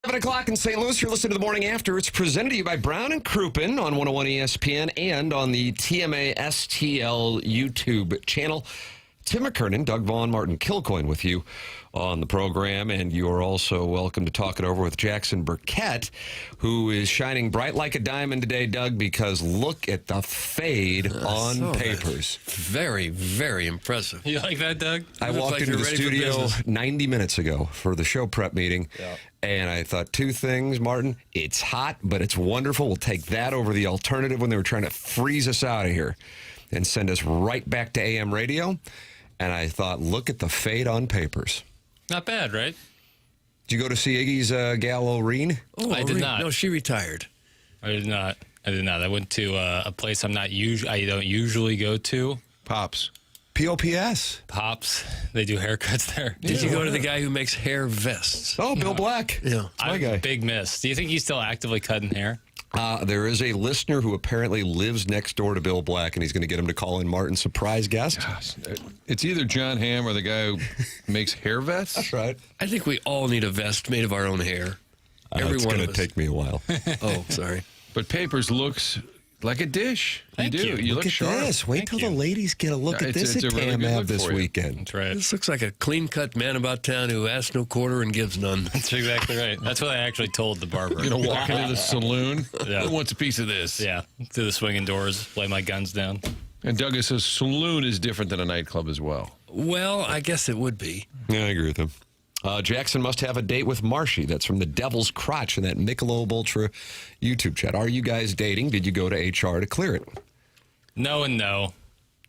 7 o'clock in St. Louis, you're listening to the Morning After. It's presented to you by Brown and Crouppen on 101 ESPN and on the TMA STL YouTube channel. Tim McKernan, Doug Vaughn, Martin Kilcoyne with you on the program, and you are also welcome to talk it over with Jackson Burkett, who is shining bright like a diamond today, Doug, because look at the fade on papers. Very, very impressive. You like that, Doug? I walked into the studio 90 minutes ago for the show prep meeting, and I thought two things, Martin. It's hot, but it's wonderful. We'll take that over the alternative when they were trying to freeze us out of here and send us right back to AM radio. And I thought, look at the fade on papers. Not bad, right? Did you go to see Iggy's gal Oreen? Oh, I did not. No, she retired. I did not. I went to a place I don't usually go to. Pops. P-O-P-S. Pops. They do haircuts there. Did you go to the guy who makes hair vests? Oh, Bill Black. Yeah. My guy. Big miss. Do you think he's still actively cutting hair? There is a listener who apparently lives next door to Bill Black, and he's going to get him to call in Martin, surprise guest. Gosh, it's either John Hamm or the guy who makes hair vests. That's right. I think we all need a vest made of our own hair. It's going to take me a while. Oh, sorry. But Papers looks like a dish. Thank you. You look at sharp. this. Wait till the ladies get a look at this it's at a really Tam good Ave look this for you. weekend. That's right. This looks like a clean-cut man about town who asks no quarter and gives none. That's exactly right. That's what I actually told the barber. You're going to walk into the saloon. Yeah. Who wants a piece of this? Yeah. Through the swinging doors, lay my guns down. And Douglas says saloon is different than a nightclub as well. Well, I guess it would be. Yeah, I agree with him. Jackson must have a date with Marshy. That's from the Devil's Crotch in that Michelob Ultra YouTube chat. Are you guys dating? Did you go to HR to clear it? No and no.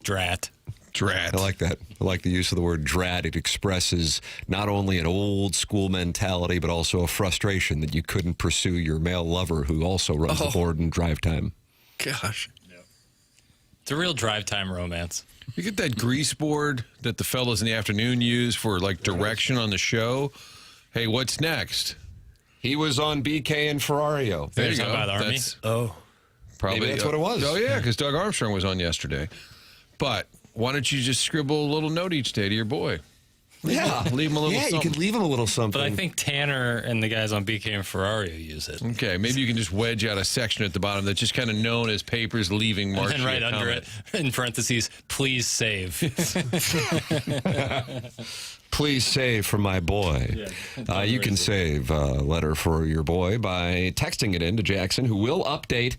Drat. Drat. I like that. I like the use of the word drat. It expresses not only an old school mentality, but also a frustration that you couldn't pursue your male lover who also runs the board in drive time. Gosh. It's a real drive time romance. You get that grease board that the fellas in the afternoon use for like direction on the show. Hey, what's next? He was on BK and Ferrario. There you Talking go. about Army? Oh. Probably Maybe that's what it was. Oh, yeah, because Doug Armstrong was on yesterday. But why don't you just scribble a little note each day to your boy? Yeah. Leave him a little Yeah, you something. could leave him a little something. But I think Tanner and the guys on BK and Ferrario use it. Okay, maybe you can just wedge out a section at the bottom that's just kind of known as Papers leaving Marshy. And right a under comment. it, in parentheses, please save. Please save for my boy. Yeah. You can save a letter for your boy by texting it in to Jackson, who will update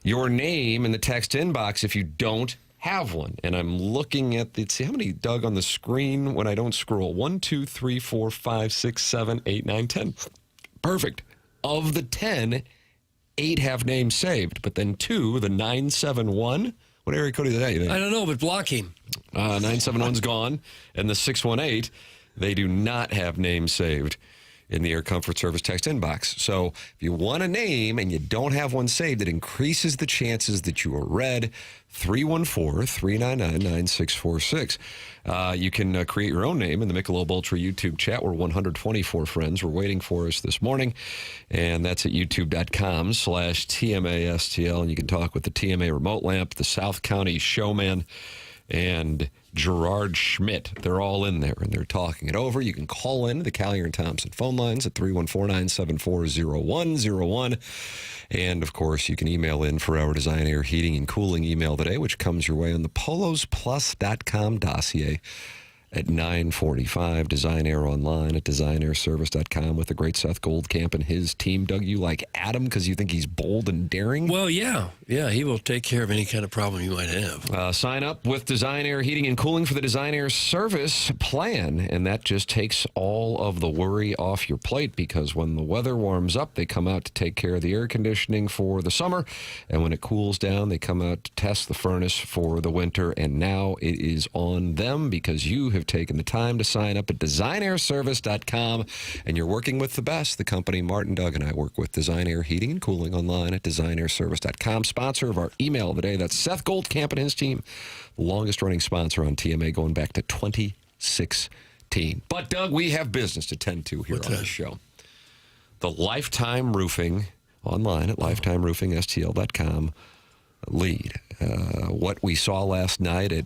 your name in the text inbox if you don't have one. And I'm looking at see how many, Doug, on the screen when I don't scroll. 1, 2, 3, 4, 5, 6, 7, 8, 9, 10. Perfect. Of the 10, 8 have names saved, but then 2, the 971. What area code is that, you think? I don't know, but block him. 971's gone, and the 618, they do not have names saved in the Air Comfort Service text inbox. So if you want a name and you don't have one saved, it increases the chances that you are read. 314-399-9646. You can create your own name in the Michelob Ultra YouTube chat. We're 124 friends. We're waiting for us this morning, and that's at youtube.com/TMASTL, and you can talk with the TMA remote lamp, the South County showman, and Gerard Schmidt. They're all in there, and they're talking it over. You can call in the Callier and Thompson phone lines at 314-974-0101. And, of course, you can email in for our Design Air Heating and Cooling email today, which comes your way on the polosplus.com dossier at 9:45. Design Air online at designairservice.com with the great Seth Goldcamp and his team. Doug, you like Adam because you think he's bold and daring? Well, yeah. Yeah, he will take care of any kind of problem you might have. Sign up with Design Air Heating and Cooling for the Design Air Service plan, and that just takes all of the worry off your plate, because when the weather warms up, they come out to take care of the air conditioning for the summer, and when it cools down, they come out to test the furnace for the winter, and now it is on them because you have taken the time to sign up at designairservice.com, and you're working with the best, the company Martin, Doug, and I work with. Design Air Heating and Cooling online at designairservice.com. Sponsor of our email today, that's Seth Goldcamp and his team, the longest-running sponsor on TMA going back to 2016. But, Doug, we have business to tend to here on the show. The Lifetime Roofing, online at lifetimeroofingstl.com, lead. What we saw last night at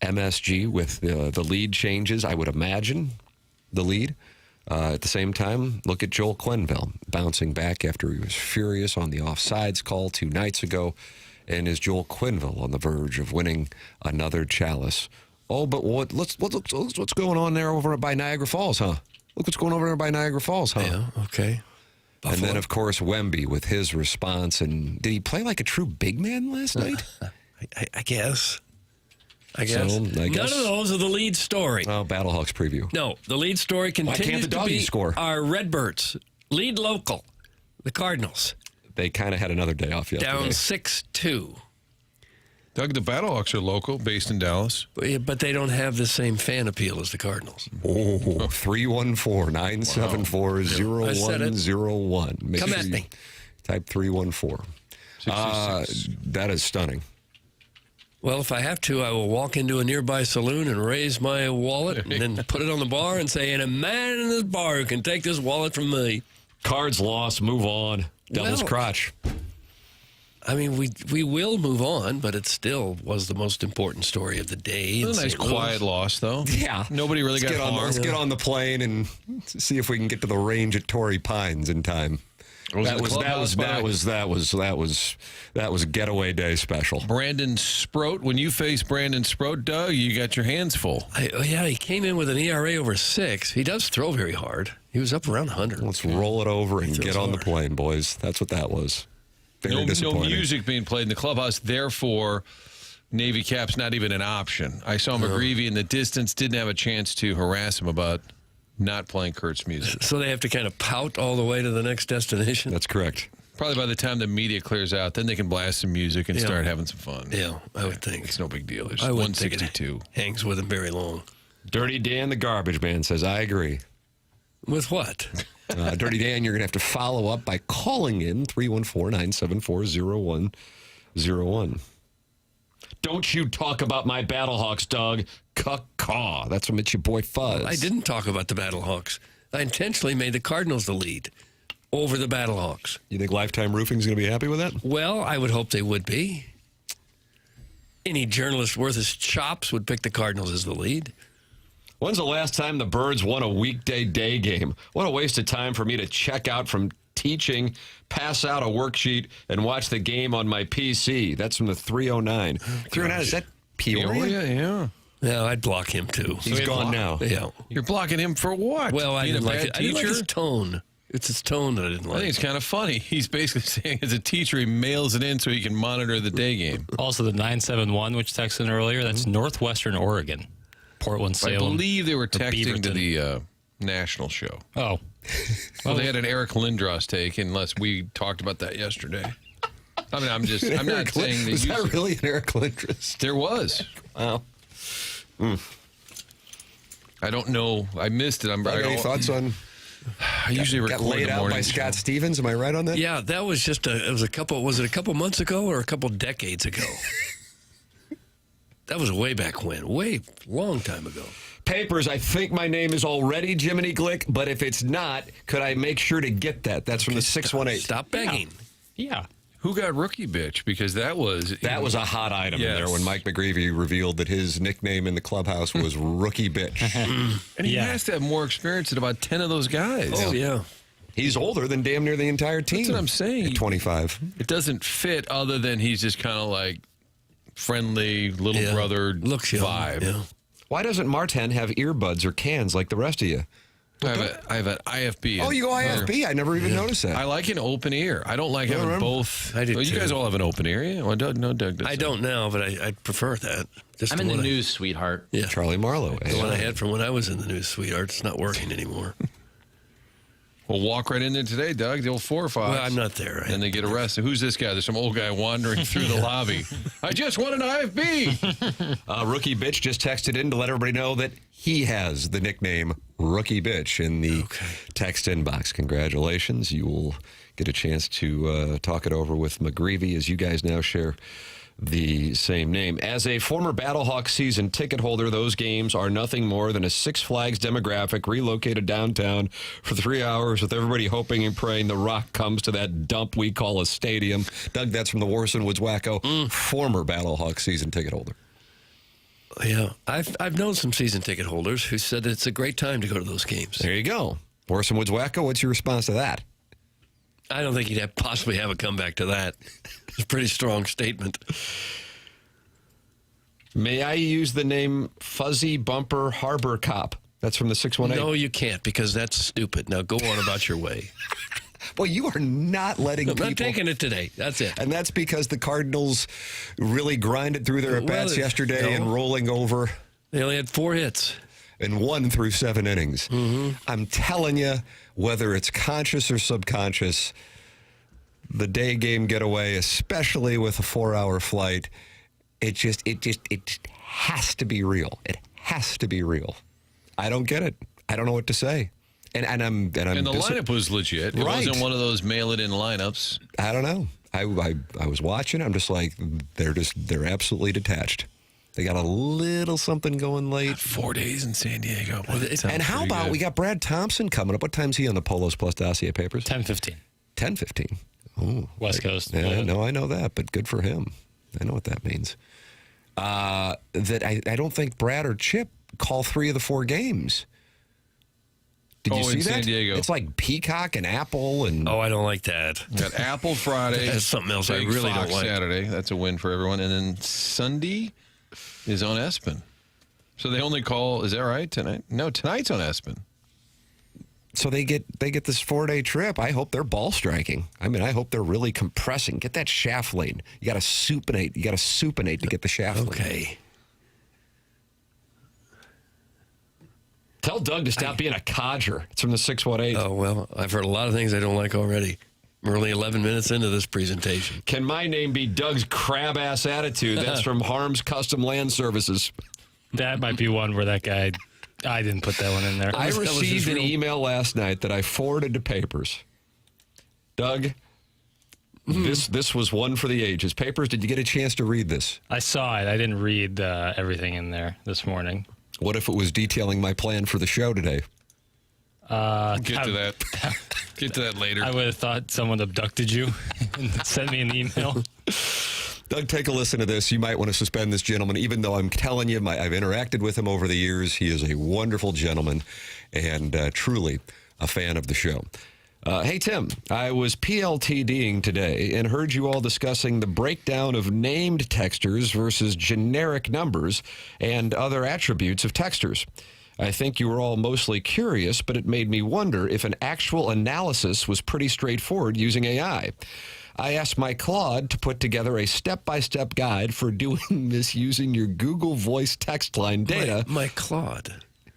MSG with the lead changes, I would imagine the lead At the same time, look at Joel Quenneville bouncing back after he was furious on the offsides call 2 nights ago. And is Joel Quenneville on the verge of winning another chalice? Oh, but what's going on there over by Niagara Falls, huh? Look what's going over there by Niagara Falls, huh? Yeah, okay. And then, of course, Wemby with his response. And did he play like a true big man last night? I guess. I guess. None of those are the lead story. Oh, Battlehawks preview. No, the lead story continues to be our Redbirds. Lead local, the Cardinals. They kind of had another day off yesterday. Down 6-2. Doug, the Battlehawks are local, based in Dallas. But they don't have the same fan appeal as the Cardinals. Oh, 314-974-0101. Come at me. Type 314. That is stunning. Well, if I have to, I will walk into a nearby saloon and raise my wallet and then put it on the bar and say, "And a man in this bar who can take this wallet from me." Cards lost. Move on. Devil's crotch. I mean, we will move on, but it still was the most important story of the day. A nice quiet loss, though. Yeah. Nobody really got harmed. Let's get on the plane and see if we can get to the range at Torrey Pines in time. That was getaway day special. Brandon Sproat. When you face Brandon Sproat, Doug, you got your hands full. He came in with an ERA over 6. He does throw very hard. He was up around 100. Let's roll it over and get on the plane, boys. That's what that was. Very disappointing. No music being played in the clubhouse. Therefore, Navy Cap's not even an option. I saw McGreevy in the distance. Didn't have a chance to harass him about not playing Kurt's music. So they have to kind of pout all the way to the next destination? That's correct. Probably by the time the media clears out, then they can blast some music and start having some fun. Yeah, I would think. It's no big deal. There's I wouldn't 162. think it hangs with him very long. Dirty Dan, the garbage man, says, I agree. With what? Dirty Dan, you're going to have to follow up by calling in 314-974-0101. Don't you talk about my Battlehawks, Doug. Caw. That's what makes your boy Fuzz. I didn't talk about the Battlehawks. I intentionally made the Cardinals the lead over the Battlehawks. You think Lifetime Roofing is going to be happy with that? Well, I would hope they would be. Any journalist worth his chops would pick the Cardinals as the lead. When's the last time the Birds won a weekday day game? What a waste of time for me to check out from teaching, pass out a worksheet, and watch the game on my PC. That's from the 309. 309, is that Peoria? Yeah. Yeah, I'd block him too. He's gone now. Yeah. You're blocking him for what? Well, I didn't like it. I didn't like his Teacher? tone. It's his tone that I didn't I like. think it's kind of funny. He's basically saying as a teacher, he mails it in so he can monitor the day game. Also, the 971, which texted in earlier, that's Northwestern Oregon. Portland, I Salem. believe they were texting to Beaverton. the national show. Oh. Well, they had an Eric Lindros take, unless we talked about that yesterday. I mean, I'm not saying that Was that really an Eric Lindros? There was. Wow. I don't know. I missed it. Any thoughts on? I usually record Got laid the out morning by show. Scott Stevens. Am I right on that? Yeah, that was just was it a couple months ago or a couple decades ago? That was way back when, way long time ago. Papers, I think my name is already Jiminy Glick, but if it's not, could I make sure to get that? That's from the 618. Stop begging. Yeah. Who got rookie bitch? Because that was a hot item in there when Mike McGreevy revealed that his nickname in the clubhouse was Rookie Bitch. And he has to have more experience than about 10 of those guys. Oh, yeah. He's older than damn near the entire team. That's what I'm saying. At 25. It doesn't fit other than he's just kind of like friendly little brother Looks young. vibe. Yeah. Why doesn't Martin have earbuds or cans like the rest of you? I have an IFB. Oh, you go IFB. I never even noticed that. I like an open ear. I don't like having both. I do You too. guys all have an open ear, yeah? Well, Doug doesn't. I don't now, but I prefer that. Just I'm in the news, sweetheart. Yeah. Charlie Marlowe. The one I had from when I was in the news, sweetheart. It's not working anymore. We'll walk right in there today, Doug. The old 4 or 5. Well, I'm not there. And they get arrested. Who's this guy? There's some old guy wandering through the lobby. I just won an IFB. Rookie Bitch just texted in to let everybody know that he has the nickname Rookie Bitch in the text inbox. Congratulations. You will get a chance to talk it over with McGreevy as you guys now share the same name. As a former Battlehawks season ticket holder, those games are nothing more than a Six Flags demographic relocated downtown for 3 hours with everybody hoping and praying the Rock comes to that dump we call a stadium. Doug, that's from the Warson Woods Wacko, former Battlehawks season ticket holder. Yeah. I've known some season ticket holders who said it's a great time to go to those games. There you go. Orson Woods Wacko, what's your response to that? I don't think he'd possibly have a comeback to that. It's a pretty strong statement. May I use the name Fuzzy Bumper Harbor Cop? That's from the 618. No, you can't, because that's stupid. Now go on about your way. Well, you are not letting I'm people... not taking it today. That's it. And that's because the Cardinals really grinded through their at-bats yesterday and rolling over. They only had 4 hits. And 1 through 7 innings. Mm-hmm. I'm telling you, whether it's conscious or subconscious, the day game getaway, especially with a 4-hour flight, it has to be real. It has to be real. I don't get it. I don't know what to say. And the lineup was legit. It Right. wasn't one of those mail-it-in lineups. I don't know. I was watching. I'm just like, they're absolutely detached. They got a little something going late. 4 days in San Diego. Boy, And how about we got Brad Thompson coming up? What time's he on the Polos Plus Dossier papers? 10:15. 10:15. Oh, West Coast. Yeah, no, I know that, but good for him. I know what that means. That I don't think Brad or Chip call 3 of the 4 games. Did you see in that? San Diego. It's like Peacock and Apple and Oh, I don't like that. We got Apple Friday. That's something else I Big really Fox don't like. Saturday. That's a win for everyone. And then Sunday is on ESPN. So they only call, is that right, tonight? No, tonight's on ESPN. so they get this 4-day trip. I hope they're ball striking. I mean, I hope they're really compressing. Get that shaft lane. You got to supinate. You got to supinate to get the shaft lane. Okay. Tell Doug to stop being a codger. It's from the 618. Oh, well, I've heard a lot of things I don't like already. We're only 11 minutes into this presentation. Can my name be Doug's crab-ass attitude? That's from Harm's Custom Land Services. That might be one where that guy, I didn't put that one in there. I was received his an real- email last night that I forwarded to Papers. Doug, this was one for the ages. Papers, did you get a chance to read this? I saw it. I didn't read everything in there this morning. What if it was detailing my plan for the show today? Get to that. Get to that later. I would have thought someone abducted you and sent me an email. Doug, take a listen to this. You might want to suspend this gentleman, even though I'm telling you, I've interacted with him over the years. He is a wonderful gentleman and truly a fan of the show. Hey, Tim, I was PLTDing today and heard you all discussing the breakdown of named texters versus generic numbers and other attributes of texters. I think you were all mostly curious, but it made me wonder if an actual analysis was pretty straightforward using AI. I asked my Claude to put together a step-by-step guide for doing this using your Google Voice text line data. My Claude.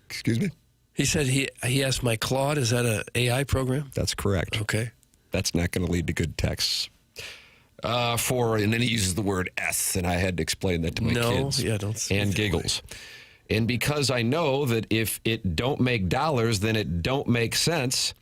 Excuse me? He said he asked my Claude, is that an AI program? That's correct. Okay. That's not going to lead to good texts. And then he uses the word S, and I had to explain that to my kids. Yeah, don't say and that giggles. And because I know that if it don't make dollars, then it don't make sense,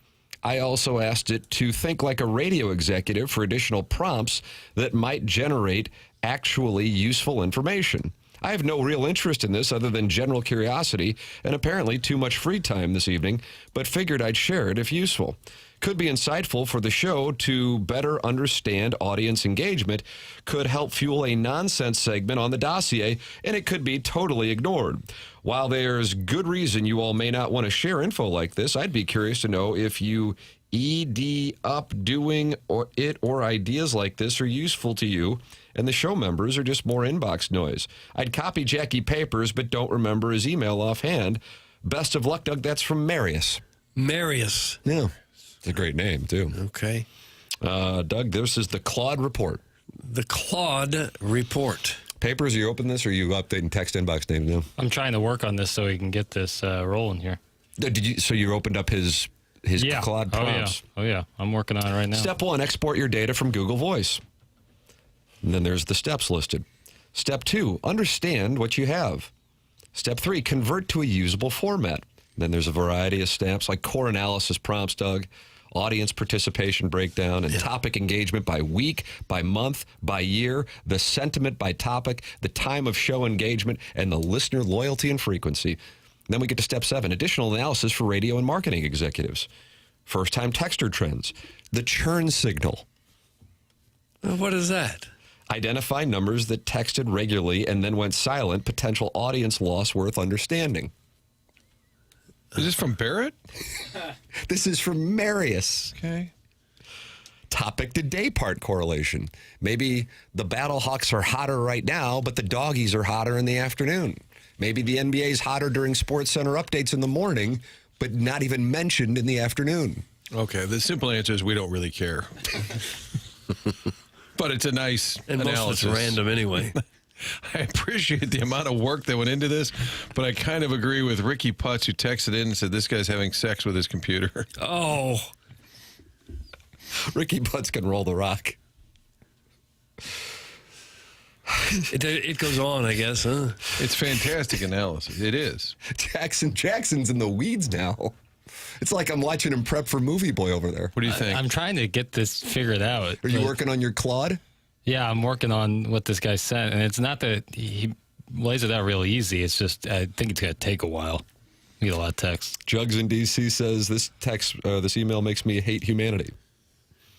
I also asked it to think like a radio executive for additional prompts that might generate actually useful information. I have no real interest in this other than general curiosity and apparently too much free time this evening, but figured I'd share it if useful. Could be insightful for the show to better understand audience engagement, could help fuel a nonsense segment on the dossier, and it could be totally ignored. While there's good reason you all may not want to share info like this, I'd be curious to know if you ED up doing or ideas like this are useful to you, and the show members are just more inbox noise. I'd copy Jackie Papers, but don't remember his email offhand. Best of luck, Doug. That's from Marius. Marius. Yeah. It's a great name, too. Okay. Doug, this is the Claude Report. The Claude Report. Papers, you open this or are you updating text inbox names now? I'm trying to work on this so we can get this rolling here. So you opened up his Claude prompts? Oh, yeah. I'm working on it right now. Step 1, export your data from Google Voice. And then there's the steps listed. Step 2, understand what you have. Step 3, convert to a usable format. Then there's a variety of steps like core analysis prompts, Doug, audience participation breakdown, and topic engagement by week, by month, by year, the sentiment by topic, the time of show engagement, and the listener loyalty and frequency. Then we get to step 7, additional analysis for radio and marketing executives. First-time texter trends, the churn signal. What is that? Identify numbers that texted regularly and then went silent, potential audience loss worth understanding. Is this from Barrett? This is from Marius. Okay. Topic to day part correlation. Maybe the Battlehawks are hotter right now, but the Doggies are hotter in the afternoon. Maybe the NBA is hotter during Sports Center updates in the morning, but not even mentioned in the afternoon. Okay. The simple answer is we don't really care. But it's a nice And analysis. most of it's random anyway. I appreciate the amount of work that went into this, but I kind of agree with Ricky Putz, who texted in and said this guy's having sex with his computer. Oh. Ricky Putz can roll the rock. It goes on, I guess, huh? It's fantastic analysis. It is. Jackson's in the weeds now. It's like I'm watching him prep for Movie Boy over there. What do you think? I'm trying to get this figured out. Are you but- working on your Claude? Yeah, I'm working on what this guy sent, and it's not that he lays it out real easy. It's just I think it's going to take a while. We get a lot of text. Jugs in D.C. says this email makes me hate humanity.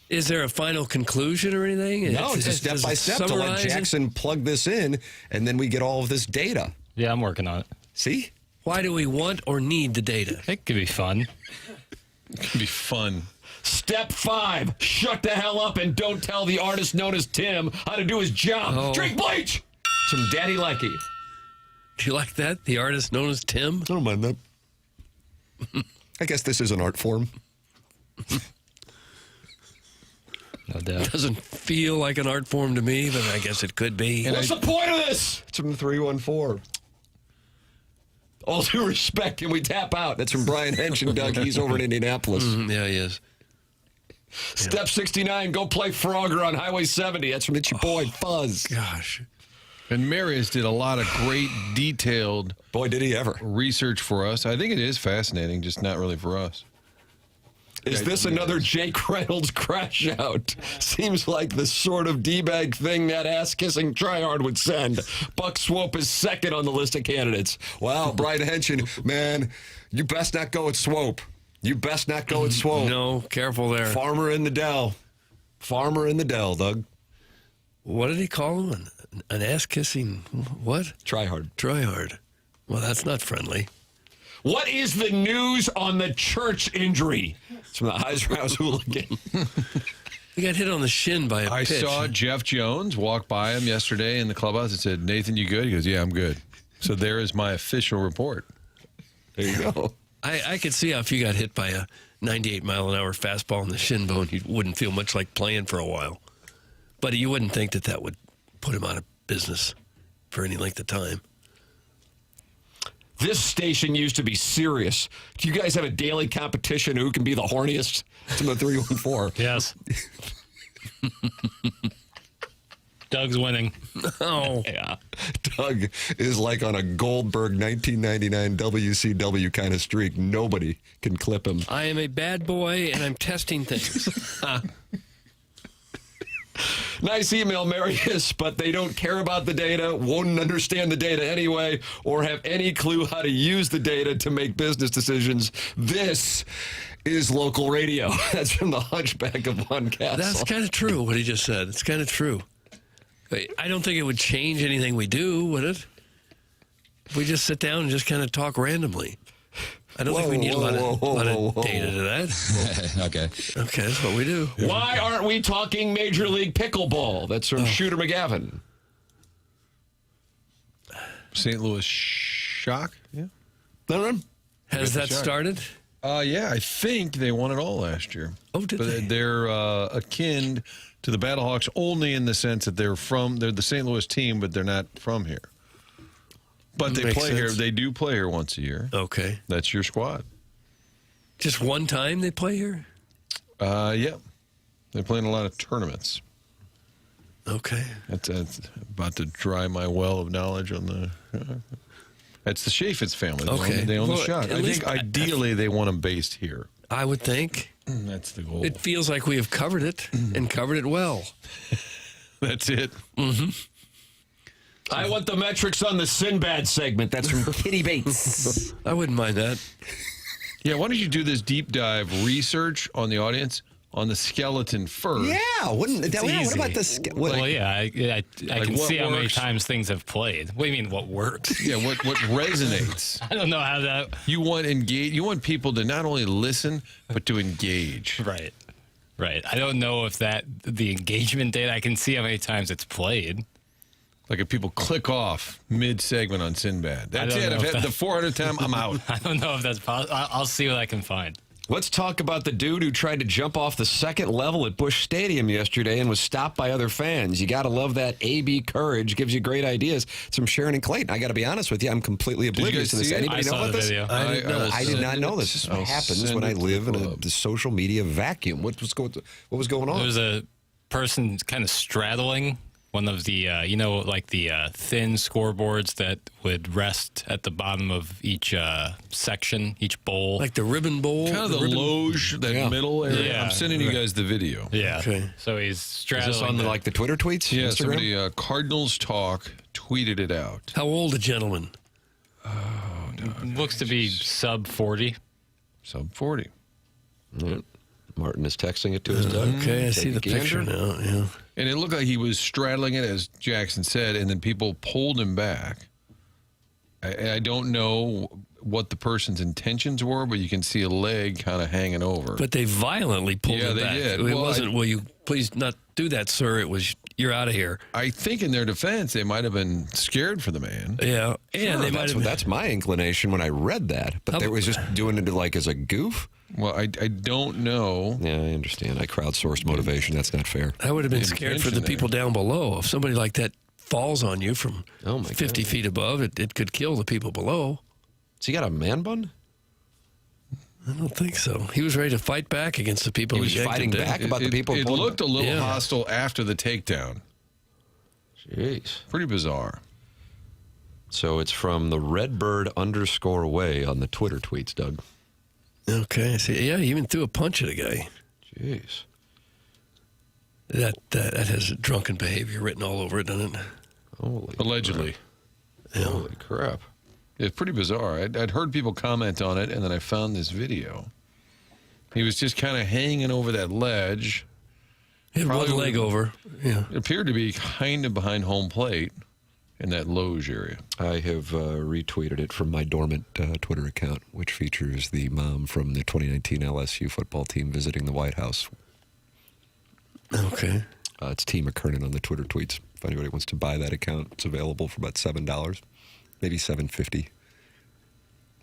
Is there a final conclusion or anything? No, it's a step by step to let Jackson plug this in, and then we get all of this data. Yeah, I'm working on it. See? Why do we want or need the data? It could be fun. It can be fun. Step 5, shut the hell up and don't tell the artist known as Tim how to do his job. Oh. Drink bleach! It's from Daddy Lecky. Do you like that? The artist known as Tim? I don't mind that. I guess this is an art form. No doubt. Doesn't feel like an art form to me, but I guess it could be. What's the point of this? It's from 314. All due respect, can we tap out? That's from Brian Hench and Doug. He's over in Indianapolis. Yeah, he is. Step 69, go play Frogger on Highway 70. That's from It's Your Boy, Fuzz. Gosh. And Marius did a lot of great, detailed Boy, did he ever. research for us. I think it is fascinating, just not really for us. Is this another Jake Reynolds crash out? Seems like the sort of D-bag thing that ass-kissing tryhard would send. Buck Swope is second on the list of candidates. Wow, Brian Henson, man, you best not go at Swope. You best not go at Swope. No, careful there. Farmer in the Dell. Farmer in the Dell, Doug. What did he call him? An ass-kissing what? Tryhard. Tryhard. Well, that's not friendly. What is the news on the Church injury? It's from the Heisrouse hooligan. He got hit on the shin by a I pitch. saw Jeff Jones walk by him yesterday in the clubhouse and said, Nathan, you good? He goes, yeah, I'm good. So there is my official report. There you go. I could see how if you got hit by a 98-mile-an-hour fastball in the shin bone, you wouldn't feel much like playing for a while. But you wouldn't think that would put him out of business for any length of time. This station used to be serious. Do you guys have a daily competition who can be the horniest? It's in the 314. Yes. Doug's winning. Oh. Yeah. Doug is like on a Goldberg 1999 WCW kind of streak. Nobody can clip him. I am a bad boy, and I'm testing things. Nice email, Marius, but they don't care about the data, won't understand the data anyway, or have any clue how to use the data to make business decisions. This is local radio. That's from the Hunchback of Von Castle. That's kind of true, what he just said. It's kind of true. I don't think it would change anything we do, would it? If we just sit down and just kind of talk randomly. I don't think we need a lot of data to that. Okay. Okay, that's what we do. Why aren't we talking Major League Pickleball? That's from Shooter McGavin. St. Louis Shock? Yeah. No. Has that started? Yeah, I think they won it all last year. Oh, did but they? They're akin to the Battlehawks only in the sense that they're the St. Louis team, but they're not from here. But they Makes play here. sense. They do play here once a year. Okay. That's your squad. Just one time they play here? Yeah. They play in a lot of tournaments. Okay. That's about to dry my well of knowledge on the. That's the Chaffetz family. Okay. They own the Well, shot. at I least think ideally they want them based here. I would think. That's the goal. It feels like we have covered it and covered it well. That's it. I want the metrics on the Sinbad segment. That's from Kitty Bates. I wouldn't mind that. Yeah, why don't you do this deep dive research on the audience on the skeleton first. Yeah, wouldn't that? Yeah, what about the? Well, yeah, I can what see how many works? times things have played. What do you mean, what works? Yeah, what resonates? I don't know how that. You want people to not only listen but to engage. Right. I don't know if the engagement data. I can see how many times it's played. Like if people click off mid-segment on Sinbad. That's it. I've had the 400th time, I'm out. I don't know if that's possible. I'll see what I can find. Let's talk about the dude who tried to jump off the second level at Busch Stadium yesterday and was stopped by other fans. You got to love that AB courage. Gives you great ideas. It's from Sharon and Clayton. I got to be honest with you. I'm completely oblivious to this. Anybody know about this? I did not know this. This is what happens when I live in a social media vacuum. What was going on? There was a person kind of straddling one of the, the thin scoreboards that would rest at the bottom of each section, each bowl. Like the ribbon bowl? Kind of the loge, that middle area. Yeah. I'm sending you guys the video. Yeah. Okay. So he's Is straddling. this on the Twitter tweets? Yeah, Instagram? somebody, Cardinals Talk, tweeted it out. How old a gentleman? Looks to be sub 40. Sub 40. Yeah. Martin is texting it to us, Doug. Okay, I see Take the a gander. picture now. Yeah. And it looked like he was straddling it, as Jackson said, and then people pulled him back. I don't know what the person's intentions were, but you can see a leg kind of hanging over. But they violently pulled him they back. did. It Well, wasn't, will you please not do that, sir? It was, you're out of here. I think in their defense, they might have been scared for the man. Yeah. And they might have. That's my inclination when I read that. But they was just doing it like as a goof. Well, I don't know. Yeah, I understand. I crowdsourced motivation. That's not fair. I would have been The scared for the intention people down below. If somebody like that falls on you from Oh, my 50 God. feet above, it could kill the people below. So you got a man bun? I don't think so. He was ready to fight back against the people He who was yanked fighting him down. back about the people. It pulling- looked a little Yeah. hostile after the takedown. Jeez. Pretty bizarre. So it's from the Redbird_way on the Twitter tweets, Doug. Okay, I see. Yeah, he even threw a punch at a guy. Jeez. That has drunken behavior written all over it, doesn't it? Holy Allegedly. Yeah. Holy crap. It's pretty bizarre. I'd heard people comment on it, and then I found this video. He was just kind of hanging over that ledge. He had Probably one leg over. Yeah. It appeared to be kind of behind home plate in that loge area. I have retweeted it from my dormant Twitter account, which features the mom from the 2019 LSU football team visiting the White House. Okay. It's T. McKernan on the Twitter tweets. If anybody wants to buy that account, it's available for about $7, maybe $7.50.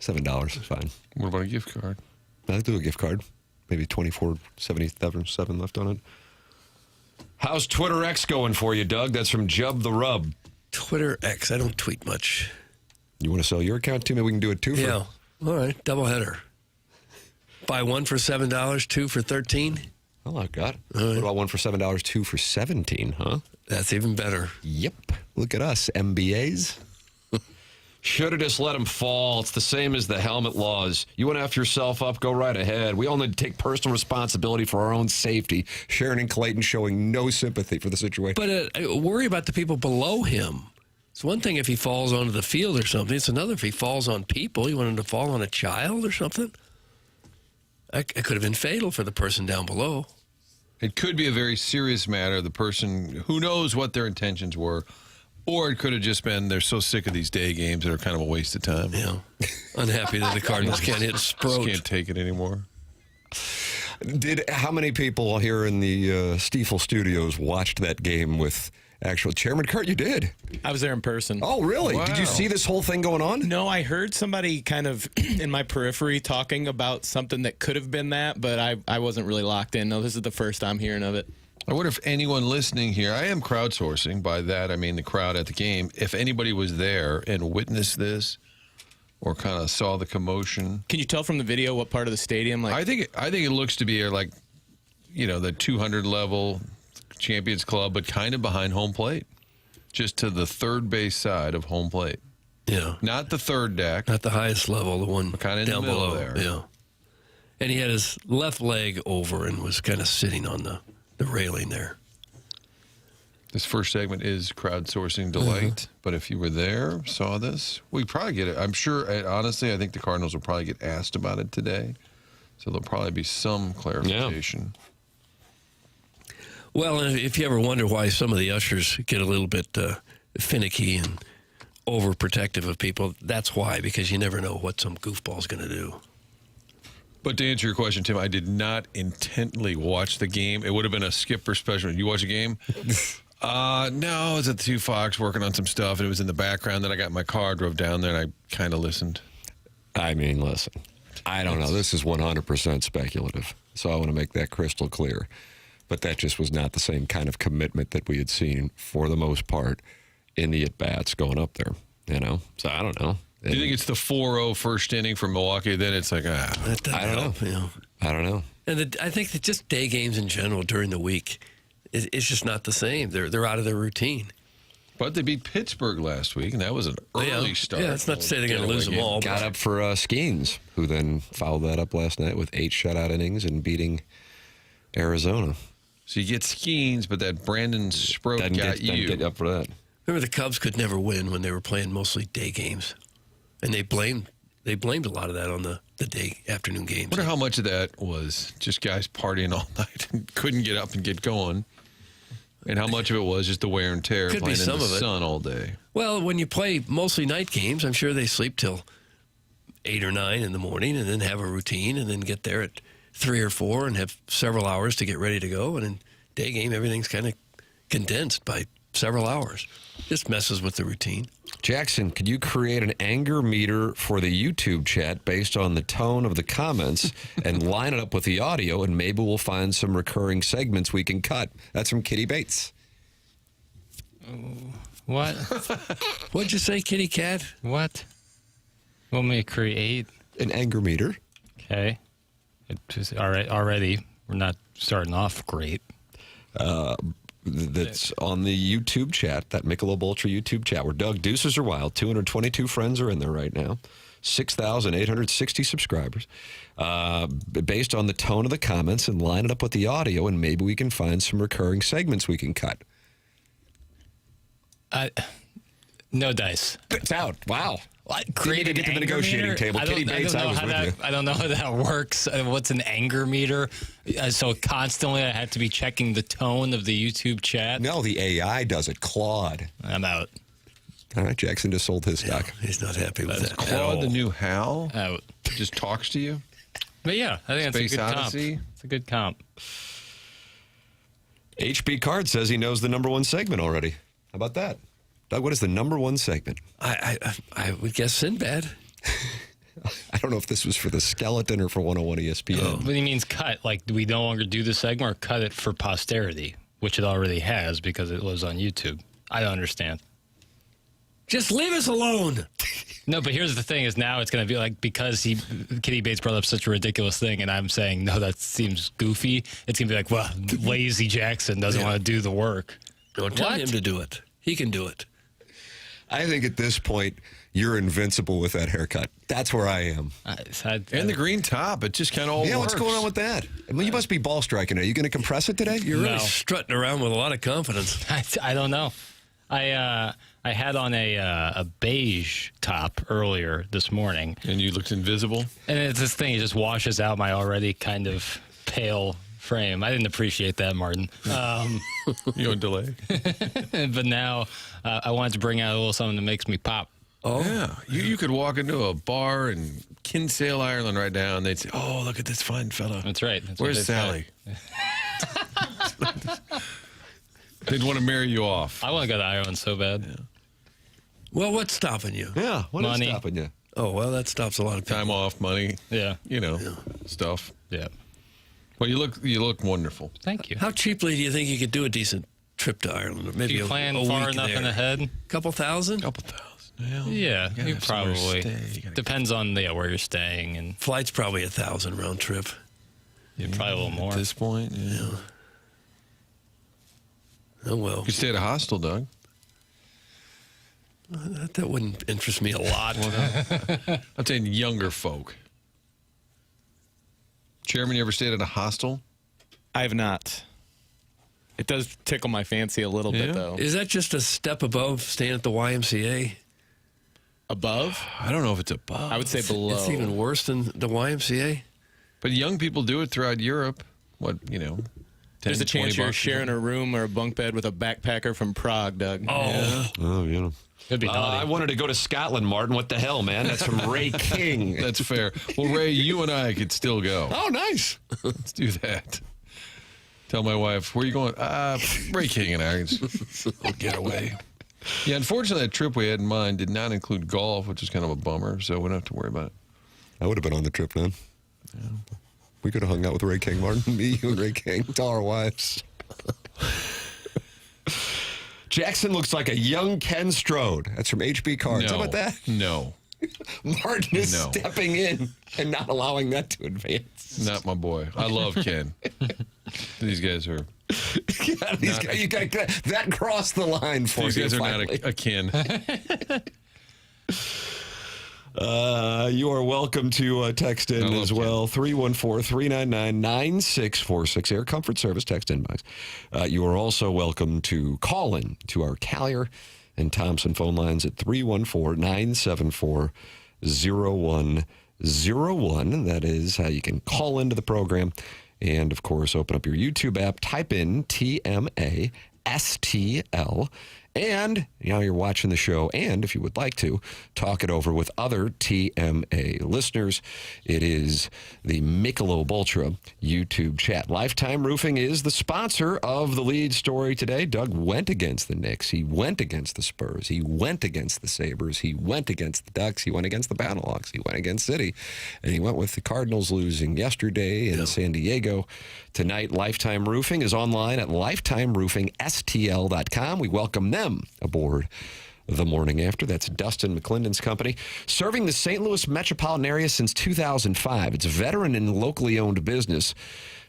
$7 is fine. What about a gift card? I'll do a gift card. Maybe $24.77 left on it. How's Twitter X going for you, Doug? That's from Jub the Rub. Twitter X. I don't tweet much. You want to sell your account too? Maybe we can do it too. Yeah. All right. Double header. Buy one for $7, two for $13. Oh, I got it. What about one for $7, two for $17, huh? That's even better. Yep. Look at us, MBAs. Should have just let him fall. It's the same as the helmet laws. You want to F yourself up, go right ahead. We all need to take personal responsibility for our own safety. Sharon and Clayton showing no sympathy for the situation. But I worry about the people below him. It's one thing if he falls onto the field or something. It's another if he falls on people. You want him to fall on a child or something? It could have been fatal for the person down below. It could be a very serious matter. The person, who knows what their intentions were, or it could have just been they're so sick of these day games that are kind of a waste of time. Yeah. Unhappy that the Cardinals can't hit Just Sproat. can't take it anymore. How many people here in the Stifel studios watched that game with actual Chairman Kurt? You did. I was there in person. Oh, really? Wow. Did you see this whole thing going on? No, I heard somebody kind of in my periphery talking about something that could have been that, but I wasn't really locked in. No, this is the first I'm hearing of it. I wonder if anyone listening here, I am crowdsourcing. By that, I mean the crowd at the game. If anybody was there and witnessed this or kind of saw the commotion. Can you tell from the video what part of the stadium? I think it looks to be like, the 200 level Champions Club, but kind of behind home plate. Just to the third base side of home plate. Yeah. Not the third deck. Not the highest level, the one Kinda in the down middle below. there. Yeah. And he had his left leg over and was kind of sitting on the railing there. This first segment is crowdsourcing delight, but if you were there, saw this, we probably get it. I'm sure, honestly, I think the Cardinals will probably get asked about it today, so there'll probably be some clarification. Well, and if you ever wonder why some of the ushers get a little bit finicky and overprotective of people, that's why, because you never know what some goofball's going to do. But to answer your question, Tim, I did not intently watch the game. It would have been a skipper special. You watch a game? No, I was at the 2 Fox working on some stuff, and it was in the background. Then I got in my car, drove down there, and I kind of listened. I mean, listen, I don't know. This is 100% speculative, so I want to make that crystal clear. But that just was not the same kind of commitment that we had seen, for the most part, in the at-bats going up there, you know? So I don't know. Do you think it's the 4-0 first inning for Milwaukee? Then it's like, That doesn't I don't help, know. you know. I don't know. And I think that just day games in general during the week, it's just not the same. They're out of their routine. But they beat Pittsburgh last week, and that was an early start. Yeah, that's not to say they're going to lose them all. Got up for Skeens, who then followed that up last night with 8 shutout innings and beating Arizona. So you get Skeens, but that Brandon Sproat got Doesn't you. get up for that. Remember, the Cubs could never win when they were playing mostly day games, and they blamed a lot of that on the day afternoon games. I wonder how much of that was just guys partying all night and couldn't get up and get going, and how much of it was just the wear and tear Could be playing in some the of it. sun all day. Well, when you play mostly night games, I'm sure they sleep till 8 or 9 in the morning, and then have a routine, and then get there at 3 or 4 and have several hours to get ready to go. And in day game, everything's kind of condensed by several hours. Just messes with the routine. Jackson, could you create an anger meter for the YouTube chat based on the tone of the comments and line it up with the audio, and maybe we'll find some recurring segments we can cut? That's from Kitty Bates. What? What'd you say, kitty cat? What? Want me to create? An anger meter. Okay. All right. Already, we're not starting off great. That's on the YouTube chat, that Michelob Ultra YouTube chat, where Doug Deuces Are Wild. 222 friends are in there right now. 6,860 subscribers. Based on the tone of the comments, and line it up with the audio, and maybe we can find some recurring segments we can cut. No dice. It's out. Wow. Create Didn't get to the an anger negotiating meter? table. Kitty Bates, I was with you. I don't know how that works. What's an anger meter? So constantly I have to be checking the tone of the YouTube chat. No, the AI does it. Claude. I'm out. All right, Jackson just sold his stock. He's not happy with that at Claude, all. the new Hal, Out. just talks to you. But yeah, I think Space that's a good Odyssey? comp. It's a good comp. HB Card says he knows the number one segment already. How about that? Doug, what is the number one segment? I would guess Sinbad. I don't know if this was for the skeleton or for 101 ESPN. But he means cut. Like, do we no longer do the segment, or cut it for posterity, which it already has because it lives on YouTube? I don't understand. Just leave us alone. No, but here's the thing: is now it's going to be like, because Kitty Bates brought up such a ridiculous thing, and I'm saying no, that seems goofy. It's going to be like, well, lazy Jackson doesn't want to do the work. Don't tell What? him to do it. He can do it. I think at this point, you're invincible with that haircut. That's where I am. And the green top, it just kind of all Yeah, works. what's going on with that? I mean, you must be ball striking it. Are you going to compress it today? You're really No. strutting around with a lot of confidence. I don't know. I had on a beige top earlier this morning, And you looked invisible. and it's this thing. It just washes out my already kind of pale frame. I didn't appreciate that, Martin. You on delay? But now I wanted to bring out a little something that makes me pop. Oh, Yeah. You could walk into a bar in Kinsale, Ireland right now, and they'd say, oh, look at this fine fella. That's right. That's what Where's they Sally? say. They'd want to marry you off. I want to go to Ireland so bad. well, what's stopping you? Yeah, what is Money. stopping you? Oh, well, that stops a lot of people. Time off, money, Yeah. stuff. Yeah. Well, you look wonderful. Thank you. How cheaply do you think you could do a decent trip to Ireland? Or Do maybe you a plan a far week enough there? in ahead? Couple thousand? Couple thousand. Well, Yeah, gotta you have somewhere to probably. stay. You gotta- Depends on where you're staying, and Flight's probably 1,000 round trip. probably a little more. At this point, yeah. Oh, well. You could stay at a hostel, Doug. That wouldn't interest me a lot. I'm saying younger folk. Chairman, you ever stayed at a hostel? I have not. It does tickle my fancy a little Yeah? bit, though. Is that just a step above staying at the YMCA? Above? I don't know if it's above. I would say below. It's even worse than the YMCA? But young people do it throughout Europe. There's a chance 20 you're bucks or sharing a room or a bunk bed with a backpacker from Prague, Doug. Oh, Oh, you know. It'd be naughty. I wanted to go to Scotland, Martin. What the hell, man? That's from Ray King. That's fair. Well, Ray, you and I could still go. Oh, nice. Let's do that. Tell my wife, where are you going? Ray King and I will get away. Yeah, unfortunately, that trip we had in mind did not include golf, which is kind of a bummer, so we don't have to worry about it. I would have been on the trip, man. Yeah. We could have hung out with Ray King, Martin. Me, you, and Ray King. Tell our wives. Jackson looks like a young Ken Strode. That's from HB Cards. How about that? No. Martin is No. stepping in and not allowing that to advance. Not my boy. I love Ken. These guys are. Yeah, you got that crossed the line for These you. guys are finally. not a kin. You are welcome to text in as well. 314-399-9646. Air Comfort Service text inbox. You are also welcome to call in to our Callier and Thompson phone lines at 314-974-0101. That is how you can call into the program. And, of course, open up your YouTube app, type in TMA STL. And you're watching the show, and if you would like to, talk it over with other TMA listeners. It is the Michelob Ultra YouTube chat. Lifetime Roofing is the sponsor of the lead story today. Doug went against the Knicks. He went against the Spurs. He went against the Sabres. He went against the Ducks. He went against the Battlehawks. He went against City. And he went with the Cardinals losing yesterday in San Diego. Tonight, Lifetime Roofing is online at lifetimeroofingstl.com. We welcome them aboard the morning after. That's Dustin McClendon's company, serving the St. Louis metropolitan area since 2005. It's a veteran and locally owned business.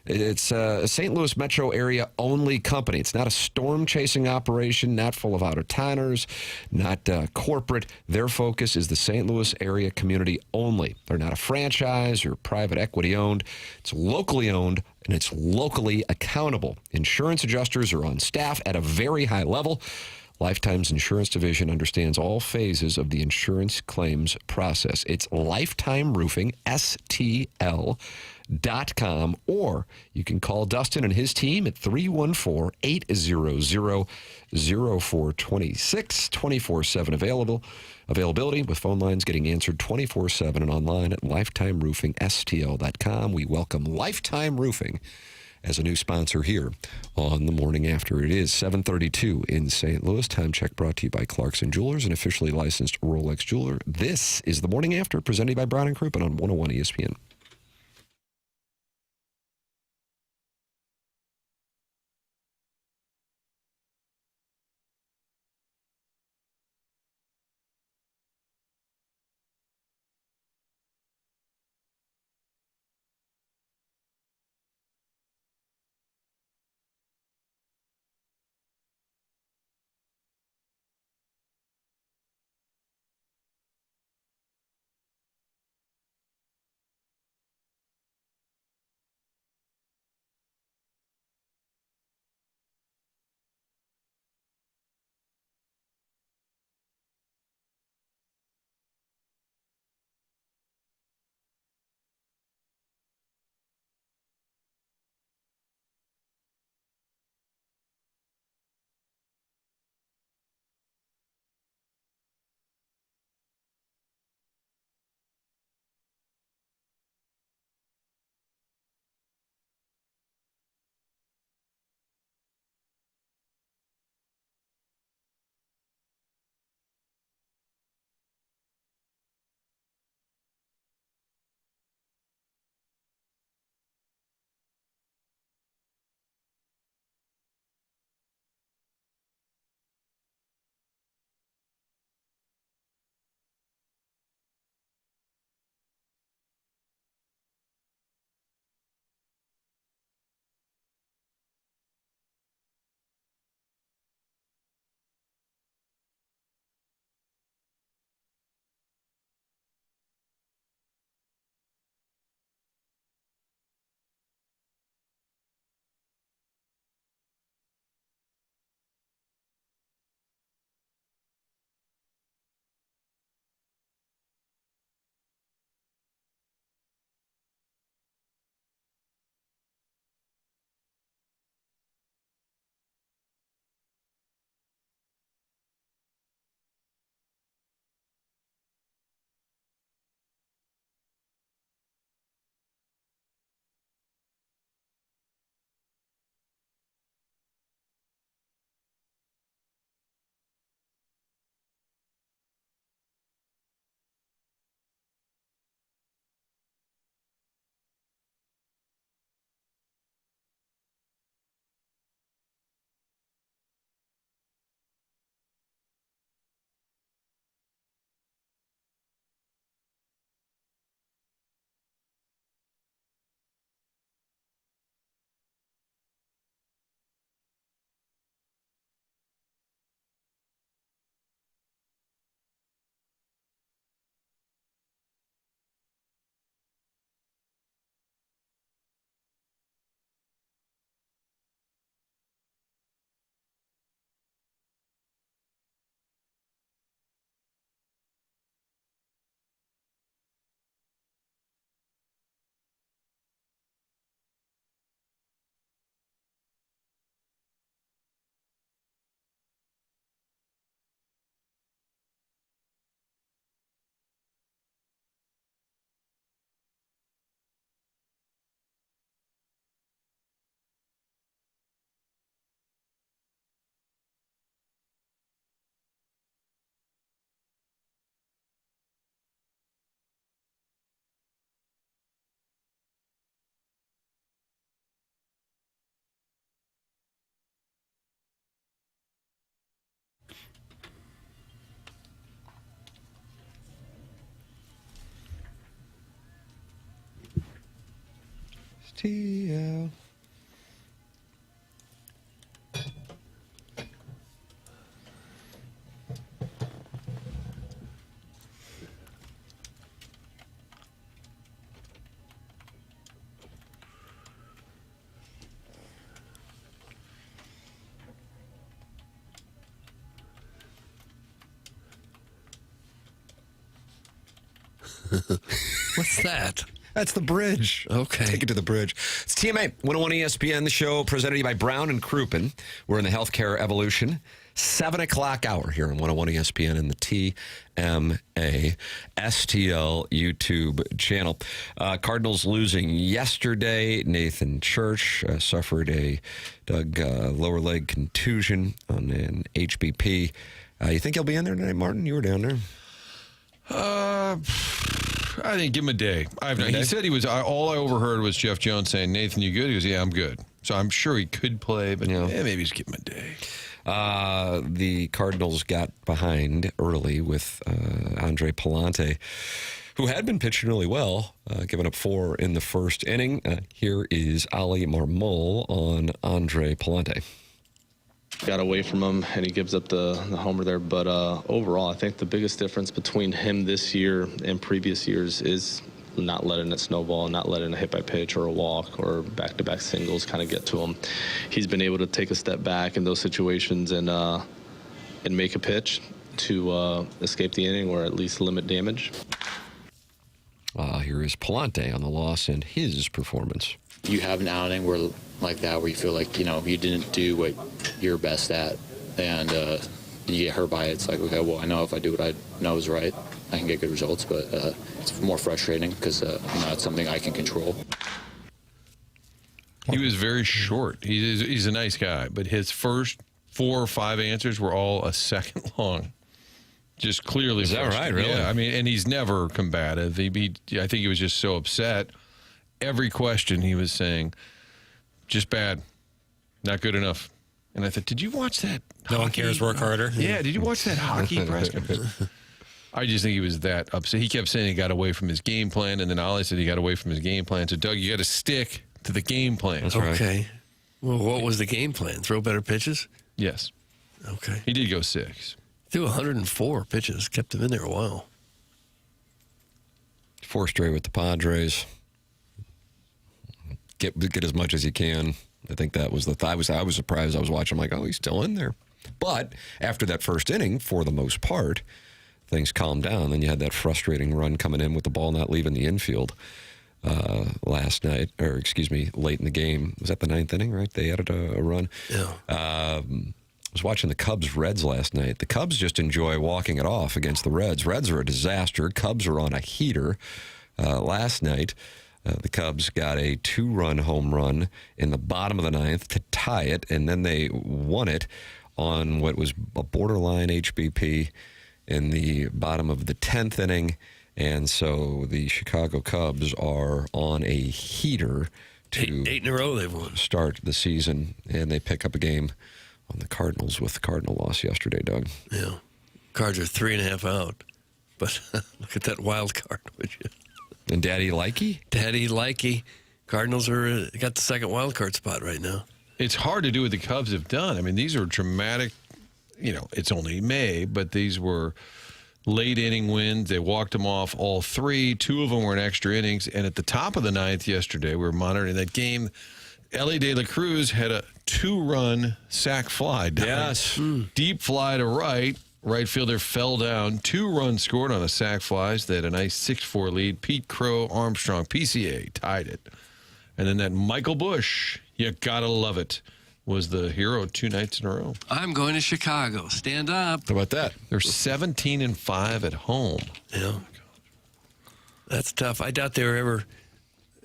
It's a St. Louis metro area only company. It's not a storm chasing operation, not full of out-of-towners, not corporate. Their focus is the St. Louis area community only. They're not a franchise or private equity owned. It's locally owned and it's locally accountable. Insurance adjusters are on staff at a very high level. Lifetime's insurance division understands all phases of the insurance claims process. It's Lifetime Roofing, STL.com, or you can call Dustin and his team at 314-800-0426, 24/7 availability with phone lines getting answered 24/7 and online at lifetimeroofingstl.com. We welcome Lifetime Roofing as a new sponsor here on The Morning After. It is 7:32 in St. Louis. Time check brought to you by Clarkson Jewelers, an officially licensed Rolex jeweler. This is The Morning After, presented by Brown & Crouppen on 101 ESPN. STL. What's that? That's the bridge. Okay. Take it to the bridge. It's TMA 101 ESPN, the show presented to you by Brown and Crouppen. We're in the healthcare evolution. 7 o'clock hour here on 101 ESPN and the TMA STL YouTube channel. Cardinals losing yesterday. Nathan Church suffered a lower leg contusion on an HBP. You think he'll be in there tonight, Martin? You were down there. I think give him a day. He said he was. All I overheard was Jeff Jones saying, "Nathan, you good?" He goes, "Yeah, I'm good." So I'm sure he could play, but maybe just give him a day. The Cardinals got behind early with Andre Palante, who had been pitching really well, giving up 4 in the first inning. Here is Ali Marmol on Andre Palante. Got away from him, and he gives up the homer there. But overall, I think the biggest difference between him this year and previous years is not letting it snowball, not letting a hit by pitch or a walk or back-to-back singles kind of get to him. He's been able to take a step back in those situations and make a pitch to escape the inning or at least limit damage. Here is Palante on the loss and his performance. You have an outing where you feel like, you didn't do what you're best at, and you get hurt by it. It's like, okay, well, I know if I do what I know is right, I can get good results, but it's more frustrating because it's something I can control. He was very short. He's a nice guy, but his first 4 or 5 answers were all a second long. Just clearly. Is that right, really? Yeah, I mean, and he's never combative. I think he was just so upset. Every question he was saying, just bad, not good enough. And I thought, did you watch that? No one cares, work harder. Yeah, did you watch that hockey press conference? I just think he was that upset. He kept saying he got away from his game plan, and then Ollie said he got away from his game plan. So, Doug, you got to stick to the game plan. That's right. Okay. Well, what was the game plan? Throw better pitches? Yes. Okay. He did go 6. Threw 104 pitches. Kept him in there a while. 4 straight with the Padres. Get as much as you can. I think that was I was surprised. I was watching. I'm like, oh, he's still in there. But after that first inning, for the most part, things calmed down. Then you had that frustrating run coming in with the ball not leaving the infield late in the game. Was that the 9th inning, right? They added a run. Yeah. I was watching the Cubs-Reds last night. The Cubs just enjoy walking it off against the Reds. Reds are a disaster. Cubs are on a heater. Last night, the Cubs got a 2-run home run in the bottom of the 9th to tie it, and then they won it on what was a borderline HBP in the bottom of the 10th inning. And so the Chicago Cubs are on a heater to 8 in a row they've won. Start the season, and they pick up a game on the Cardinals with the Cardinal loss yesterday, Doug. Yeah. Cards are 3.5 out. But look at that wild card, would you? And Daddy Likey? Daddy Likey. Cardinals are got the second wild card spot right now. It's hard to do what the Cubs have done. I mean, these are dramatic. It's only May, but these were late inning wins. They walked them off all 3. 2 of them were in extra innings. And at the top of the 9th yesterday, we were monitoring that game. Ellie De La Cruz had a 2-run sac fly down. Yes. Deep fly to right. Right fielder fell down. 2 runs scored on a sac flies. They had a nice 6-4 lead. Pete Crow, Armstrong, PCA tied it. And then that Michael Busch, you gotta love it, was the hero 2 nights in a row. I'm going to Chicago. Stand up. How about that? They're 17-5 at home. Yeah. That's tough. I doubt they were ever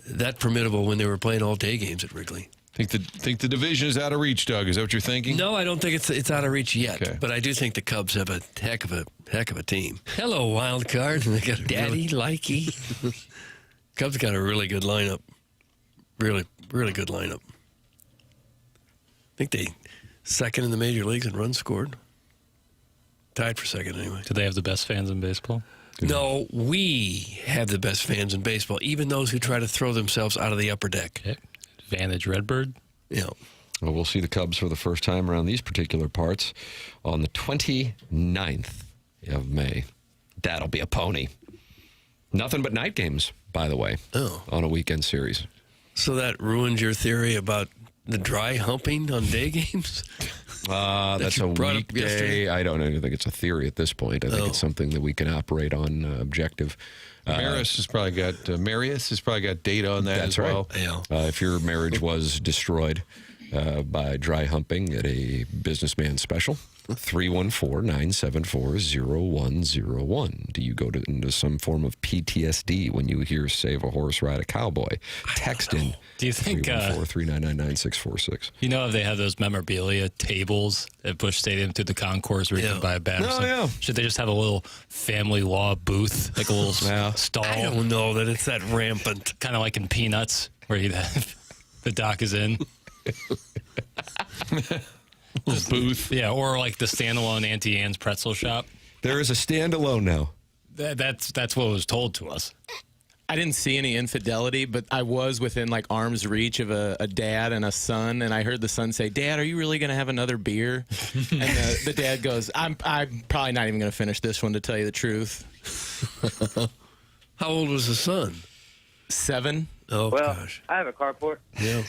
that formidable when they were playing all day games at Wrigley. Think the division is out of reach, Doug? Is that what you're thinking? No, I don't think it's out of reach yet. Okay. But I do think the Cubs have a heck of a team. Hello, wild card. They got Daddy Likey. Cubs got a really good lineup. Really, really good lineup. I think they second in the major leagues in runs scored. Tied for second anyway. Do they have the best fans in baseball? No, we have the best fans in baseball, even those who try to throw themselves out of the upper deck. Okay. Vantage Redbird. Yeah. Well, we'll see the Cubs for the first time around these particular parts on the 29th of May. That'll be a pony. Nothing but night games, by the way, on a weekend series. So that ruins your theory about the dry humping on day games? That's you a brought up yesterday? weekday. I don't think it's a theory at this point. I think it's something that we can operate on objective. Marius has probably got data on that That's as right. well. Yeah. If your marriage was destroyed by dry humping at a businessman special, 314-974-0101. Do you go into some form of PTSD when you hear Save a Horse, Ride a Cowboy? Text in. Do you think 314-399-9646. you know if they have those memorabilia tables at Busch Stadium through the concourse where you can buy a bat? Oh, yeah. Should they just have a little family law booth, like a little stall? I don't know that it's that rampant. Kind of like in Peanuts, where you have the dock is in. Booth. Yeah, or like the standalone Auntie Anne's pretzel shop. There is a standalone now. That's what was told to us. I didn't see any infidelity, but I was within like arm's reach of a dad and a son, and I heard the son say, "Dad, are you really going to have another beer?" And the dad goes, "I'm probably not even going to finish this one, to tell you the truth." How old was the son? 7. Oh, Well, gosh. I have a carport. Yeah.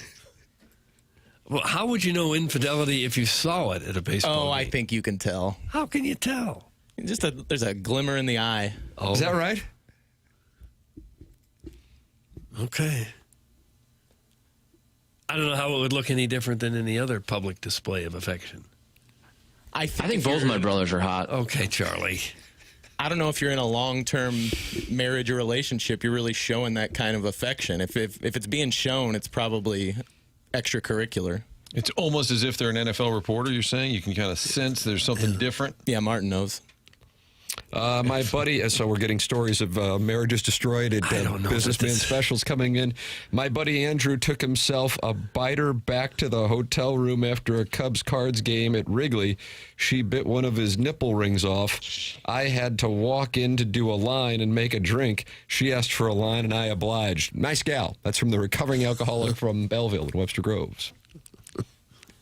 Well, how would you know infidelity if you saw it at a baseball Oh, I game? think you can tell. How can you tell? There's a glimmer in the eye. Oh, Is that right? okay. I don't know how it would look any different than any other public display of affection. I think both of my brothers are hot. Okay, Charlie. I don't know if you're in a long-term marriage or relationship, you're really showing that kind of affection. If it's being shown, it's probably extracurricular. It's almost as if they're an NFL reporter, you're saying? You can kind of sense there's something different. Yeah, Martin knows. My buddy, so we're getting stories of marriages destroyed at I don't know businessman that this- specials coming in. My buddy Andrew took himself a biter back to the hotel room after a Cubs-Cards game at Wrigley. She bit one of his nipple rings off. I had to walk in to do a line and make a drink. She asked for a line, and I obliged. Nice gal. That's from the recovering alcoholic from Belleville in Webster Groves.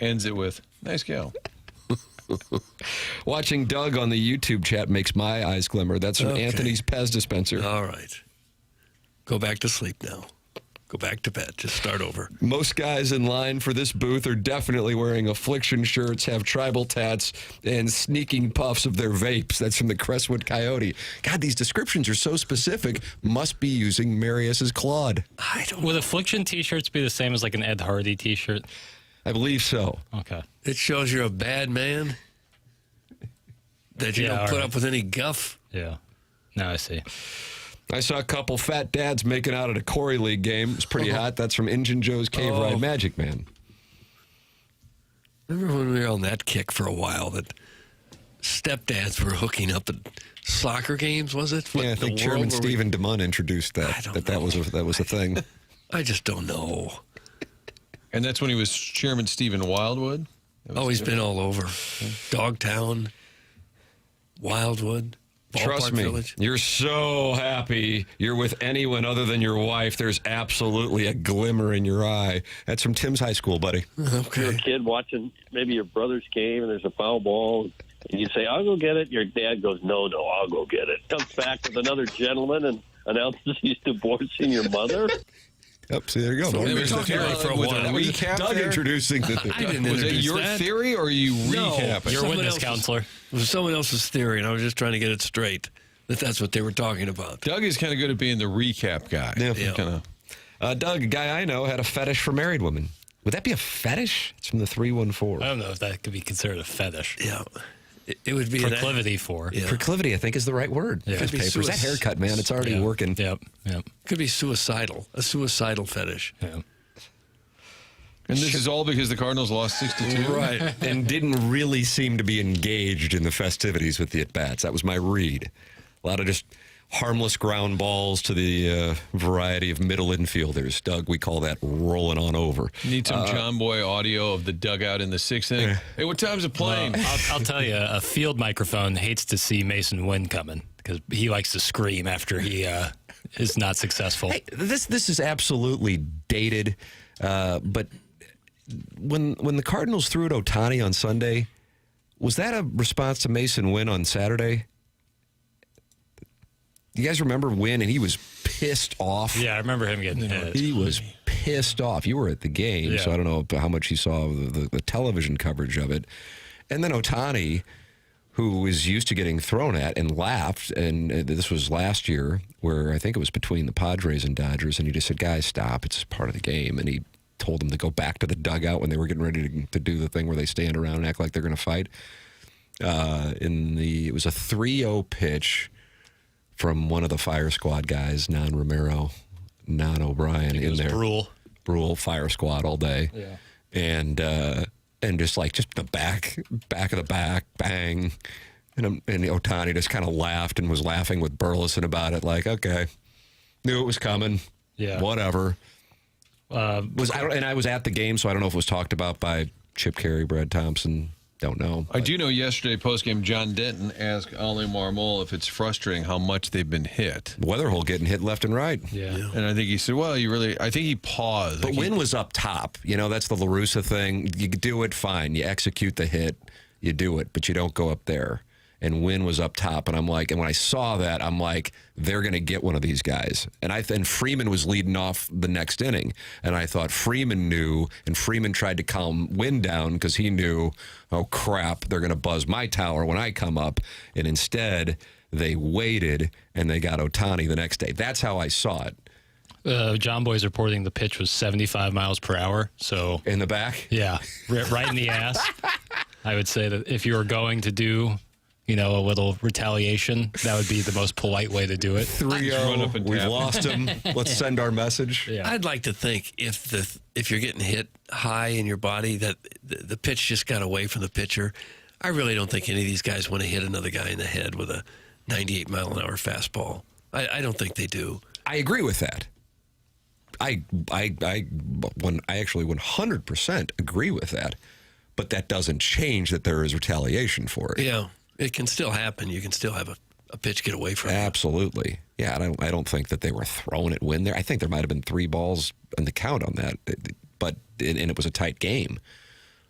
Ends it with, nice gal. Watching Doug on the YouTube chat makes my eyes glimmer. That's from Okay. Anthony's Pez dispenser. All right. Go back to sleep now. Go back to bed. Just start over. Most guys in line for this booth are definitely wearing affliction shirts, have tribal tats, and sneaking puffs of their vapes. That's from the Crestwood Coyote. God, these descriptions are so specific. Must be using Marius's Claude. I don't Would affliction T-shirts be the same as like an Ed Hardy T-shirt? I believe so. Okay. It shows you're a bad man. That you Yeah, don't all put right. up with any guff. Yeah. Now I see. I saw a couple fat dads making out at a Corey League game. It's pretty hot. That's from Injun Joe's Cave Ride Magic Man. Remember when we were on that kick for a while that stepdads were hooking up at soccer games, was it? Yeah, I What, the think Chairman world where we- Stephen DeMunn introduced I that. don't That was a thing. I just don't know. And that's when he was Chairman Stephen Wildwood. Oh, he's been all over. Dogtown, Wildwood, Trust Ballpark me, Village. you're so happy you're with anyone other than your wife. There's absolutely a glimmer in your eye. That's from Tim's high school, buddy. You're a Okay. kid watching maybe your brother's game, and there's a foul ball, and you say, "I'll go get it." Your dad goes, "No, I'll go get it." Comes back with another gentleman and announces he's divorcing your mother. Yep, see, there you go. So we were talking about it for a with while. recap Doug there? introducing the I didn't Was that introduce your that. theory, or are you recapping? Your Someone witness else's- counselor. It was someone else's theory, and I was just trying to get it straight that that's what they were talking about. Doug is kind of good at being the recap guy. Yeah. Yeah. Kind of. Doug, a guy I know, had a fetish for married women. Would that be a fetish? It's from the 314. I don't know if that could be considered a fetish. Yeah. It would be Proclivity for. Yeah. Proclivity, I think, is the right word. Yeah. Those Could be papers. That haircut, man, it's already Yeah. working. Yep. Yep. Could be suicidal. A suicidal fetish. Yeah. And this is all because the Cardinals lost 62. Right. And didn't really seem to be engaged in the festivities with the at-bats. That was my read. A lot of just harmless ground balls to the variety of middle infielders. Doug, we call that rolling on over. Need some John Boy audio of the dugout in the sixth inning. Hey, what time's it playing? I'll tell you, a field microphone hates to see Mason Wynn coming because he likes to scream after he is not successful. Hey, this is absolutely dated, but when the Cardinals threw at Ohtani on Sunday, was that a response to Mason Wynn on Saturday? You guys remember Wynn, and he was pissed off? Yeah, I remember him getting hit. He was pissed off. You were at the game, so I don't know how much you saw the television coverage of it. And then Ohtani, who was used to getting thrown at, and laughed, and this was last year, where I think it was between the Padres and Dodgers, and he just said, guys, stop. It's part of the game. And he told them to go back to the dugout when they were getting ready to do the thing where they stand around and act like they're going to fight. It was a 3-0 pitch from one of the fire squad guys, non-Romero, non-O'Brien in there. Brule, fire squad all day. Yeah. And just the back of the back, bang. And Ohtani just kind of laughed and was laughing with Burleson about it, like, okay, knew it was coming. Yeah. Whatever. I was at the game, so I don't know if it was talked about by Chip Carey, Brad Thompson. Don't know. I do know yesterday postgame, John Denton asked Ollie Marmol if it's frustrating how much they've been hit. Weatherhole getting hit left and right. Yeah. And I think he said, well, I think he paused. But Wynn was up top. That's the La Russa thing. You do it, fine. You execute the hit, you do it, but you don't go up there. And Wynn was up top, and I'm like, and when I saw that, I'm like, they're going to get one of these guys. And Freeman was leading off the next inning, and I thought Freeman knew, and Freeman tried to calm Wynn down because he knew, oh crap, they're going to buzz my tower when I come up. And instead, they waited, and they got Ohtani the next day. That's how I saw it. John Boy's reporting the pitch was 75 miles per hour. So in the back? Yeah, right in the ass. I would say that if you were going to do a little retaliation, that would be the most polite way to do it. 3-0, we've lost him. Let's send our message. Yeah. I'd like to think if you're getting hit high in your body, that the pitch just got away from the pitcher. I really don't think any of these guys want to hit another guy in the head with a 98-mile-an-hour fastball. I don't think they do. I agree with that. I actually 100% agree with that. But that doesn't change that there is retaliation for it. Yeah. It can still happen. You can still have a pitch get away from you. Absolutely. Yeah, I don't think that they were throwing it Wynn there. I think there might have been 3 balls in the count on that, but it was a tight game.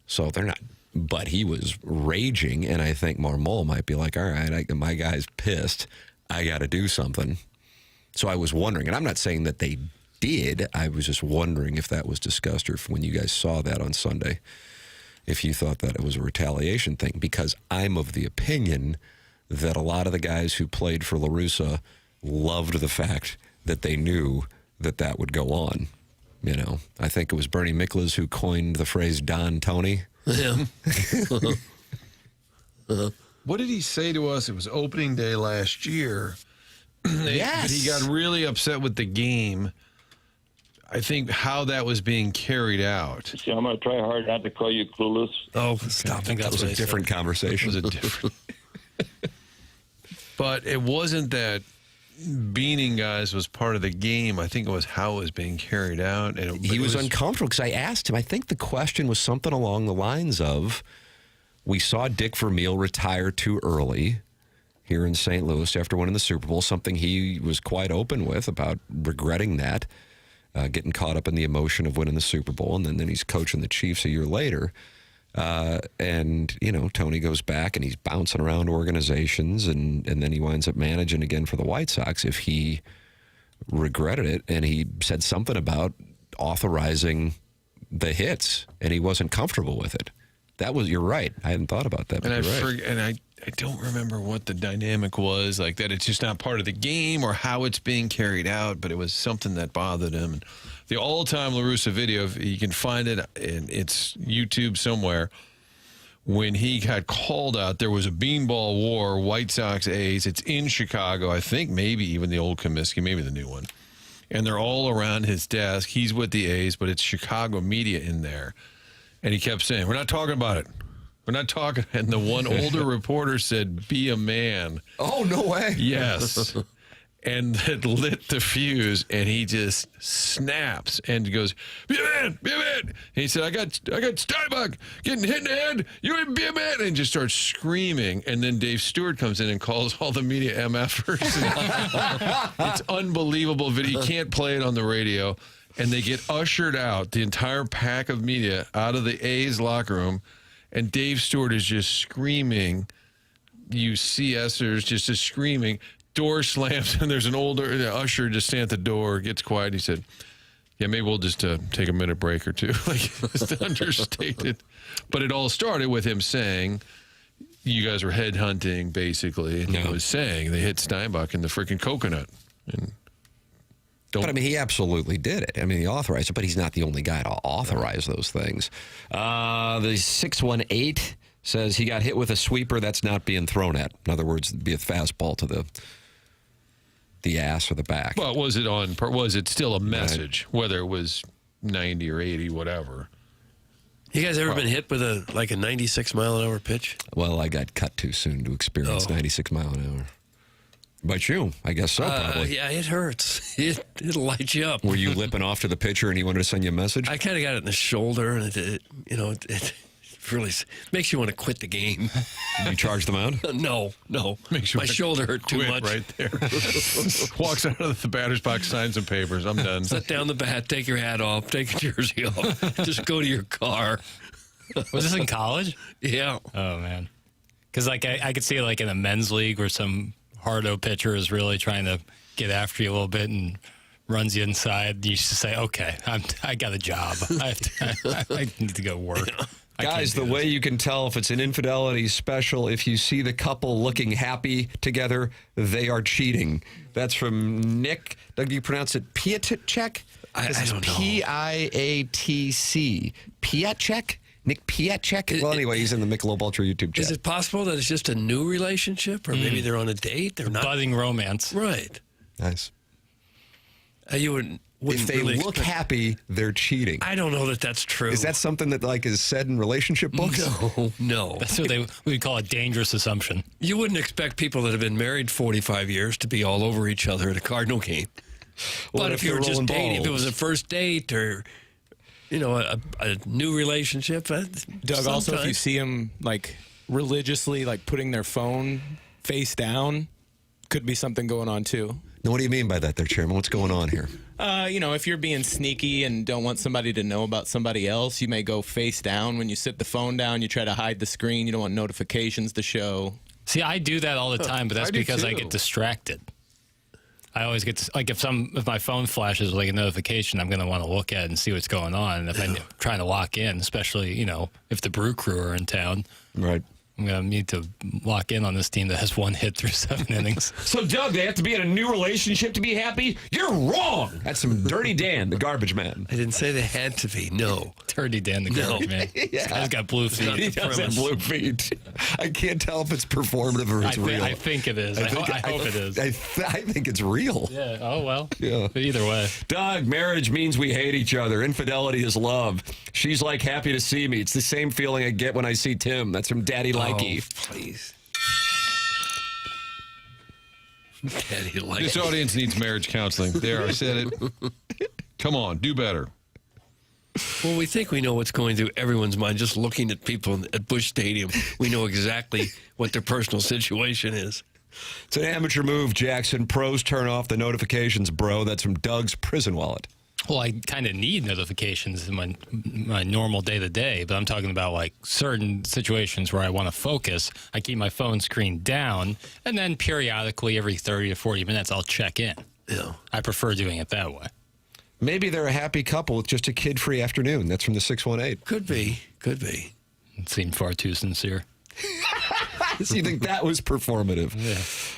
So they're not. But he was raging, and I think Marmol might be like, all right, my guy's pissed. I got to do something. So I was wondering, and I'm not saying that they did. I was just wondering if that was discussed or if when you guys saw that on Sunday, if you thought that it was a retaliation thing, because I'm of the opinion that a lot of the guys who played for La Russa loved the fact that they knew that would go on. I think it was Bernie Miklasz who coined the phrase Don Tony. Yeah. What did he say to us? It was opening day last year. Yes. He got really upset with the game. I think how that was being carried out. See, I'm going to try hard not to call you clueless. Oh, stop. I think that was a different conversation. It was a different. But it wasn't that beaning guys was part of the game. I think it was how it was being carried out. And he was uncomfortable because I asked him. I think the question was something along the lines of, we saw Dick Vermeil retire too early here in St. Louis after winning the Super Bowl, something he was quite open with about regretting that. Getting caught up in the emotion of winning the Super Bowl, and then he's coaching the Chiefs a year later. And Tony goes back, and he's bouncing around organizations, and then he winds up managing again for the White Sox. If he regretted it, and he said something about authorizing the hits, and he wasn't comfortable with it. You're right. I hadn't thought about that. And I don't remember what the dynamic was, like that it's just not part of the game or how it's being carried out, but it was something that bothered him. And the all-time La Russa video, you can find it, and it's YouTube somewhere. When he got called out, there was a beanball war, White Sox A's. It's in Chicago. I think maybe even the old Comiskey, maybe the new one. And they're all around his desk. He's with the A's, but it's Chicago media in there. And he kept saying, we're not talking about it. We're not talking. And the one older reporter said, be a man. Oh, no way. Yes. and that lit the fuse, and he just snaps and goes, "Be a man, be a man." And he said, I got Steinbach getting hit in the head. You ain't be a man," and just starts screaming. And then Dave Stewart comes in and calls all the media MFers. It's unbelievable video. You can't play it on the radio. And they get ushered out, the entire pack of media, out of the A's locker room, and Dave Stewart is just screaming. You CSers just screaming. Door slams, and there's an older usher just standing at the door, gets quiet. He said, "Yeah, maybe we'll just take a minute break or two." Like, it's understated. But it all started with him saying, "You guys were headhunting," basically. And he was saying they hit Steinbach in the freaking coconut. And but, I mean, he absolutely did it. I mean, he authorized it, but he's not the only guy to authorize those things. The 618 says he got hit with a sweeper that's not being thrown at. In other words, it'd be a fastball to the ass or the back. Well, was it still a message, whether it was 90 or 80, whatever? You guys ever been hit with a 96-mile-an-hour pitch? Well, I got cut too soon to experience 96 mile an hour. But you, I guess so, probably. Yeah, it hurts. It'll light you up. Were you lipping off to the pitcher and he wanted to send you a message? I kind of got it in the shoulder, and it really makes you want to quit the game. You charge them out? No. My shoulder hurt too much. Right there. Walks out of the batter's box, signs some papers. I'm done. Set down the bat, take your hat off, take your jersey off. Just go to your car. Was this in college? Yeah. Oh, man. Because I could see it in a men's league where some hardo pitcher is really trying to get after you a little bit and runs you inside. You just say, "Okay, I got a job. I need to go work." Guys, the way you can tell if it's an infidelity special, if you see the couple looking happy together, they are cheating. That's from Nick. Doug, do you pronounce it Piatcek? I don't know. Piatc. Piatcek? Nick Piatcek? Well, anyway, he's in the Michelob Ultra YouTube chat. Is it possible that it's just a new relationship, or maybe they're on a date? They're not budding romance. Right. Nice. You wouldn't If they really look happy, they're cheating. I don't know that that's true. Is that something that is said in relationship books? No. That's what we would call a dangerous assumption. You wouldn't expect people that have been married 45 years to be all over each other at a Cardinal game. But if you were just dating, if it was a first date or a new relationship, Doug, also if you see them religiously putting their phone face down, could be something going on too. Now, what do you mean by that there, Chairman? What's going on here? If you're being sneaky and don't want somebody to know about somebody else, you may go face down. When you sit the phone down, you try to hide the screen. You don't want notifications to show. See, I do that all the time, but that's because I get distracted. I always get if my phone flashes with a notification, I'm going to want to look at it and see what's going on. And if I'm trying to lock in, especially if the Brew Crew are in town, right? I'm going to need to lock in on this team that has one hit through 7 innings. So, Doug, they have to be in a new relationship to be happy? You're wrong. That's some Dirty Dan, the garbage man. I didn't say they had to be. No. Dirty Dan, the garbage man. This guy's got blue feet. He does have blue feet. I can't tell if it's performative or it's real. I think it is. I hope it is. I think it's real. Yeah. Oh, well. Yeah. But either way. Doug, marriage means we hate each other. Infidelity is love. She's happy to see me. It's the same feeling I get when I see Tim. That's from Daddy Likey. Oh, please. Daddy Likey. This audience needs marriage counseling. There, I said it. Come on, do better. Well, we think we know what's going through everyone's mind just looking at people at Busch Stadium. We know exactly what their personal situation is. It's an amateur move, Jackson. Pros turn off the notifications, bro. That's from Doug's prison wallet. Well, I kind of need notifications in my normal day-to-day, but I'm talking about certain situations where I want to focus. I keep my phone screen down, and then periodically every 30 to 40 minutes I'll check in. Yeah. I prefer doing it that way. Maybe they're a happy couple with just a kid-free afternoon. That's from the 618. Could be. It seemed far too sincere. So you think that was performative?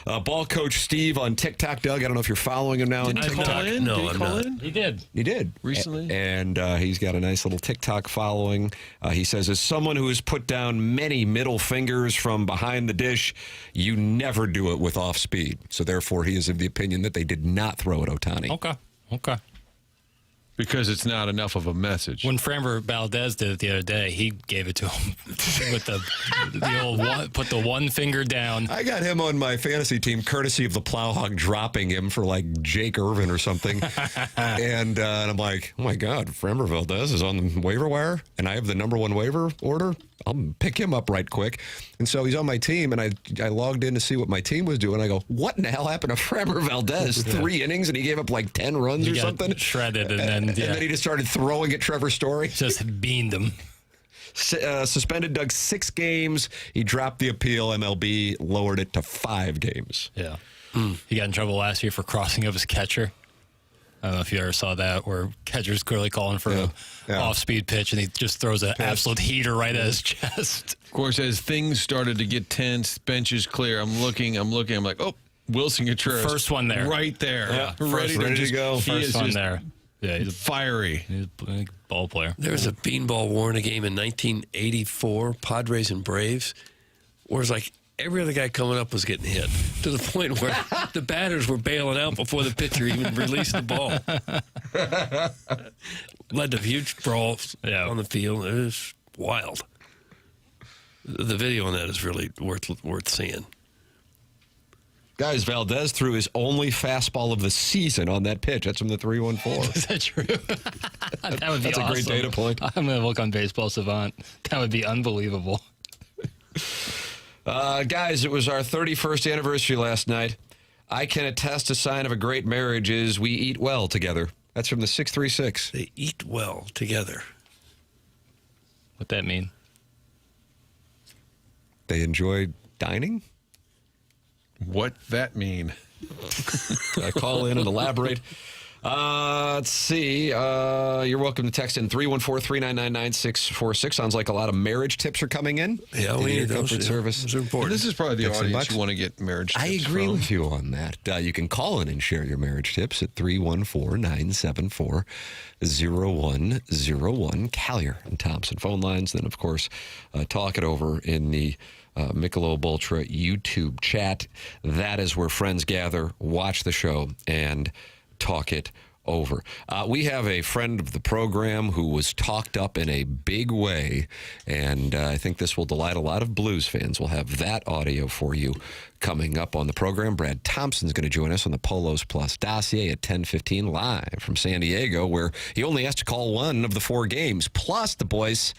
Yeah. Ball coach Steve on TikTok, Doug. I don't know if you're following him now on TikTok. No, Did he I'm call not. in? He did. He did. Recently? And he's got a nice little TikTok following. He says, as someone who has put down many middle fingers from behind the dish, you never do it with off speed. So therefore, he is of the opinion that they did not throw at Ohtani. Okay. Because it's not enough of a message. When Framber Valdez did it the other day, he gave it to him with the old one, put the one finger down. I got him on my fantasy team, courtesy of the Plowhawk dropping him for like Jake Irvin or something. and I'm like, oh my God, Framber Valdez is on the waiver wire, and I have the number 1 waiver order. I'll pick him up right quick. And so he's on my team, and I logged in to see what my team was doing. I go, what in the hell happened to Framber Valdez? 3 innings, and he gave up like 10 runs or something? Shredded, and then he just started throwing at Trevor Story. Just beamed him. Suspended Doug 6 games. He dropped the appeal. MLB lowered it to 5 games. Yeah. He got in trouble last year for crossing of his catcher. I don't know if you ever saw that, where catcher's clearly calling for an off-speed pitch, and he just throws an absolute heater right at his chest. Of course, as things started to get tense, benches clear, I'm looking. I'm like, oh, Wilson Contreras. First one there. Right there. Yeah. Ready to go. First one there. Yeah, he's fiery. He's a ball player. There was a beanball war in a game in 1984, Padres and Braves, where it's like every other guy coming up was getting hit to the point where the batters were bailing out before the pitcher even released the ball. Led to huge brawls on the field. It was wild. The video on that is really worth seeing. Guys, Valdez threw his only fastball of the season on that pitch. That's from the 3-1-4. Is that true? That would be That's awesome. a great data point. I'm going to look on Baseball Savant. That would be unbelievable. Guys, it was our 31st anniversary last night. I can attest a sign of a great marriage is we eat well together. That's from the 636. They eat well together. What'd that mean? They enjoy dining? What that mean? Call in and elaborate. Let's see. You're welcome to text in 314-399-9646. Sounds like a lot of marriage tips are coming in. Yeah, we need those. Comfort service. Those are important. And this is probably the Thanks so audience much. you want to get marriage tips I agree from. with you on that. You can call in and share your marriage tips at 314-974-0101. Callier and Thompson phone lines. Then, of course, talk it over in the Michelob Ultra YouTube chat. That is where friends gather, watch the show, and talk it over. We have a friend of the program who was talked up in a big way, and I think this will delight a lot of blues fans. We'll have that audio for you coming up on the program. Brad Thompson's going to join us on the Polos Plus dossier at 10:15 live from San Diego, where he only has to call one of the 4 games. Plus, the boys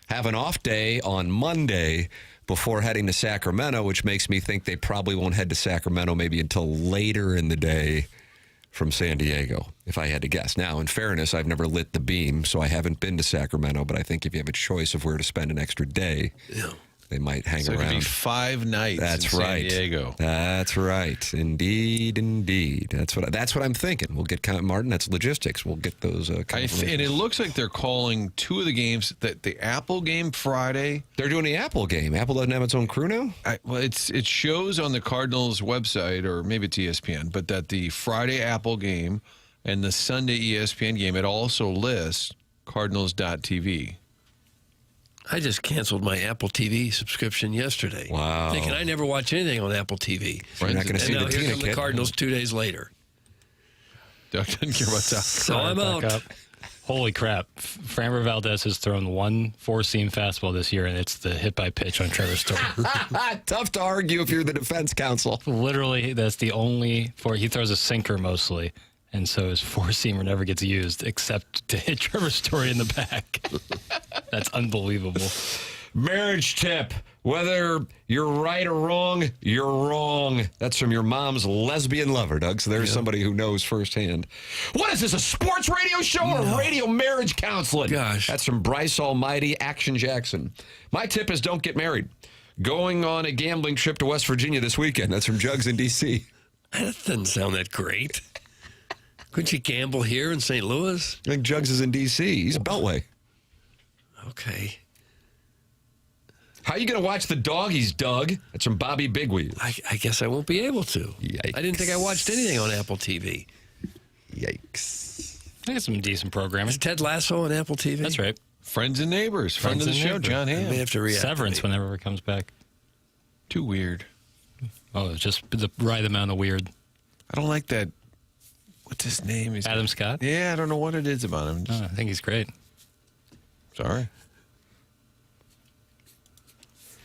have an off day on Monday before heading to Sacramento, which makes me think they probably won't head to Sacramento maybe until later in the day from San Diego, if I had to guess. Now, in fairness, I've never lit the beam, so I haven't been to Sacramento, but I think if you have a choice of where to spend an extra day, they might hang So it around. could be 5 nights That's in right. San Diego. That's right. Indeed, indeed. That's what I'm thinking. We'll get Martin. That's logistics. We'll get those. And it looks like they're calling 2 of the games. That the Apple game Friday. They're doing the Apple game. Apple doesn't have its own crew now. It shows on the Cardinals website, or maybe it's ESPN, but that the Friday Apple game and the Sunday ESPN game, it also lists Cardinals.tv. I just canceled my Apple TV subscription yesterday. Wow. Thinking I never watch anything on Apple TV. You're not going to see And the now here Tina come the kid. Cardinals 2 days later. Doug doesn't care about that. So I'm Back out. up. Holy crap. Framber Valdez has thrown one 4-seam fastball this year, and it's the hit-by-pitch on Trevor Story. Tough to argue if you're the defense counsel. Literally, that's the only he throws a sinker mostly, and so his 4-seamer never gets used except to hit Trevor Story in the back. That's unbelievable. Marriage tip. Whether you're right or wrong, you're wrong. That's from your mom's lesbian lover, Doug. So there's somebody who knows firsthand. What is this, a sports radio show or radio marriage counseling? Gosh. That's from Bryce Almighty Action Jackson. My tip is don't get married. Going on a gambling trip to West Virginia this weekend. That's from Jugs in D.C. That doesn't sound that great. Couldn't you gamble here in St. Louis? I think Jugs is in D.C. He's Beltway. Okay. How are you going to watch the doggies, Doug? That's from Bobby Bigwheels. I guess I won't be able to. Yikes. I didn't think I watched anything on Apple TV. Yikes. I got some decent programming. Is Ted Lasso on Apple TV? That's right. Friends and Neighbors. Friend of the and show, Neighbors. John I may Hamm. have to reactivate. Severance whenever it comes back. Too weird. Oh, it's just the right amount of weird. I don't like that what's his name? He's Adam Scott? Yeah, I don't know what it is about him. Oh, I think he's great. Sorry.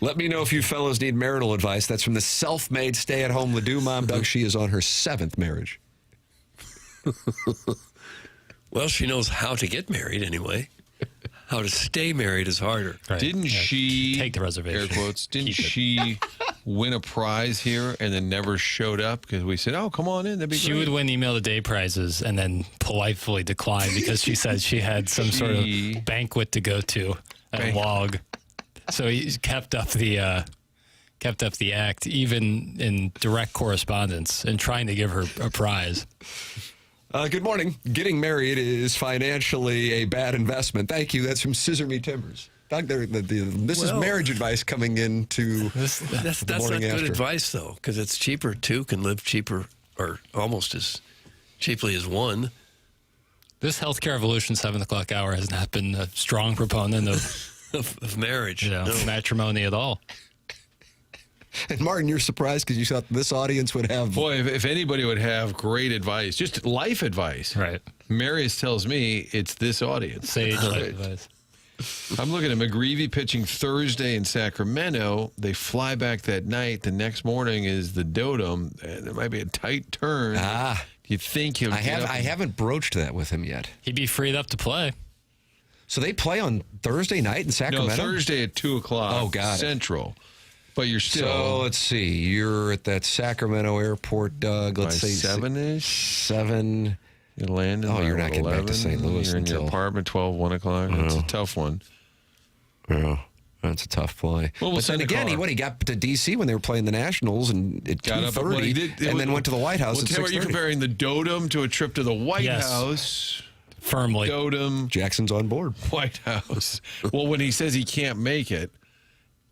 Let me know if you fellows need marital advice. That's from the self-made stay-at-home Ledoux mom, Doug. She is on her 7th marriage. Well, she knows how to get married anyway. How to stay married is harder. Right. Didn't she take the reservation? Air quotes. Didn't she win a prize here and then never showed up because we said, "Oh, come on in, that'd be She great." would win email the day prizes and then politely decline because she said she had some sort of banquet to go to at Log. So he kept up the act, even in direct correspondence, and trying to give her a prize. Good morning. Getting married is financially a bad investment. Thank you. That's from Scissor Me Timbers. Doug, this is marriage advice coming into That's not morning good after. advice, though, because it's cheaper. Two can live cheaper or almost as cheaply as one. This Healthcare Revolution 7 o'clock hour has not been a strong proponent of marriage. No. Matrimony at all. And Martin, you're surprised because you thought this audience would have... Boy, if anybody would have great advice, just life advice. Right. Marius tells me it's this audience. Sage life advice. I'm looking at McGreevy pitching Thursday in Sacramento. They fly back that night. The next morning is the Dotem. There might be a tight turn. You think he'll I haven't broached that with him yet. He'd be freed up to play. So they play on Thursday night in Sacramento? No, Thursday at 2 o'clock Oh, got it. Central. But you're still... So let's see. You're at that Sacramento airport, Doug. Let's say 7-ish? 7. You land Oh, you're not getting back to St. Louis You're in your until... apartment 12, 1 o'clock. It's a tough one. Yeah, that's a tough play. Well, we'll but then send a again, car. he got to D.C. when they were playing the Nationals, and at Got up at 2:30, and then went to the White House at Well, 6:30. are you comparing the Dotem to a trip to the White Yes. House? Firmly. Dotem, Jackson's on board. White House. Well, when he says he can't make it,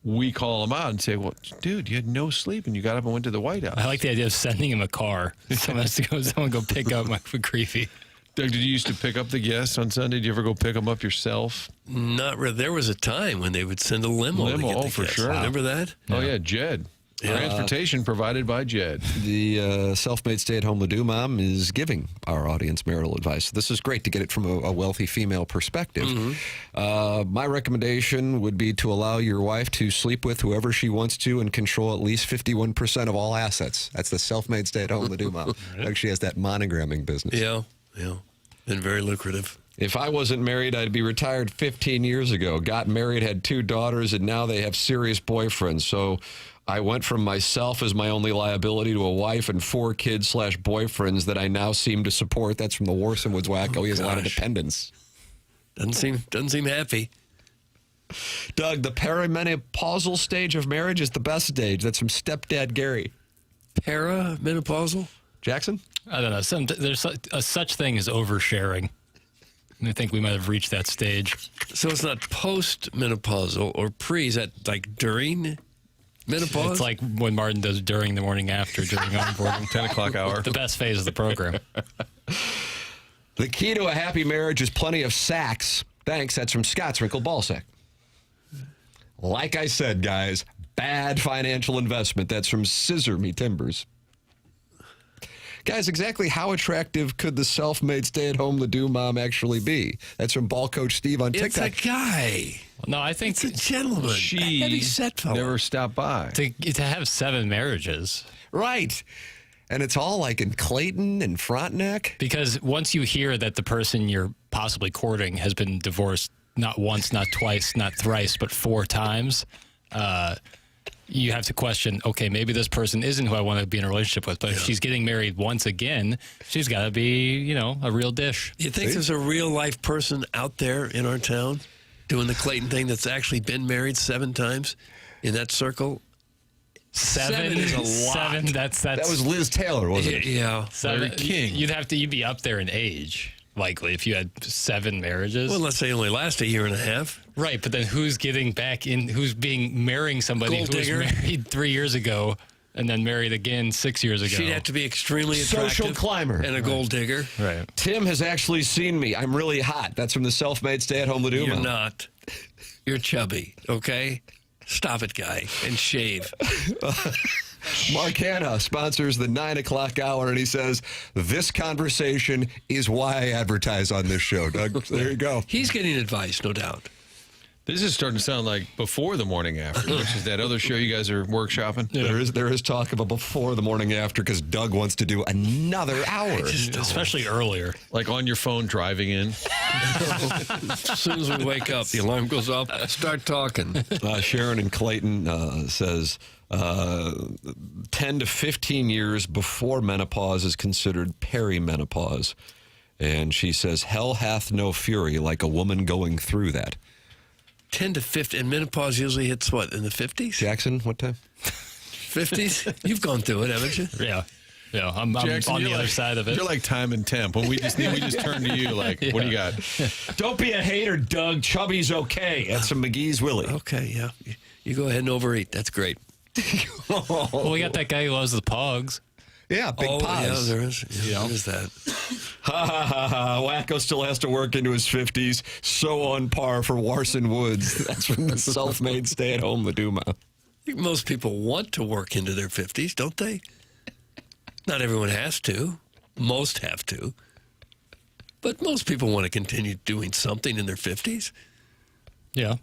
we call him out and say, well, dude, you had no sleep and you got up and went to the White House. I like the idea of sending him a car. Someone has to go pick up Mike McCreevy. Doug, did you used to pick up the guests on Sunday? Did you ever go pick them up yourself? Not really. There was a time when they would send a limo. to get the for guests. sure. Remember that? Oh, yeah, Jed. Transportation provided by Jed. The self-made stay-at-home Ledoux mom is giving our audience marital advice. This is great to get it from a wealthy female perspective. My recommendation would be to allow your wife to sleep with whoever she wants to and control at least 51% of all assets. That's the self-made stay-at-home Ledoux mom. Actually has that monogramming business. Yeah. And very lucrative. If I wasn't married, I'd be retired 15 years ago. Got married, had 2 daughters, and now they have serious boyfriends. So I went from myself as my only liability to a wife and 4 kids/boyfriends that I now seem to support. That's from the Warson Woods Wacko. He has a lot of dependents. Doesn't seem happy. Doug, the perimenopausal stage of marriage is the best stage. That's from Stepdad Gary. Perimenopausal? Jackson? I don't know. There's such thing as oversharing. And I think we might have reached that stage. So it's not post-menopausal or pre. Is that like during menopause? It's like when Martin does during the morning after, during onboarding. 10 o'clock hour. The best phase of the program. The key to a happy marriage is plenty of sex. Thanks. That's from Scott's Wrinkled Ballsack. Like I said, guys, bad financial investment. That's from Scissor Me Timbers. Guys, exactly how attractive could the self-made stay-at-home Ledoux mom actually be? That's from Ball Coach Steve on TikTok. It's a guy. No, I think It's a gentleman. She a heavy set fellow. never stopped by. to have 7 marriages. Right. And it's all like in Clayton and Frontenac. Because once you hear that the person you're possibly courting has been divorced not once, not twice, not thrice, but 4 times, you have to question, okay, maybe this person isn't who I want to be in a relationship with. But if she's getting married once again, she's got to be, a real dish. You think there's a real-life person out there in our town doing the Clayton thing that's actually been married 7 times in that circle? 7 is a lot. 7, that's That was Liz Taylor, wasn't it? Yeah. 7. King. You'd be up there in age, likely, if you had 7 marriages. Well, let's say only last a year and a half. Right, but then who's getting back in? Who's marrying somebody Gold who was digger. married 3 years ago and then married again 6 years ago? She'd have to be extremely attractive. Social climber. And a gold digger. Right. Tim has actually seen me. I'm really hot. That's from the self-made stay-at-home Ledoux You're mom. not. You're chubby, okay? Stop it, guy, and shave. Mark Hanna sponsors the 9 o'clock hour, and he says, this conversation is why I advertise on this show, Doug. There you go. He's getting advice, no doubt. This is starting to sound like before the morning after, which is that other show you guys are workshopping. Yeah. There is talk of a before the morning after because Doug wants to do another hour. Especially earlier. Like on your phone driving in. As soon as we wake up, the alarm goes off. Start talking. Sharon in Clayton says 10 to 15 years before menopause is considered perimenopause. And she says, hell hath no fury like a woman going through that. 10 to 50, and menopause usually hits what, in the 50s? Jackson, what time? 50s? You've gone through it, haven't you? Yeah. Yeah, I'm Jackson, on the other like, side of it. You're like time and temp. When we just turn to you like, what do you got? Don't be a hater, Doug. Chubby's okay. That's some McGee's Willie. Okay, yeah. You go ahead and overeat. That's great. Well, we got that guy who loves the Pogs. Yeah, big pause. Yeah, there is. Yeah, there is that. Ha ha ha ha. Wacko still has to work into his 50s. So on par for Warson Woods. That's from the self-made stay-at-home Laduma. I think most people want to work into their 50s, don't they? Not everyone has to. Most have to. But most people want to continue doing something in their 50s. Yeah.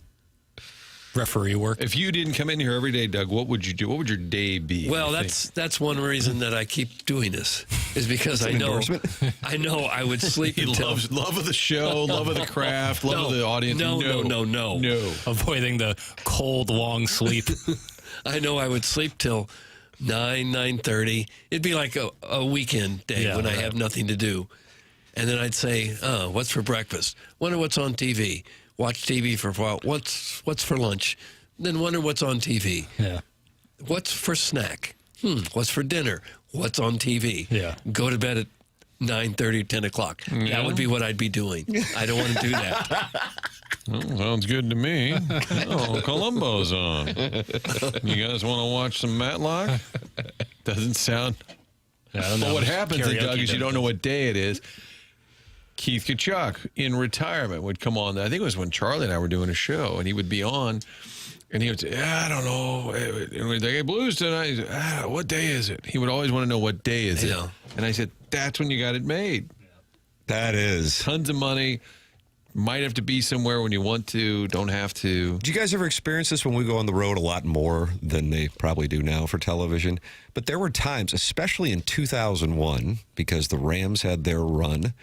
Referee work. If you didn't come in here every day, Doug, what would you do? What would your day be? Well, that's one reason that I keep doing this is because I know I would sleep He until loves love of the show, love of the craft, love of the audience. No. Avoiding the cold, long sleep. I know I would sleep till 9:30. It'd be like a weekend day when I have nothing to do. And then I'd say, oh, what's for breakfast? Wonder what's on TV. Watch TV for a while. What's for lunch? Then wonder what's on TV. Yeah. What's for snack? What's for dinner? What's on TV? Yeah. Go to bed at 9:30, 10 o'clock. That would be what I'd be doing. I don't want to do that. Oh, sounds good to me. Oh, Columbo's on. You guys want to watch some Matlock? Doesn't sound. I don't know. But what happens, Karaoke Doug, is you don't know does. what day it is. Keith Tkachuk in retirement would come on. I think it was when Charlie and I were doing a show, and he would be on, and he would say, I don't know. And we'd say, hey, Blues tonight. He'd say, what day is it? He would always want to know what day is it. And I said, that's when you got it made. That is. Tons of money. Might have to be somewhere when you want to, don't have to. Do you guys ever experience this when we go on the road a lot more than they probably do now for television? But there were times, especially in 2001, because the Rams had their run,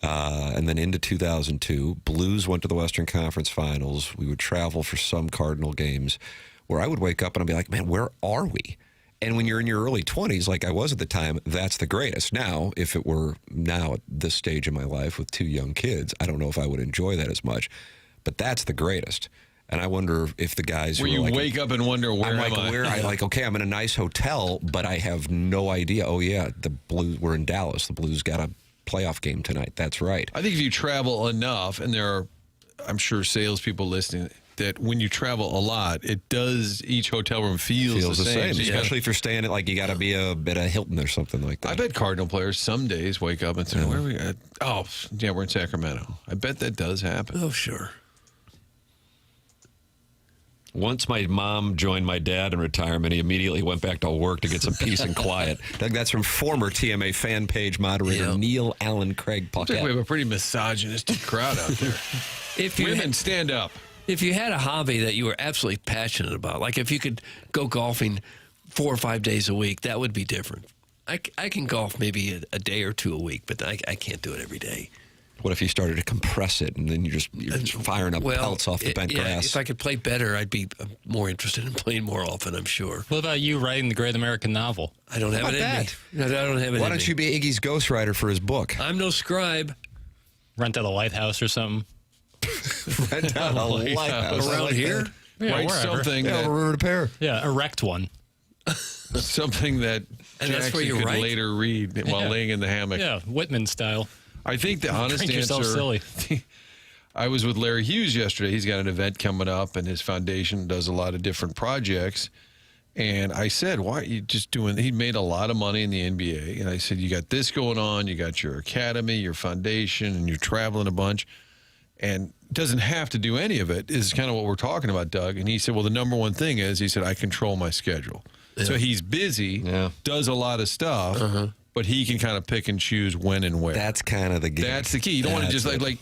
and then into 2002, Blues went to the Western Conference Finals. We would travel for some Cardinal games where I would wake up and I'd be like, man, where are we? And when you're in your early 20s, like I was at the time, that's the greatest. Now, if it were now at this stage in my life with two young kids, I don't know if I would enjoy that as much. But that's the greatest. And I wonder if the guys where who you like, wake up and wonder where I'm like, am I? where I like, okay, I'm in a nice hotel, but I have no idea. Oh yeah, the Blues were in Dallas. The Blues got a playoff game tonight. That's right. I think if you travel enough, and there are, I'm sure, salespeople listening, that when you travel a lot, it does, each hotel room feels the same. So especially if you're staying at, like, you got to be a bit of Hilton or something like that. I bet Cardinal players some days wake up and say, where are we at? Oh, yeah, we're in Sacramento. I bet that does happen. Oh, sure. Once my mom joined my dad in retirement, he immediately went back to work to get some peace and quiet. Doug, that's from former TMA fan page moderator Neil Allen Craig I think we have a pretty misogynistic crowd out there. Women, stand up. If you had a hobby that you were absolutely passionate about, like if you could go golfing 4 or 5 days a week, that would be different. I can golf maybe a day or two a week, but I can't do it every day. What if you started to compress it and then you're just firing up pelts off the bent grass? If I could play better, I'd be more interested in playing more often, I'm sure. What about you writing the great American novel? I don't have it in me. I don't have it in me. Why don't you be Iggy's ghostwriter for his book? I'm no scribe. Rent out a lighthouse or something. Rent out a lighthouse. Around here? Yeah, Write wherever. something Yeah, that, we're a pair. Yeah, erect one. something that And that's where Jackson you could write? later read while laying in the hammock. Yeah, Whitman style. I think the honest Drink yourself answer. silly. I was with Larry Hughes yesterday. He's got an event coming up, and his foundation does a lot of different projects. And I said, why are you just doing? He made a lot of money in the NBA. And I said, you got this going on. You got your academy, your foundation, and you're traveling a bunch. And doesn't have to do any of it, is kind of what we're talking about, Doug. And he said, well, the number one thing is, he said, I control my schedule. So he's busy, does a lot of stuff, but he can kind of pick and choose when and where. That's kind of the game. That's the key. You don't want to just like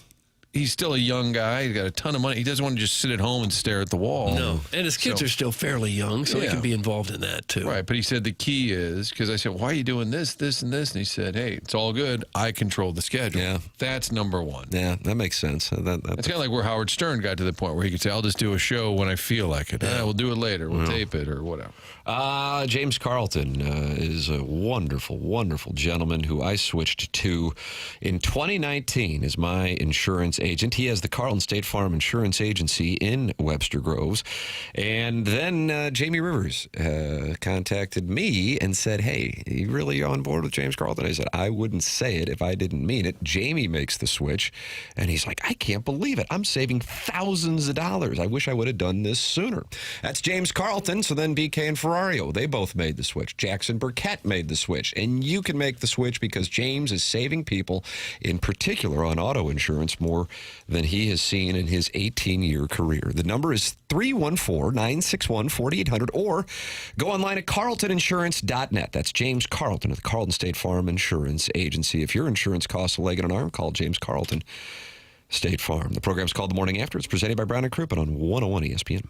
he's still a young guy. He's got a ton of money. He doesn't want to just sit at home and stare at the wall. No, and his kids are still fairly young, so he can be involved in that too. Right, but he said the key is, because I said, why are you doing this, this, and this? And he said, hey, it's all good. I control the schedule. Yeah. That's number one. Yeah, that makes sense. It's kind of like where Howard Stern got to the point where he could say, I'll just do a show when I feel like it. We'll do it later. We'll tape it or whatever. James Carlton is a wonderful, wonderful gentleman who I switched to in 2019 as my insurance agent. He has the Carlton State Farm Insurance Agency in Webster Groves. And then Jamie Rivers contacted me and said, hey, are you really on board with James Carlton? I said, I wouldn't say it if I didn't mean it. Jamie makes the switch. And he's like, I can't believe it. I'm saving thousands of dollars. I wish I would have done this sooner. That's James Carlton. So then BK and Ferrario, they both made the switch. Jackson Burkett made the switch. And you can make the switch because James is saving people, in particular on auto insurance, more than he has seen in his 18-year career. The number is 314-961-4800 or go online at carltoninsurance.net. That's James Carlton of the Carlton State Farm Insurance Agency. If your insurance costs a leg and an arm, call James Carlton State Farm. The program's called The Morning After. It's presented by Brown and Crouppen on 101 ESPN.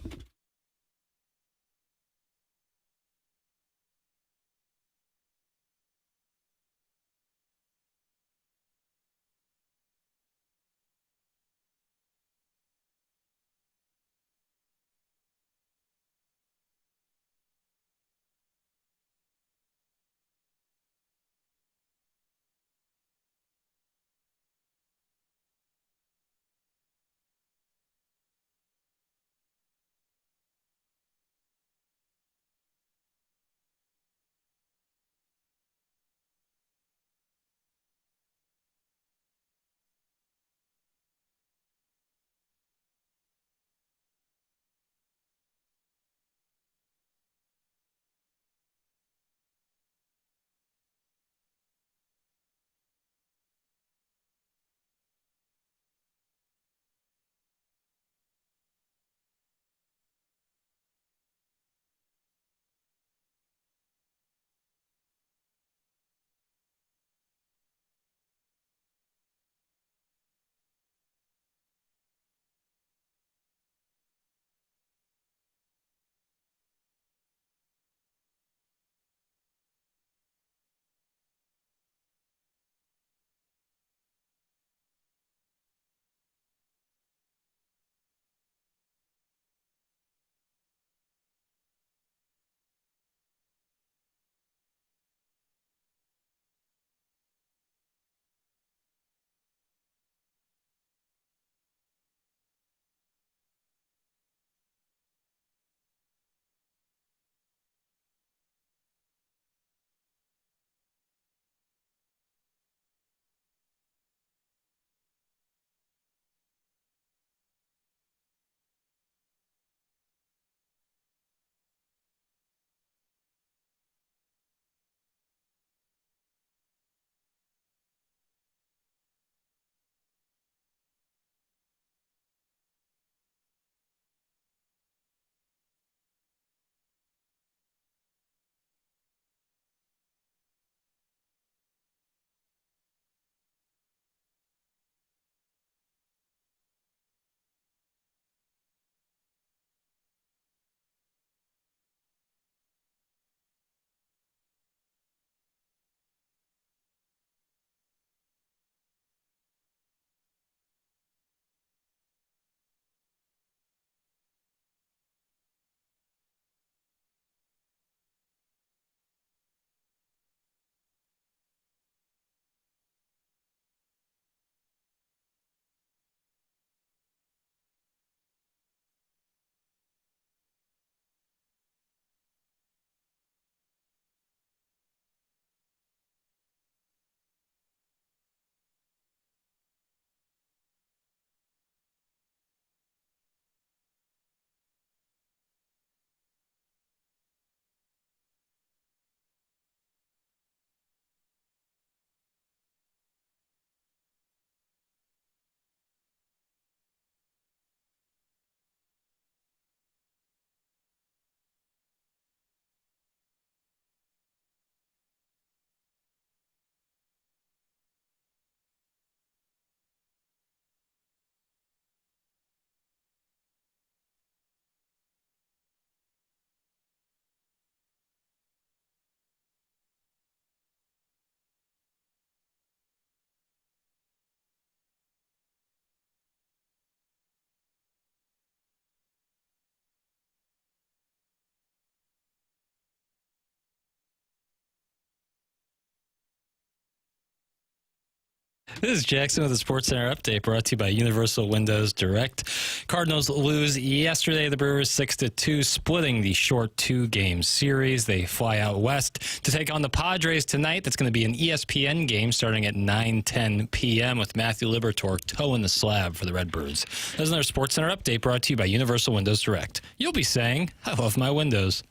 This is Jackson with the Sports Center update brought to you by Universal Windows Direct. Cardinals lose yesterday. The Brewers 6-2, splitting the short 2-game series. They fly out west to take on the Padres tonight. That's going to be an ESPN game starting at 9:10 p.m. with Matthew Liberatore toeing the slab for the Redbirds. That's another Sports Center update brought to you by Universal Windows Direct. You'll be saying, I love my windows.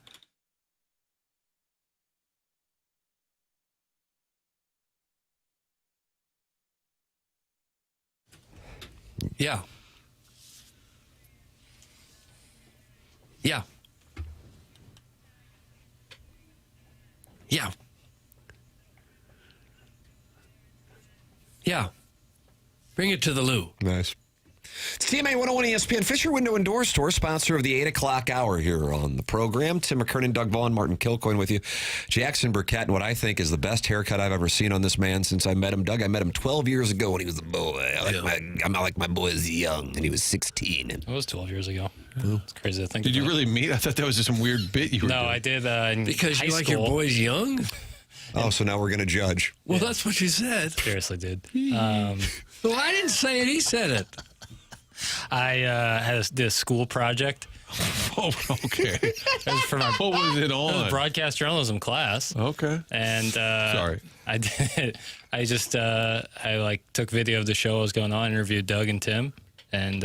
Yeah. Yeah. Yeah. Yeah. Bring it to the loo. Nice. It's TMA 101 ESPN Fisher Window and Door Store, sponsor of the 8 o'clock hour here on the program. Tim McKernan, Doug Vaughn, Martin Kilcoyne with you. Jackson Burkett, and what I think is the best haircut I've ever seen on this man since I met him. Doug, I met him 12 years ago when he was a boy. I'm not like my boy is young, and he was 16. It was 12 years ago. It's crazy to think Did about. you really meet? I thought that was just some weird bit you were doing. No, I did in Because high you like school. your boys young? Oh, so now we're going to judge. Well, that's what you said. Seriously did. Well, I didn't say it. He said it. I did a school project. Oh, okay. It was for my What was it on? broadcast journalism class. Okay. And Sorry. I did. I just I took video of the show that was going on, interviewed Doug and Tim, and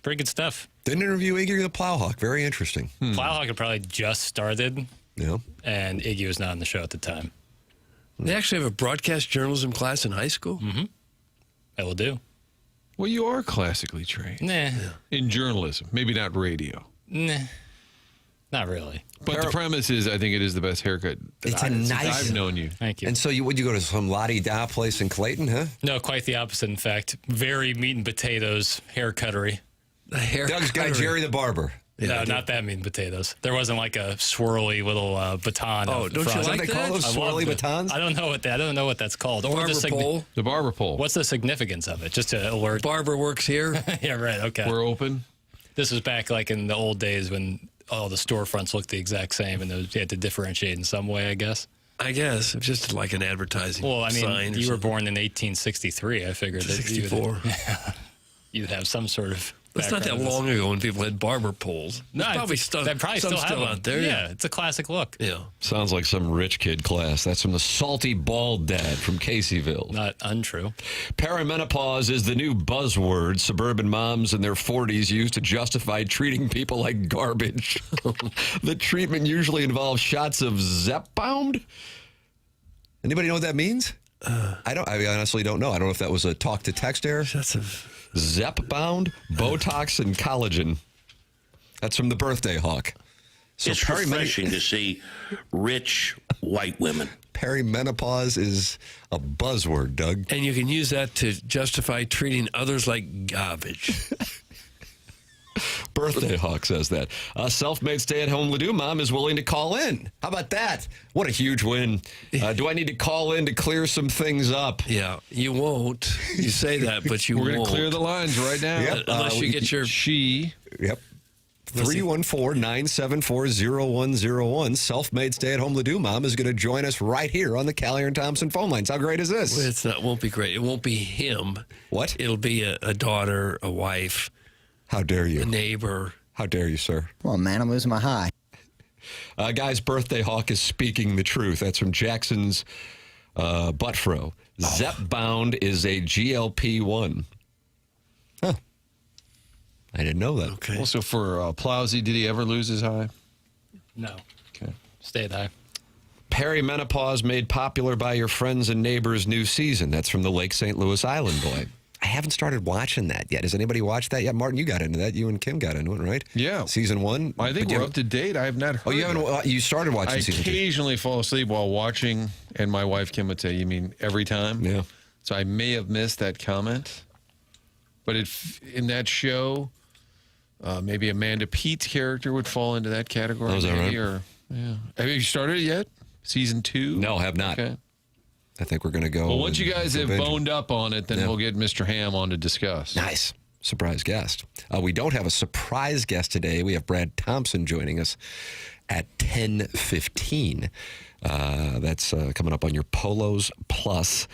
pretty good stuff. Didn't interview Iggy the Plowhawk. Very interesting. Plowhawk had probably just started, Yeah. and Iggy was not on the show at the time. They actually have a broadcast journalism class in high school? I will do. Well, you are classically trained Nah, in journalism, maybe not radio. nah, not really. But the premise is, I think it is the best haircut that It's a nice- I've known you. Thank you. And so would you go to some la-di-da place in Clayton, huh? No, quite the opposite. In fact, very meat and potatoes haircuttery. The hair Doug's guy, Jerry the Barber. No, not that meat and potatoes. There wasn't like a swirly little baton. Oh, out don't you front. Is that what like they call that? those I loved swirly it. batons? I don't know what that's called. Or Barber pole. The barber pole. What's the significance of it? Just to alert. Barber works here. Yeah, right. Okay. We're open. This was back like in the old days when all the storefronts looked the exact same, and you had to differentiate in some way, I guess. I guess. It's just like an advertising Well, I mean, sign or you were something. born in 1863. I figured that you 64. you'd have some sort of. It's not that background in this. long ago when people had barber poles. No, There's probably that probably some still have them. out there. Yeah, it's a classic look. Yeah. Sounds like some rich kid class. That's from the Salty Bald Dad from Caseyville. Not untrue. Perimenopause is the new buzzword suburban moms in their 40s use to justify treating people like garbage. The treatment usually involves shots of Zepbound. Anybody know what that means? I honestly don't know. I don't know if that was a talk to text error. Shots of Zepbound, Botox, and collagen. That's from the Birthday Hawk. So It's refreshing to see rich white women. Perimenopause is a buzzword, Doug. and you can use that to justify treating others like garbage. Birthday Hawk says that. A self-made stay-at-home Ladue mom is willing to call in. How about that? What a huge win. Do I need to call in to clear some things up? Yeah, you won't. You say that, but you We're won't. going to clear the lines right now. Yep. Unless you get your... She. Yep. 314-974-0101. Self-made stay-at-home Ladue mom is going to join us right here on the Callier and Thompson phone lines. How great is this? It's not. Won't be great. It won't be him. What? It'll be a daughter, a wife, How dare you? a neighbor. How dare you, sir? Come on, man, I'm losing my high. Guys, Birthday Hawk is speaking the truth. That's from Jackson's Buttfro. Zepbound is a GLP-1. Huh. I didn't know that. Okay. Also for Plowsy, did he ever lose his high? No. Okay. Stayed high. Perimenopause made popular by your friends and neighbors' new season. That's from the Lake St. Louis Island Boy. I haven't started watching that yet. Has anybody watched that yet? Martin, you got into that. You and Kim got into it, right? Yeah. Season 1? I think But you we're haven't- up to date. I have not heard. Oh, you haven't? You started watching I season 2. occasionally fall asleep while watching, and my wife Kim would say, "You mean every time?" Yeah. So I may have missed that comment, but in that show, maybe Amanda Pete's character would fall into that category. Oh, is that maybe, right? Or yeah, have you started it yet? Season 2? No, have not. Okay. I think we're going to go. Well, once you and guys have binge. boned up on it, then Yeah. we'll get Mr. Ham on to discuss. Nice. Surprise guest. We don't have a surprise guest today. We have Brad Thompson joining us at 10:15. That's coming up on your Polos Plus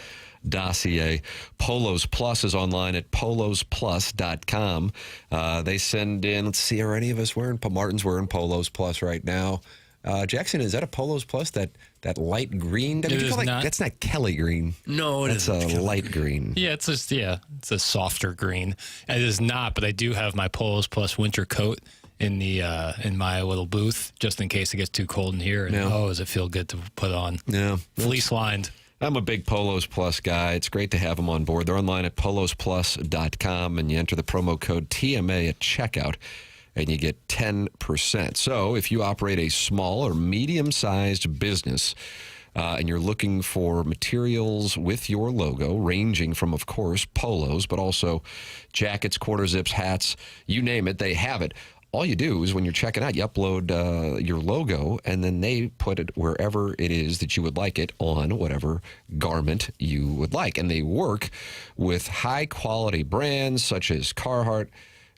dossier. Polos Plus is online at polosplus.com. They send in, let's see, are any of us wearing, Martin's wearing Polos Plus right now. Jackson, is that a Polos Plus, that light green? That's not Kelly green. No, it isn't. That's a light green. Yeah, it's a softer green. It is not, but I do have my Polos Plus winter coat in my little booth, just in case it gets too cold in here. And does it feel good to put on? Yeah. Fleece lined. I'm a big Polos Plus guy. It's great to have them on board. They're online at polosplus.com, and you enter the promo code TMA at checkout, and you get 10%. So if you operate a small or medium-sized business and you're looking for materials with your logo, ranging from, of course, polos, but also jackets, quarter zips, hats, you name it, they have it. All you do is when you're checking out, you upload your logo, and then they put it wherever it is that you would like it on whatever garment you would like. And they work with high-quality brands such as Carhartt,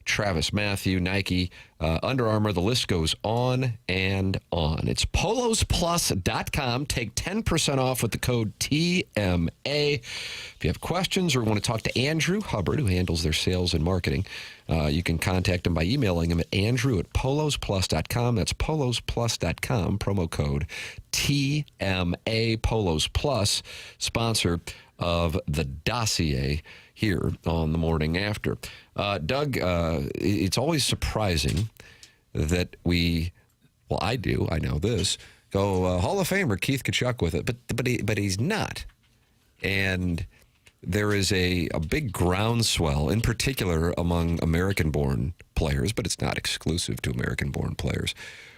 Travis Matthew, Nike, Under Armour. The list goes on and on. It's polosplus.com. Take 10% off with the code TMA. If you have questions or want to talk to Andrew Hubbard, who handles their sales and marketing, you can contact him by emailing him at andrew@polosplus.com. That's polosplus.com. Promo code TMA. Polos Plus, sponsor of the dossier here on the Morning After. Doug, it's always surprising that I know this, go Hall of Famer Keith Tkachuk with it, but he's not. And there is a big groundswell, in particular among American-born players, but it's not exclusive to American-born players,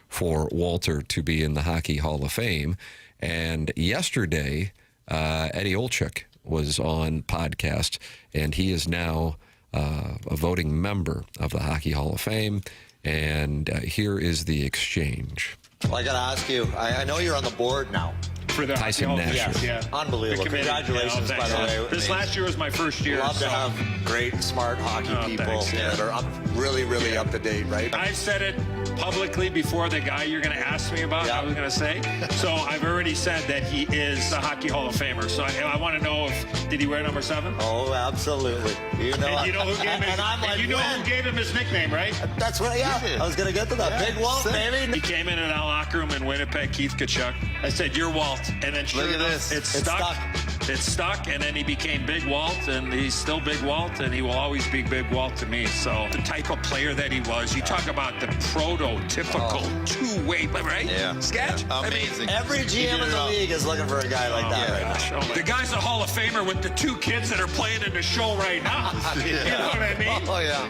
for Walter to be in the Hockey Hall of Fame. And yesterday, Eddie Olczyk was on podcast, and he is now a voting member of the Hockey Hall of Fame. And here is the exchange. Well, I got to ask you, I know you're on the board now. For the Tyson Nash. Yes, yeah. Unbelievable. Congratulations, by the way. This last year was my first year. Love to have great, smart hockey people that are really up to date, right? I said it publicly before the guy you're going to ask me about, I was going to say. So I've already said that he is a Hockey Hall of Famer. So I want to know did he wear number 7? Oh, absolutely. You know who gave him his nickname, right? That's right, I was going to get to that. Big Walt, baby. He came in our locker room in Winnipeg, Keith Tkachuk. I said, "You're Walt." And then sure enough, it stuck. It stuck, and then he became Big Walt, and he's still Big Walt, and he will always be Big Walt to me. So the type of player that he was, you talk about the prototypical two-way, right? Yeah. Sketch? Yeah. Amazing. Every GM in the league is looking for a guy like that right now. The guy's a Hall of Famer with the 2 kids that are playing in the show right now. You know what I mean? Oh, yeah.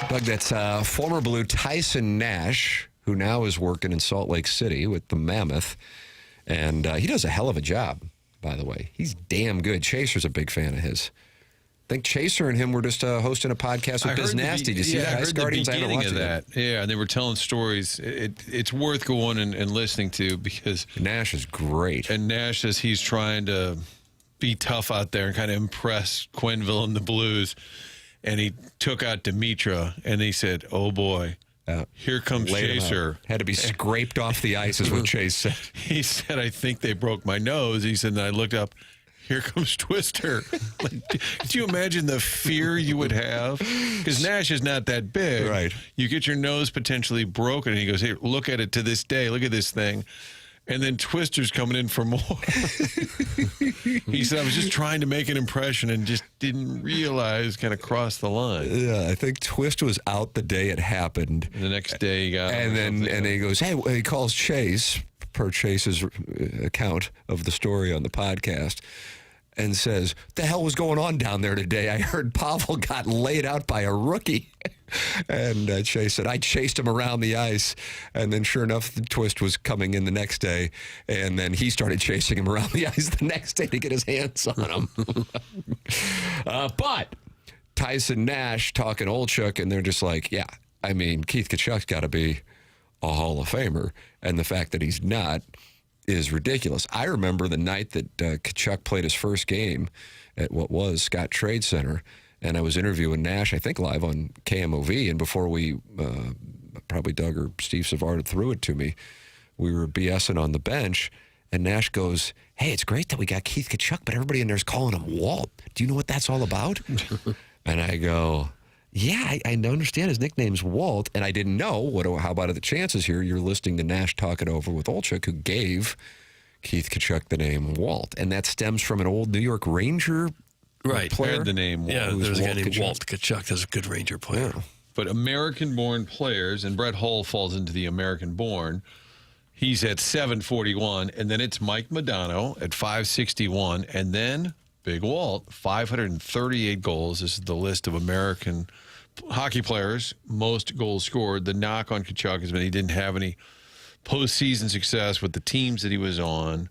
Doug, that's former Blue Tyson Nash, who now is working in Salt Lake City with the Mammoth. And he does a hell of a job, by the way. He's damn good. Chaser's a big fan of his. I think Chaser and him were just hosting a podcast with Biz Nasty. Did you see that? I heard the beginning of that. Yeah, and they were telling stories. It's worth going and listening to because Nash is great. And Nash says he's trying to be tough out there and kind of impress Quenneville and the Blues. And he took out Dimitra, and he said, "Oh, boy. Here comes Chaser." Had to be scraped off the ice is what Chase said. He said, "I think they broke my nose." He said, and I looked up, here comes Twister. Could you imagine the fear you would have? Because Nash is not that big. Right. You get your nose potentially broken, and he goes, "Hey, look at it to this day. Look at this thing." And then Twister's coming in for more. He said, "I was just trying to make an impression and just didn't realize, kind of crossed the line." Yeah, I think Twist was out the day it happened. And the next day he got and he goes, "Hey," he calls Chase, per Chase's account of the story on the podcast, and says, "The hell was going on down there today? I heard Pavel got laid out by a rookie." And Chase said, "I chased him around the ice." And then sure enough, the Twist was coming in the next day. And then he started chasing him around the ice the next day to get his hands on him. But Tyson Nash talking Olczyk, and they're just like, yeah, I mean, Keith Tkachuk's got to be a Hall of Famer. And the fact that he's not is ridiculous. I remember the night that Tkachuk played his first game at what was Scott Trade Center. And I was interviewing Nash, I think, live on KMOV. And before we, probably Doug or Steve Savard threw it to me, we were BSing on the bench. And Nash goes, hey, it's great that we got Keith Tkachuk, but everybody in there's calling him Walt. Do you know what that's all about? And I go, yeah, I understand his nickname's Walt, and I didn't know. How about the chances here? You're listening to Nash talk it over with Olchuk, who gave Keith Tkachuk the name Walt. And that stems from an old New York Ranger player. Had the name Walt. Yeah, there's a guy named Tkachuk. Walt Tkachuk. That's a good Ranger player. Yeah. But American-born players, and Brett Hull falls into the American-born. He's at 741, and then it's Mike Modano at 561, and then Big Walt, 538 goals. This is the list of American hockey players, most goals scored. The knock on Tkachuk has been he didn't have any postseason success with the teams that he was on.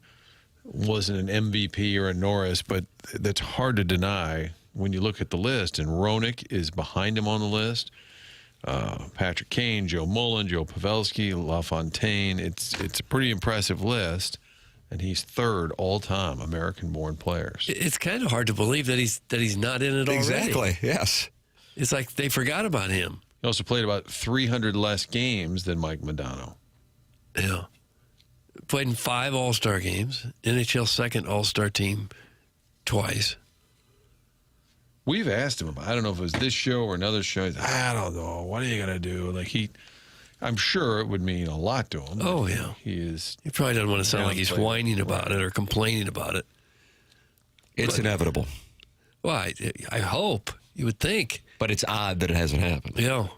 Wasn't an MVP or a Norris, but that's hard to deny when you look at the list. And Roenick is behind him on the list. Patrick Kane, Joe Mullen, Joe Pavelski, LaFontaine. It's a pretty impressive list, and he's third all time American-born players. It's kind of hard to believe that he's not in it already. Exactly. Yes. It's like they forgot about him. He also played about 300 less games than Mike Modano. Yeah. Played in 5 All-Star games, NHL second All-Star team twice. We've asked him about, I don't know if it was this show or another show. He's, I don't know. What are you going to do? I'm sure it would mean a lot to him. Oh, yeah. He probably doesn't want to sound like he's whining about it or complaining about it. It's inevitable. Well, I hope. You would think. But it's odd that it hasn't happened. Yeah.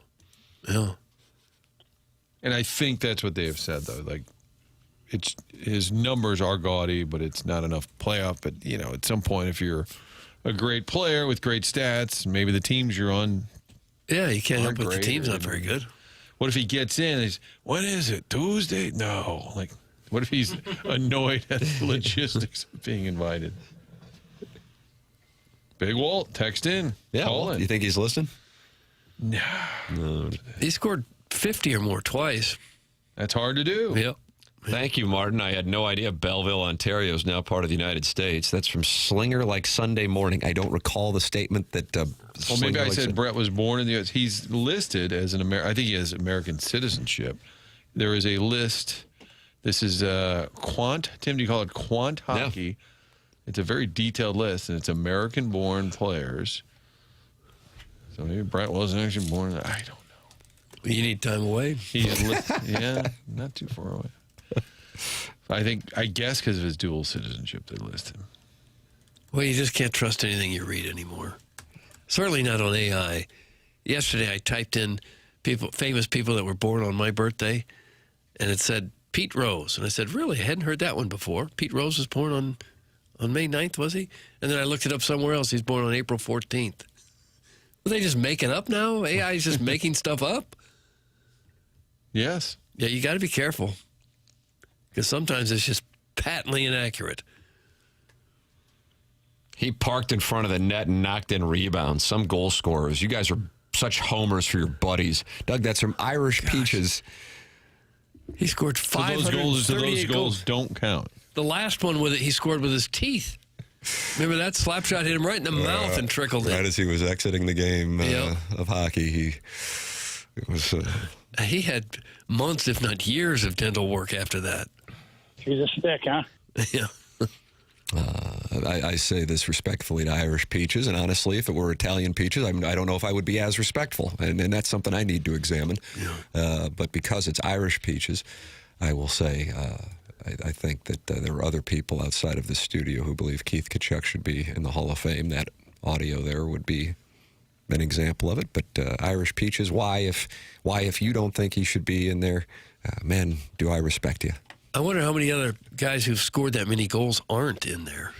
Yeah. And I think that's what they have said, though. His numbers are gaudy, but it's not enough playoff. But, at some point, if you're a great player with great stats, maybe the teams you're on. Yeah, you can't help but the team's not very good. What if he gets in and when is it? Tuesday? No. What if he's annoyed at the logistics of being invited? Big Walt, text in. Yeah, Call in. You think he's listening? No. He scored 50 or more twice. That's hard to do. Yep. Thank you, Martin. I had no idea Belleville, Ontario is now part of the United States. That's from Slinger Like Sunday Morning. I don't recall the statement that. Well, maybe I said Brett was born in the U.S. He's listed as an American. I think he has American citizenship. There is a list. This is Quant. Tim, do you call it Quant Hockey? Yeah. It's a very detailed list, and it's American-born players. So maybe Brett wasn't actually born. I don't know. You need time away? Yeah, not too far away. I guess because of his dual citizenship, they list him. Well, you just can't trust anything you read anymore. Certainly not on AI. Yesterday, I typed in famous people that were born on my birthday, and it said Pete Rose. And I said, really? I hadn't heard that one before. Pete Rose was born on May 9th, was he? And then I looked it up somewhere else. He's born on April 14th. Are they just making up now? AI is just making stuff up? Yes. Yeah, you got to be careful. Because sometimes it's just patently inaccurate. He parked in front of the net and knocked in rebounds. Some goal scorers. You guys are such homers for your buddies. Doug, that's from Irish Peaches. He scored 538 so those goals don't count. The last one he scored with his teeth. Remember that slap shot hit him right in the mouth and trickled in. Right as he was exiting the game of hockey, he had months, if not years, of dental work after that. He's a stick, huh? Yeah. I say this respectfully to Irish Peaches, and honestly, if it were Italian Peaches, I don't know if I would be as respectful, and that's something I need to examine. Yeah. But because it's Irish Peaches, I will say I think that there are other people outside of the studio who believe Keith Tkachuk should be in the Hall of Fame. That audio there would be an example of it. But Irish Peaches, why if you don't think he should be in there, man, do I respect you. I wonder how many other guys who've scored that many goals aren't in the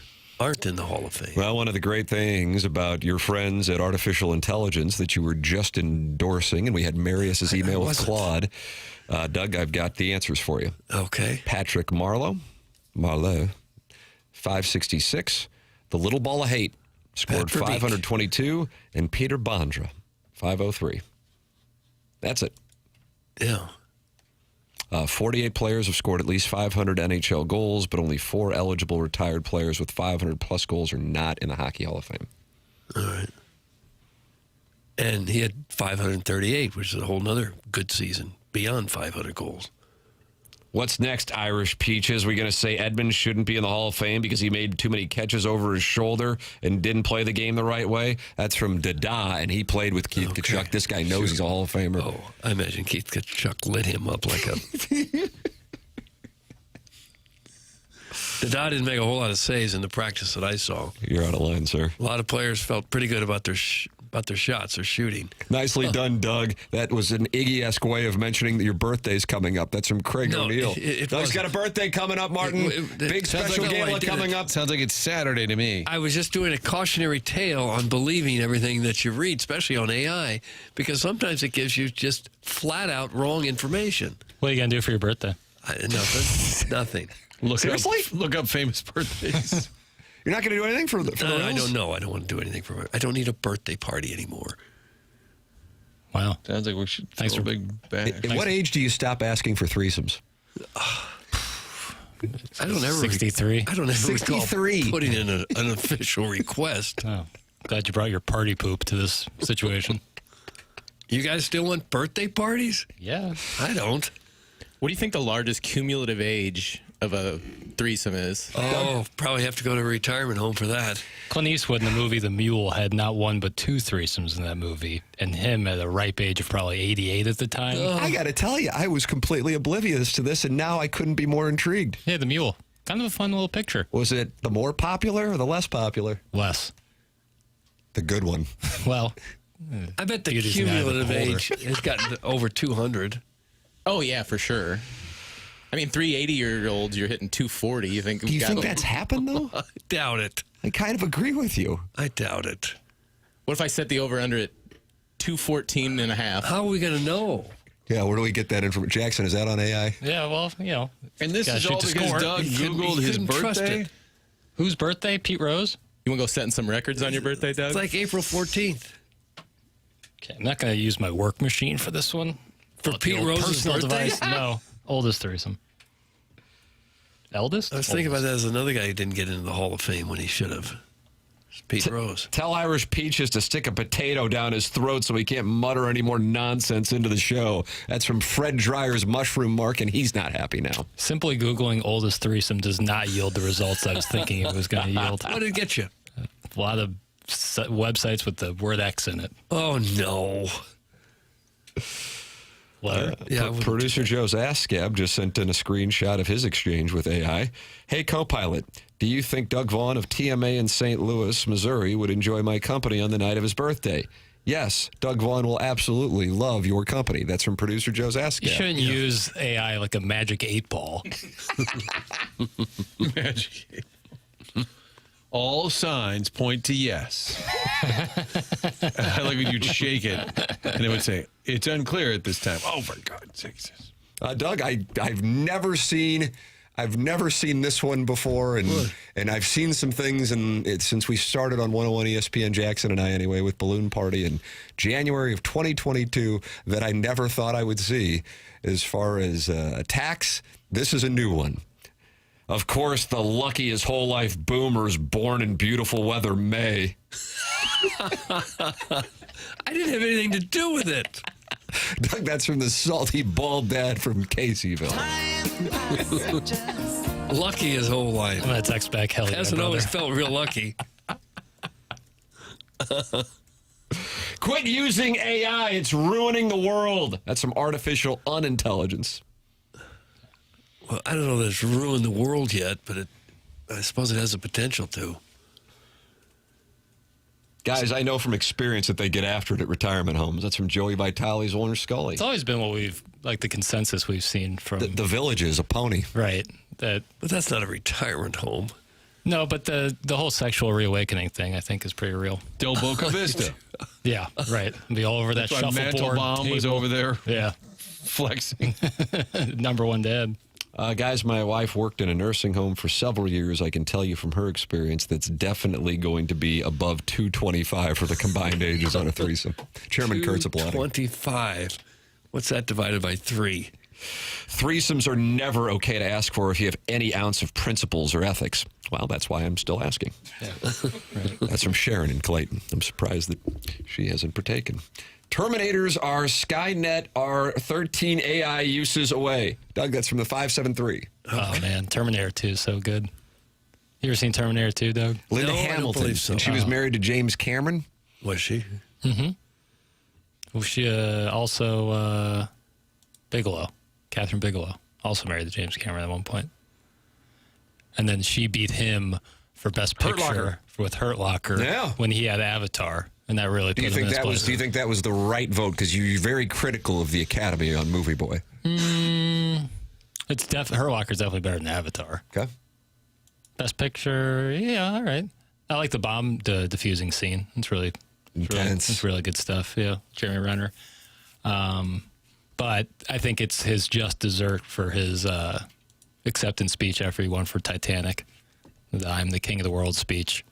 Hall of Fame. Well, one of the great things about your friends at Artificial Intelligence that you were just endorsing, and we had Marius's email with Claude. Doug, I've got the answers for you. Okay. Patrick Marleau, 566. The Little Ball of Hate scored 522, and Peter Bondra, 503. That's it. Yeah. 48 players have scored at least 500 NHL goals, but only 4 eligible retired players with 500-plus goals are not in the Hockey Hall of Fame. All right. And he had 538, which is a whole nother good season, beyond 500 goals. What's next, Irish Peaches? We're going to say Edmonds shouldn't be in the Hall of Fame because he made too many catches over his shoulder and didn't play the game the right way? That's from Dada, and he played with Keith Tkachuk. This guy knows he's a Hall of Famer. Oh, I imagine Keith Tkachuk lit him up like a... Dada didn't make a whole lot of saves in the practice that I saw. You're out of line, sir. A lot of players felt pretty good about their shots or shooting. Nicely done, Doug. That was an Iggy-esque way of mentioning that your birthday's coming up. That's from Craig O'Neill. Doug's got a birthday coming up, Martin. Big special gala coming up. Sounds like it's Saturday to me. I was just doing a cautionary tale on believing everything that you read, especially on AI, because sometimes it gives you just flat-out wrong information. What are you going to do for your birthday? Nothing. Seriously? Look up famous birthdays. You're not going to do anything for the I don't know. I don't want to do anything for I don't need a birthday party anymore. Wow. Sounds like we should throw a big bang. At what age do you stop asking for threesomes? I don't ever 63. I don't ever 63. recall putting in an official request. Oh, glad you brought your party poop to this situation. You guys still want birthday parties? Yeah. I don't. What do you think the largest cumulative age of a threesome is? Oh, probably have to go to a retirement home for that. Clint Eastwood in the movie The Mule had not one but two threesomes in that movie, and him at a ripe age of probably 88 at the time. I got to tell you, I was completely oblivious to this, and now I couldn't be more intrigued. Yeah, The Mule. Kind of a fun little picture. Was it the more popular or the less popular? Less. The good one. Well, I bet the You just cumulative nabbed it age has gotten to over 200. Oh, yeah, for sure. I mean, 380-year-olds, you're hitting 240. You think? Do you think that's happened, though? I doubt it. I kind of agree with you. I doubt it. What if I set the over-under at 214 and a half? How are we going to know? Yeah, where do we get that information? Jackson, is that on AI? yeah, well, you know. And this gotta is shoot all to because score. Doug Googled his couldn't trust birthday? it. Whose birthday? Pete Rose? You want to go setting some records on your birthday, Doug? It's like April 14th. Okay, I'm not going to use my work machine for this one. For Pete The old Rose's personal birthday? device? No. Oldest threesome. Eldest? I was thinking about that as another guy who didn't get into the Hall of Fame when he should have. It's Pete Rose. Tell Irish Peaches to stick a potato down his throat so he can't mutter any more nonsense into the show. That's from Fred Dreyer's Mushroom Mark, and he's not happy now. Simply Googling oldest threesome does not yield the results I was thinking it was going to yield. What did it get you? A lot of websites with the word X in it. Oh, no. Producer Joe's Ask Scab just sent in a screenshot of his exchange with AI. Hey, co-pilot, do you think Doug Vaughn of TMA in St. Louis, Missouri would enjoy my company on the night of his birthday? Yes, Doug Vaughn will absolutely love your company. That's from producer Joe's Ask You Scab. shouldn't use AI like a magic 8-ball. Magic 8. All signs point to yes. I like when you'd shake it, and it would say, it's unclear at this time. Oh, for God's sakes. Doug, I've never seen this one before, and I've seen some things since we started on 101 ESPN, Jackson and I anyway, with Balloon Party in January of 2022 that I never thought I would see. As far as attacks, this is a new one. Of course, the lucky his whole life boomers born in beautiful weather May. I didn't have anything to do with it. Doug, that's from the salty bald dad from Caseyville. Lucky his whole life. I'm going to text back, hell yeah, Hasn't brother. always felt real lucky. Quit using AI. It's ruining the world. That's some artificial unintelligence. Well, I don't know that it's ruined the world yet, but I suppose it has the potential to. Guys, I know from experience that they get after it at retirement homes. That's from Joey Vitale's owner Scully. It's always been what the consensus we've seen from... The village is a pony. Right. But that's not a retirement home. No, but the whole sexual reawakening thing, I think, is pretty real. Del Boca Vista. Yeah, right. Be all over that shuffleboard. Mantelbaum was over there. Yeah. Flexing. Number one dad. Guys, my wife worked in a nursing home for several years. I can tell you from her experience that's definitely going to be above 225 for the combined ages on a threesome. Chairman Kurtz applauding. 225. What's that divided by 3? Threesomes are never okay to ask for if you have any ounce of principles or ethics. Well, that's why I'm still asking. Yeah. Right. That's from Sharon in Clayton. I'm surprised that she hasn't partaken. Terminators are Skynet are 13 AI uses away. Doug, that's from the 573. Oh, man. Terminator 2 is so good. You ever seen Terminator 2, Doug? Linda No, I don't Hamilton. believe so. And she was married to James Cameron. Was she? Mm-hmm. Well, she also Bigelow, Catherine Bigelow, also married to James Cameron at one point. And then she beat him for Best Picture with Hurt Locker when he had Avatar. And that really put him in his place. Do you think that was the right vote? Because you're very critical of the Academy on Movie Boy. It's Hurt Locker's definitely better than Avatar. Okay. Best Picture, yeah, all right. I like the bomb diffusing scene. It's really intense. It's really good stuff. Yeah, Jeremy Renner. But I think it's his just dessert for his acceptance speech after he won for Titanic. The "I'm the king of the world" speech.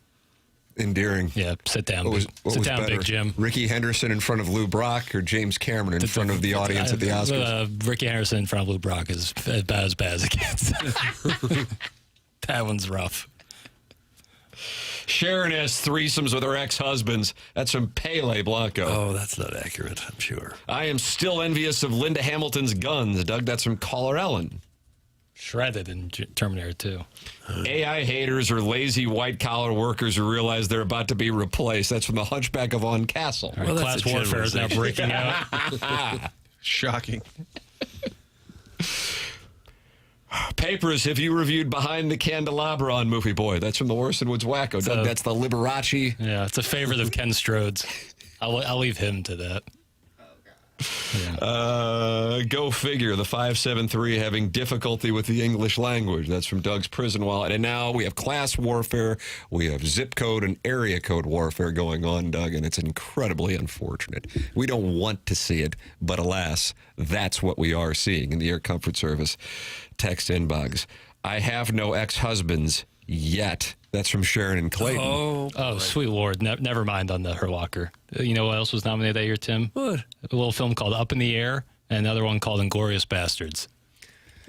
Endearing. Yeah, sit down. What was down, better, Big Jim. Ricky Henderson in front of Lou Brock or James Cameron in front of the audience at the Oscars? Ricky Henderson in front of Lou Brock is about as bad as it gets. That one's rough. Sharon has threesomes with her ex-husbands. That's from Pele Blanco. Oh, that's not accurate, I'm sure. I am still envious of Linda Hamilton's guns. Doug, that's from Caller Ellen. Shredded in Terminator 2. AI haters are lazy white-collar workers who realize they're about to be replaced. That's from the Hunchback of On Castle. Right, class warfare is now breaking out. Shocking. Papers, have you reviewed Behind the Candelabra on Movie Boy? That's from the Worst Woods Wacko. Doug, that's the Liberace. Yeah, it's a favorite of Ken Strode's. I'll leave him to that. Yeah. Go figure, the 573 having difficulty with the English language. That's from Doug's Prison Wallet. And now we have class warfare, we have zip code and area code warfare going on, Doug, and it's incredibly unfortunate. We don't want to see it, but alas, that's what we are seeing in the Air Comfort Service text inbox. I have no ex-husbands yet. That's from Sharon and Clayton. Oh, sweet Lord. Never mind on the Hurt Locker. You know what else was nominated that year, Tim? What? A little film called Up in the Air and another one called Inglourious Bastards.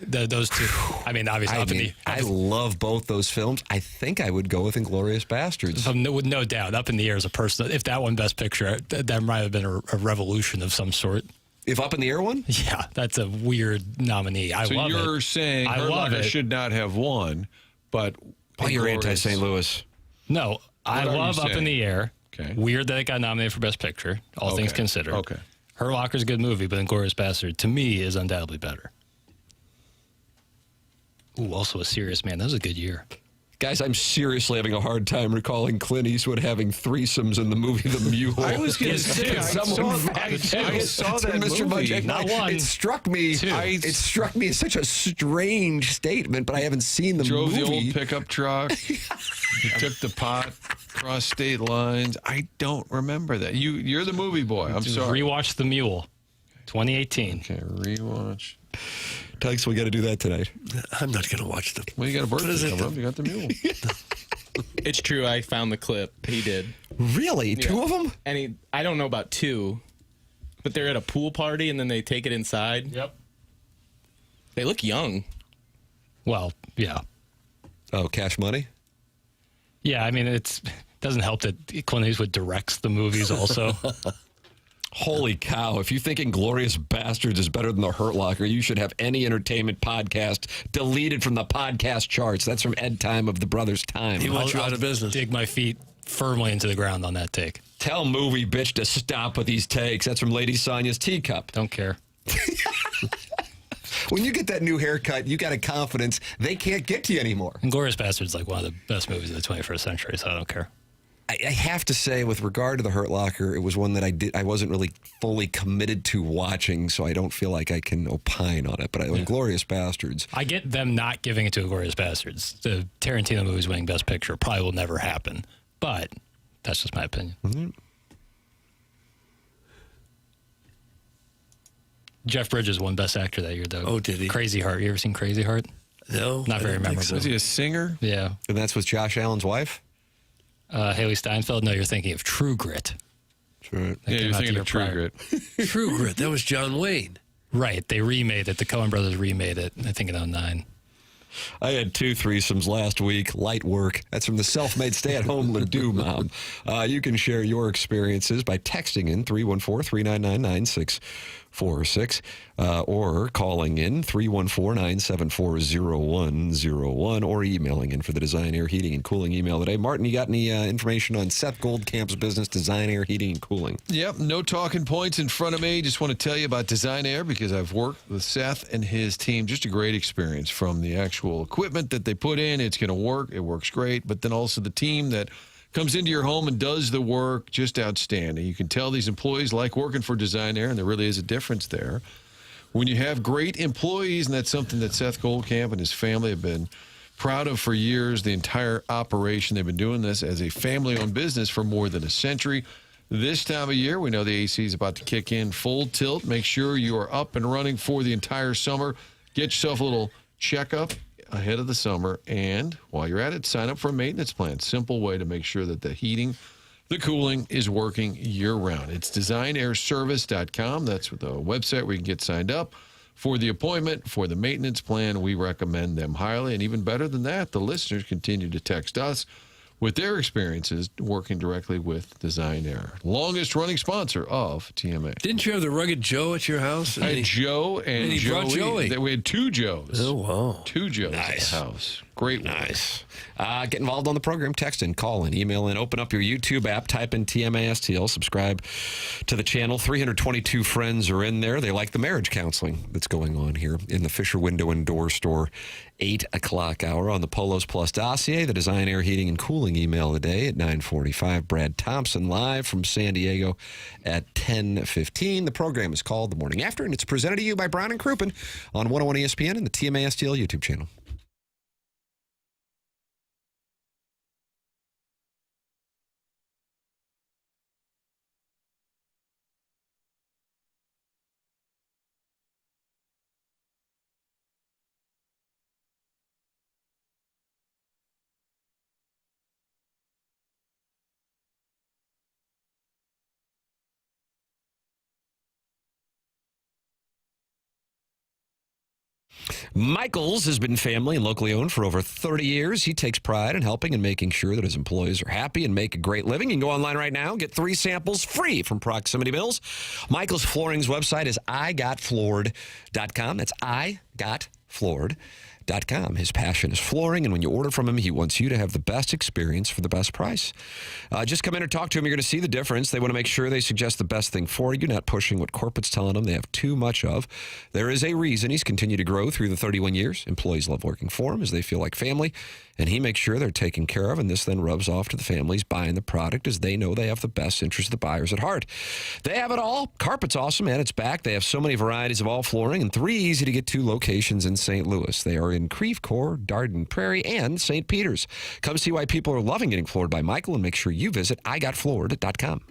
Those two. I mean, obviously, I love both those films. I think I would go with Inglourious Bastards. With no doubt. Up in the Air is a person. If that won Best Picture, that might have been a revolution of some sort. If Up in the Air won? Yeah, that's a weird nominee. I love it. So you're saying Hurt Locker should not have won, but... Oh, you're anti-St. Louis. No, I love Up in the Air. Okay. Weird that it got nominated for Best Picture, all things considered. Okay. Hurt Locker's a good movie, but Inglourious Bastard, to me, is undoubtedly better. Ooh, also A Serious Man. That was a good year. Guys, I'm seriously having a hard time recalling Clint Eastwood having threesomes in the movie The Mule. I was going to say, I saw that Mr. movie. Not one. It struck me. It struck me as such a strange statement, but I haven't seen the Drove movie. the old pickup truck. He took the pot across state lines. I don't remember that. You're the movie boy. I'm sorry. Rewatch The Mule, 2018. Okay, rewatch. Tuggs, we got to do that tonight. I'm not going to watch them. Well, you got a birthday coming up. You got the mule. It's true. I found the clip. He did. Really? Yeah. Two of them? And I don't know about two, but they're at a pool party and then they take it inside. Yep. They look young. Well, yeah. Oh, Cash Money? Yeah, I mean, it doesn't help that Clint Eastwood directs the movies also. Holy cow. If you think Inglourious Bastards is better than The Hurt Locker, you should have any entertainment podcast deleted from the podcast charts. That's from Ed Time of the Brothers Time. He wants you out of business. Dig my feet firmly into the ground on that take. Tell movie bitch to stop with these takes. That's from Lady Sonia's Teacup. Don't care. When you get that new haircut, you got a confidence they can't get to you anymore. Inglourious Bastards is like one of the best movies of the 21st century, so I don't care. I have to say, with regard to The Hurt Locker, it was one that I wasn't really fully committed to watching, so I don't feel like I can opine on it. But Inglourious Bastards. I get them not giving it to Inglourious Bastards. The Tarantino movies winning Best Picture probably will never happen, but that's just my opinion. Mm-hmm. Jeff Bridges won Best Actor that year, Doug. Oh, did he? Crazy Heart. You ever seen Crazy Heart? No. Not very memorable. So. Was he a singer? Yeah. And that's with Josh Allen's wife? Haley Steinfeld? No, you're thinking of True Grit. True. Yeah, you're thinking of True Grit. True Grit. That was John Wayne. Right. They remade it. The Coen brothers remade it, I think, in 2009. I had 2 threesomes last week. Light work. That's from the self-made stay-at-home Ledoux mom. You can share your experiences by texting in 314-399-9646 or calling in 314-974-0101 or emailing in for the Design Air Heating and Cooling email today. Martin, you got any information on Seth Goldcamp's business, Design Air Heating and Cooling? Yep, no talking points in front of me. Just want to tell you about Design Air because I've worked with Seth and his team. Just a great experience from the actual equipment that they put in. It's going to work. It works great. But then also the team that comes into your home and does the work, just outstanding. You can tell these employees like working for Design Air, and there really is a difference there. When you have great employees, and that's something that Seth Goldcamp and his family have been proud of for years, the entire operation. They've been doing this as a family-owned business for more than a century. This time of year, we know the AC is about to kick in full tilt. Make sure you are up and running for the entire summer. Get yourself a little checkup ahead of the summer, and while you're at it, sign up for a maintenance plan. Simple way to make sure that the heating, the cooling is working year-round. It's designairservice.com. That's the website where you can get signed up for the appointment, for the maintenance plan. We recommend them highly, and even better than that, the listeners continue to text us with their experiences working directly with Design Air. Longest-running sponsor of TMA. Didn't you have the Rugged Joe at your house? I had Joe and he brought Joey. We had 2 Joes. Oh, wow. 2 Joes at the house. Great work. Nice. Get involved on the program. Text in, call in, email in, open up your YouTube app, type in TMA STL, subscribe to the channel. 322 friends are in there. They like the marriage counseling that's going on here in the Fisher Window and Door Store, 8 o'clock hour on the Polos Plus dossier. The Design Air Heating and Cooling email today at 9:45. Brad Thompson live from San Diego at 10:15. The program is called The Morning After, and it's presented to you by Brown and Crouppen on 101 ESPN and the TMA STL YouTube channel. Michaels has been family and locally owned for over 30 years. He takes pride in helping and making sure that his employees are happy and make a great living. You can go online right now, get 3 samples free from Proximity Mills. Michaels Flooring's website is igotfloored.com. That's igotfloored.com. His passion is flooring, and when you order from him, he wants you to have the best experience for the best price. Just come in or talk to him. You're going to see the difference. They want to make sure they suggest the best thing for you, not pushing what corporate's telling them they have too much of. There is a reason he's continued to grow through the 31 years. Employees love working for him as they feel like family, and he makes sure they're taken care of, and this then rubs off to the families buying the product as they know they have the best interest of the buyers at heart. They have it all. Carpet's awesome, and it's back. They have so many varieties of all flooring and 3 easy-to-get-to locations in St. Louis. They are in Creve Coeur, Darden Prairie, and St. Peters. Come see why people are loving getting floored by Michael, and make sure you visit igotfloored.com.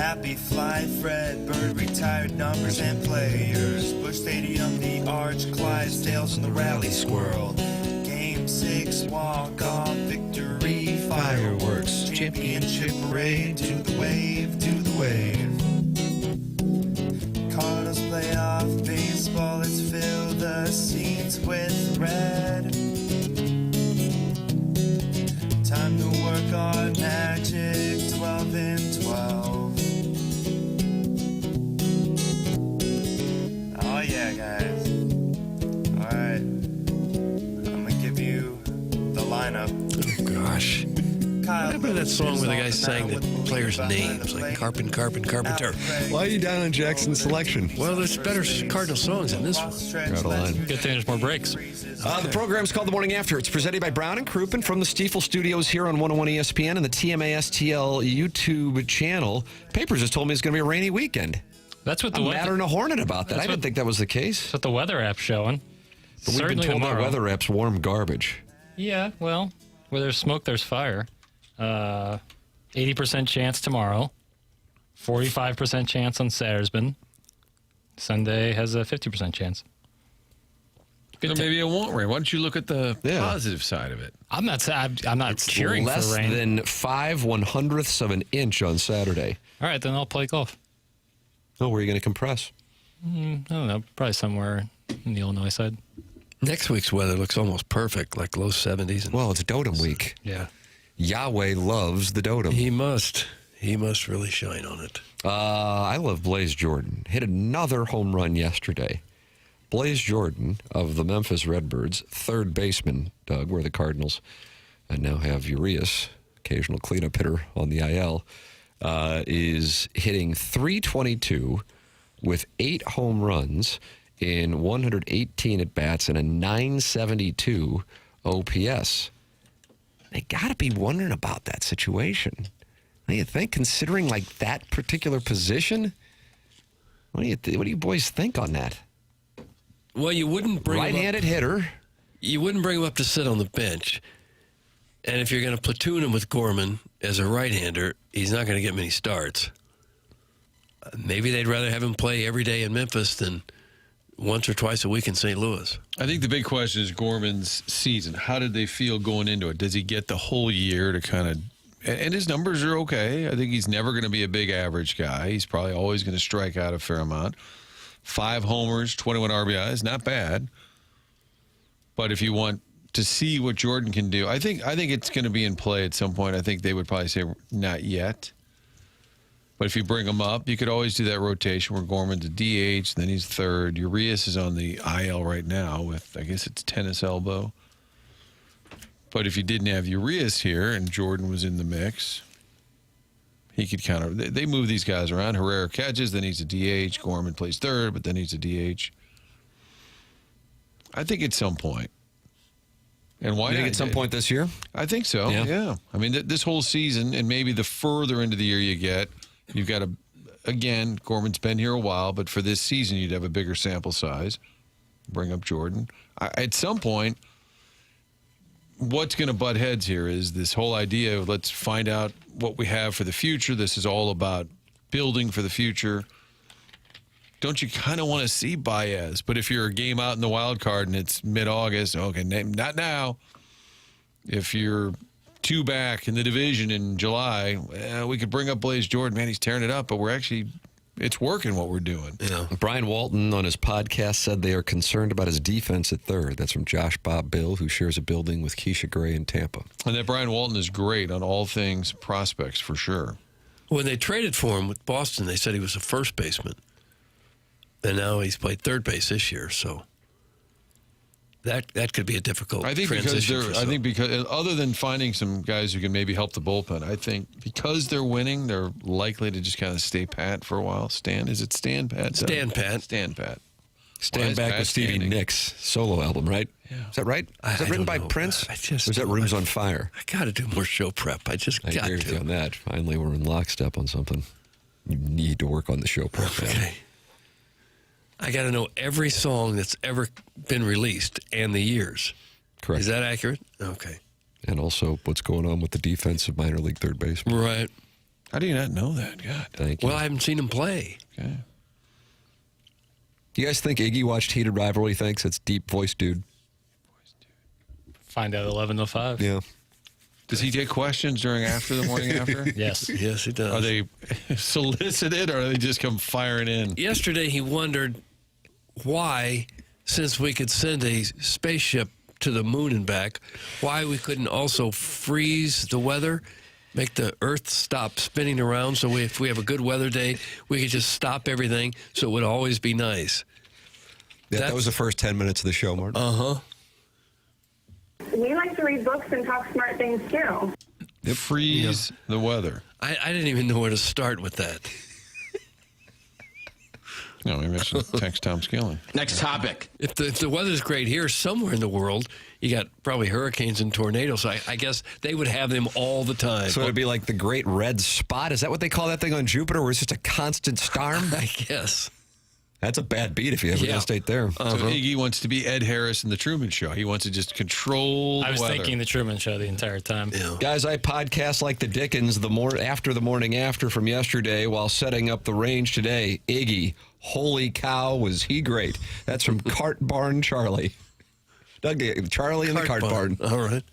Happy Fly, Fred, Bird, retired numbers and players. Bush Stadium, the Arch, Clydesdales, and the Rally Squirrel. Game 6, walk-off victory, fireworks. Championship parade, to the wave, to the wave. Cardinals playoff baseball, let's fill the seats with red. Time to work on magic, 12 and 12. Oh yeah, guys. Alright. I'm gonna give you the lineup. Oh, gosh. What happened to that song where the guy sang the players' names, like Carpenter? Why are you down on Jackson's selection? Well, there's better Cardinal songs than this one. Right on. Good thing there's more breaks. The program's called The Morning After. It's presented by Brown and Crouppen from the Stifel studios here on 101 ESPN and the TMA STL YouTube channel. Papers just told me it's going to be a rainy weekend. That's what the I'm weather. madder than a hornet about that. I didn't think that was the case. That's what the weather app's showing. But we've been told that weather app's warm garbage. Yeah, well, where there's smoke, there's fire. 80% chance tomorrow. 45% chance on Saturday. Sunday has a 50% chance. So maybe it won't rain. Why don't you look at the positive side of it? I'm not cheering less for rain. than 5/100ths of an inch on Saturday. All right, then I'll play golf. Oh, where are you going to compress? I don't know. Probably somewhere in the Illinois side. Next week's weather looks almost perfect, like low 70s. Well, it's Dotem week. Yeah. Yahweh loves the Dotem. He must. He must really shine on it. I love Blaze Jordan. Hit another home run yesterday. Blaze Jordan of the Memphis Redbirds, third baseman, Doug, where the Cardinals now have Urias, occasional cleanup hitter on the IL, is hitting .322 with 8 home runs in 118 at-bats and a .972 OPS. They got to be wondering about that situation. What do you think, considering like that particular position? What do you boys think on that? Well, you wouldn't bring right-handed hitter. You wouldn't bring him up to sit on the bench. And if you're going to platoon him with Gorman as a right-hander, he's not going to get many starts. Maybe they'd rather have him play every day in Memphis than once or twice a week in St. Louis. I think the big question is Gorman's season. How did they feel going into it? Does he get the whole year to kind of... And his numbers are okay. I think he's never going to be a big average guy. He's probably always going to strike out a fair amount. 5 homers, 21 RBIs, not bad. But if you want to see what Jordan can do, I think it's going to be in play at some point. I think they would probably say not yet. But if you bring him up, you could always do that rotation where Gorman's a DH, then he's third. Urias is on the IL right now with, I guess it's tennis elbow. But if you didn't have Urias here and Jordan was in the mix, he could kind of... They move these guys around. Herrera catches, then he's a DH. Gorman plays third, but then he's a DH. I think at some point. And why not? At some point this year? I think so, yeah. I mean, this whole season, and maybe the further into the year you get, you've got to... Again, Gorman's been here a while, but for this season, you'd have a bigger sample size. Bring up Jordan. At some point... What's going to butt heads here is this whole idea of let's find out what we have for the future. This is all about building for the future. Don't you kind of want to see Baez? But if you're a game out in the wild card and it's mid-August, okay, not now. If you're 2 back in the division in July, we could bring up Blaze Jordan. Man, he's tearing it up, but it's working what we're doing. Yeah. Brian Walton on his podcast said they are concerned about his defense at third. That's from Josh Bob Bill, who shares a building with Keisha Gray in Tampa. And that Brian Walton is great on all things prospects, for sure. When they traded for him with Boston, they said he was a first baseman. And now he's played third base this year, so that could be a difficult transition. I think because other than finding some guys who can maybe help the bullpen, I think because they're winning, they're likely to just kind of stay pat for a while. Is it Stan Pat? Stan Pat. Stan Pat. Stand Back with Stevie Nicks solo album, right? Yeah. Is that right? Is that written by Prince? Or is that Rooms on Fire? I got to do more show prep. I agree with you on that. Finally, we're in lockstep on something. You need to work on the show prep. Okay. I got to know every song that's ever been released and the years. Correct. Is that accurate? Okay. And also what's going on with the defense of minor league third baseman. Right. How do you not know that? God. Thank you. Well, I haven't seen him play. Okay. Do you guys think Iggy watched Heated Rivalry? Thanks. That's deep voice, dude. Find out 11:05. Yeah. Does he take questions after the morning after? Yes. Yes, he does. Are they solicited or do they just come firing in? Yesterday, he wondered why, since we could send a spaceship to the moon and back, why we couldn't also freeze the weather, make the Earth stop spinning around, so if we have a good weather day, we could just stop everything, so it would always be nice. Yeah, that was the first 10 minutes of the show, Martin. Uh-huh. We like to read books and talk smart things, too. Freeze the weather. I didn't even know where to start with that. No, maybe I should text Tom Skilling. Next topic. If the weather's great here, somewhere in the world, you got probably hurricanes and tornadoes. I guess they would have them all the time. So it'd be like the Great Red Spot. Is that what they call that thing on Jupiter, where it's just a constant storm? I guess. That's a bad beat if you ever gonna stay there. So Iggy wants to be Ed Harris in The Truman Show. He wants to just control I was weather. thinking the Truman Show the entire time. Yeah. Guys, I podcast like the Dickens after the morning after from yesterday while setting up the range today. Iggy, holy cow, was he great. That's from Cart Barn Charlie. Doug, Charlie in the Cart Barn. All right.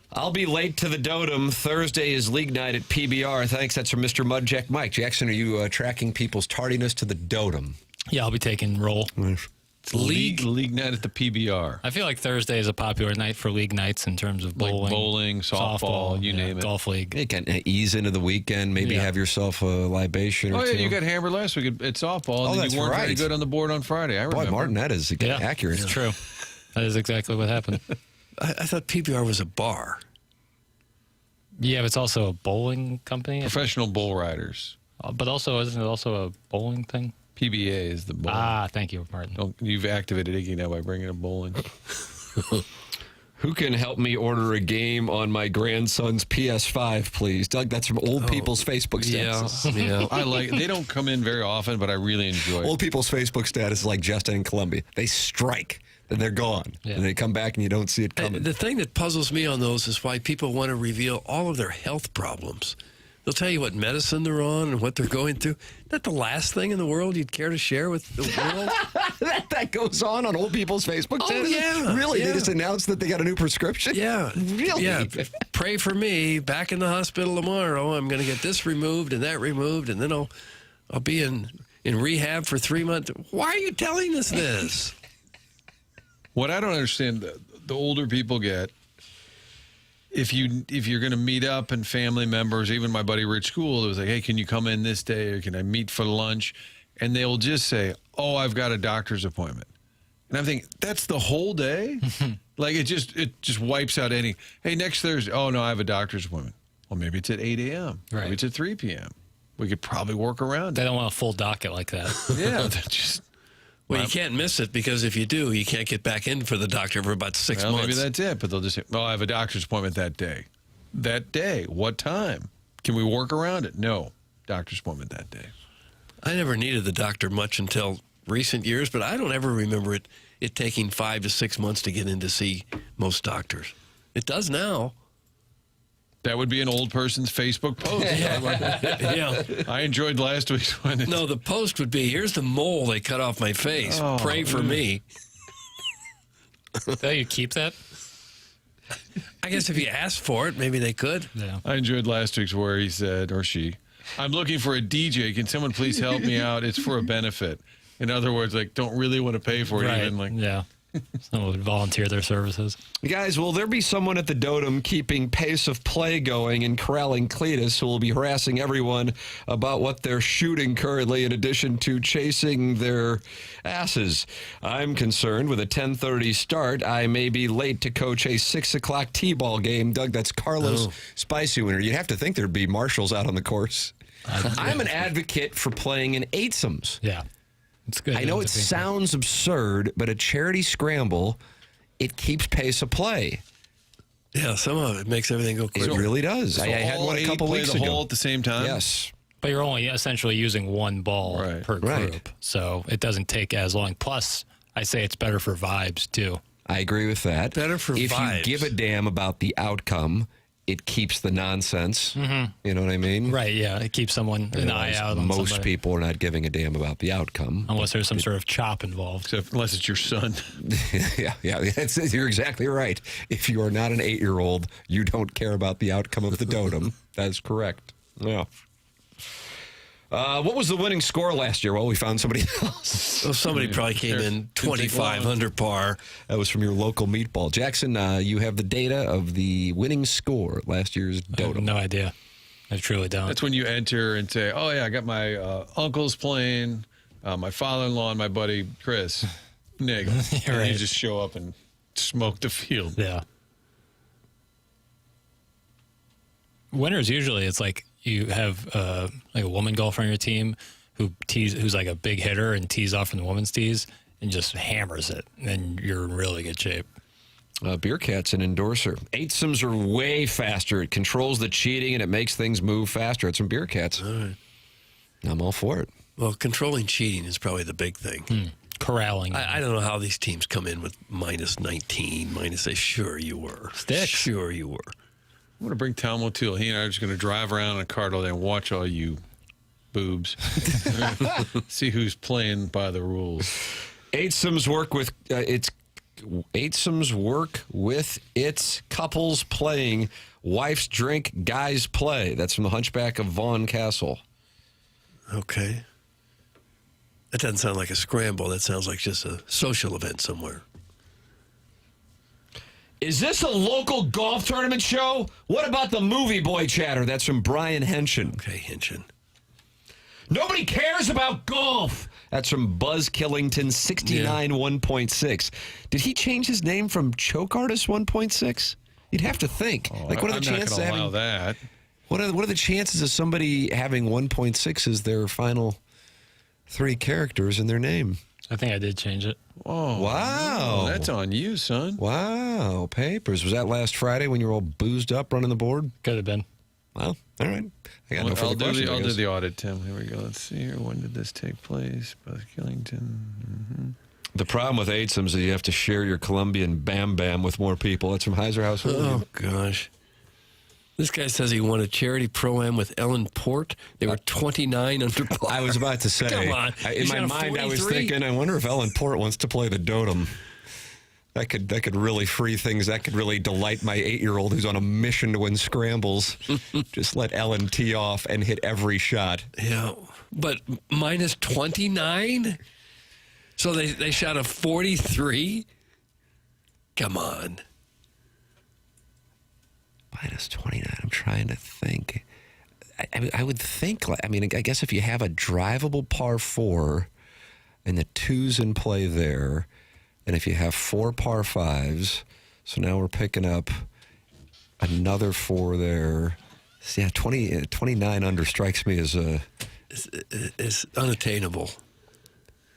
I'll be late to the Dotem. Thursday is league night at PBR. Thanks. That's from Mr. Mudjack Mike. Jackson, are you tracking people's tardiness to the Dotem? Yeah, I'll be taking roll. League night at the PBR. I feel like Thursday is a popular night for league nights in terms of bowling, Like bowling, softball, you name it. Golf league. You can ease into the weekend, maybe have yourself a libation or Oh, yeah, two. you got hammered last week at softball, and then that's you weren't very right. good on the board on Friday. I remember. Boy, Martin, that is accurate. It's true. That is exactly what happened. I thought PBR was a bar. Yeah, but it's also a bowling company. Professional bull riders. But also, isn't it also a bowling thing? PBA is the bowling. Ah, thank you, Martin. You've activated Iggy now by bringing up bowling. Who can help me order a game on my grandson's PS5, please? Doug, that's from Old People's Facebook status. Yeah. They don't come in very often, but I really enjoy it. Old People's Facebook status is like Justin in Columbia. They strike, then they're gone. Yeah. And they come back and you don't see it coming. The thing that puzzles me on those is why people want to reveal all of their health problems. They'll tell you what medicine they're on and what they're going through. Isn't that the last thing in the world you'd care to share with the world? that goes on Old People's Facebook status? Yeah. Really? Yeah. They just announced that they got a new prescription? Yeah. Really? Yeah. Pray for me. Back in the hospital tomorrow. I'm going to get this removed and that removed, and then I'll be in rehab for 3 months. Why are you telling us this? What I don't understand, the older people get, if you're going to meet up and family members, even my buddy Rich School, it was like, hey, can you come in this day or can I meet for lunch? And they'll just say, oh, I've got a doctor's appointment. And I'm thinking, that's the whole day? Like it just wipes out any, hey, next Thursday, oh, no, I have a doctor's appointment. Well, maybe it's at 8 a.m. Right. Maybe it's at 3 p.m. We could probably work around They it. don't want a full docket like that. Yeah, that just... Well, you can't miss it because if you do, you can't get back in for the doctor for about 6 months. Maybe that's it, but they'll just say, oh, I have a doctor's appointment that day. That day? What time? Can we work around it? No. Doctor's appointment that day. I never needed the doctor much until recent years, but I don't ever remember it taking 5 to 6 months to get in to see most doctors. It does now. That would be an old person's Facebook post. Yeah. I enjoyed last week's one. No, the post would be, here's the mole they cut off my face. Oh, Pray for me. So you keep that? I guess if you asked for it, maybe they could. Yeah. I enjoyed last week's where he said, or she, I'm looking for a DJ. Can someone please help me out? It's for a benefit. In other words, like, don't really want to pay for it. Right. Even like, Yeah. Someone would volunteer their services. Guys, will there be someone at the Dotem keeping pace of play going and corralling Cletus who will be harassing everyone about what they're shooting currently in addition to chasing their asses? I'm concerned with a 10:30 start. I may be late to coach a 6 o'clock T-ball game. Doug, that's Carlos Spicy winner. You'd have to think there'd be marshals out on the course. I'm an advocate for playing in eightsomes. Yeah. It's good. I know it sounds absurd, but a charity scramble, it keeps pace of play. Yeah, somehow it makes everything go quicker. It really does. So I had one a couple weeks the ago. hole at the same time? Yes. But you're only essentially using one ball per group. So it doesn't take as long. Plus, I say it's better for vibes, too. I agree with that. Better for if vibes. you give a damn about the outcome, it keeps the nonsense. You know what I mean? Right, yeah. It keeps someone an eye out on most somebody. people are not giving a damn about the outcome. Unless there's some sort of chop involved. Unless it's your son. yeah, you're exactly right. If you are not an 8-year-old, you don't care about the outcome of the dotem. That's correct. Yeah. What was the winning score last year? Well, we found somebody else. Well, somebody probably came in 25 under par. That was from your local meatball. Jackson, you have the data of the winning score at last year's I have dotem. no idea. I truly don't. That's when you enter and say, oh, yeah, I got my uncles playing, my father-in-law, and my buddy Chris. Nigga. And Right. you just show up and smoke the field. Yeah. Winners, usually it's like you have like a woman golfer on your team who's like a big hitter and tees off from the woman's tees and just hammers it. And then you're in really good shape. Beer Cat's an endorser. Eightsomes are way faster. It controls the cheating and it makes things move faster. It's from Beer Cats. All right. I'm all for it. Well, controlling cheating is probably the big thing. Corralling. I don't know how these teams come in with minus 19, minus 8. Sure you were. Sticks. Sure you were. I'm going to bring Tom O'Toole. He and I are just going to drive around in a car all day and watch all you boobs. See who's playing by the rules. Eightsomes work with its couples playing. Wife's drink, guys play. That's from the Hunchback of Vaughn Castle. Okay. That doesn't sound like a scramble. That sounds like just a social event somewhere. Is this a local golf tournament show? What about the movie boy chatter? That's from Brian Henshin. Okay, Henshin. Nobody cares about golf. That's from Buzz Killington, 69 1.6. Did he change his name from Choke Artist 1.6? You'd have to think. What are the chances of having that? What are the chances of somebody having 1.6 as their final 3 characters in their name? I think I did change it. Oh, wow. No, that's on you, son. Wow. Papers. Was that last Friday when you were all boozed up running the board? Could have been. Well, all right. I got no further questions, I'll do the audit, Tim. Here we go. Let's see here. When did this take place? Buzz Killington. Mm-hmm. The problem with Eightsomes is you have to share your Colombian Bam Bam with more people. That's from Heiser House. Oh, gosh. This guy says he won a charity pro-am with Ellen Port. They were 29 under par. I was about to say. Come on. In my mind, I was thinking, I wonder if Ellen Port wants to play the dotem. That could really free things. That could really delight my 8-year-old who's on a mission to win scrambles. Just let Ellen tee off and hit every shot. Yeah, but minus 29? So they shot a 43? Come on. Minus 29. I'm trying to think. I would think, I guess if you have a drivable par 4 and the 2's in play there, and if you have 4 par 5s, so now we're picking up another 4 there. So yeah, 29 under strikes me as It's unattainable.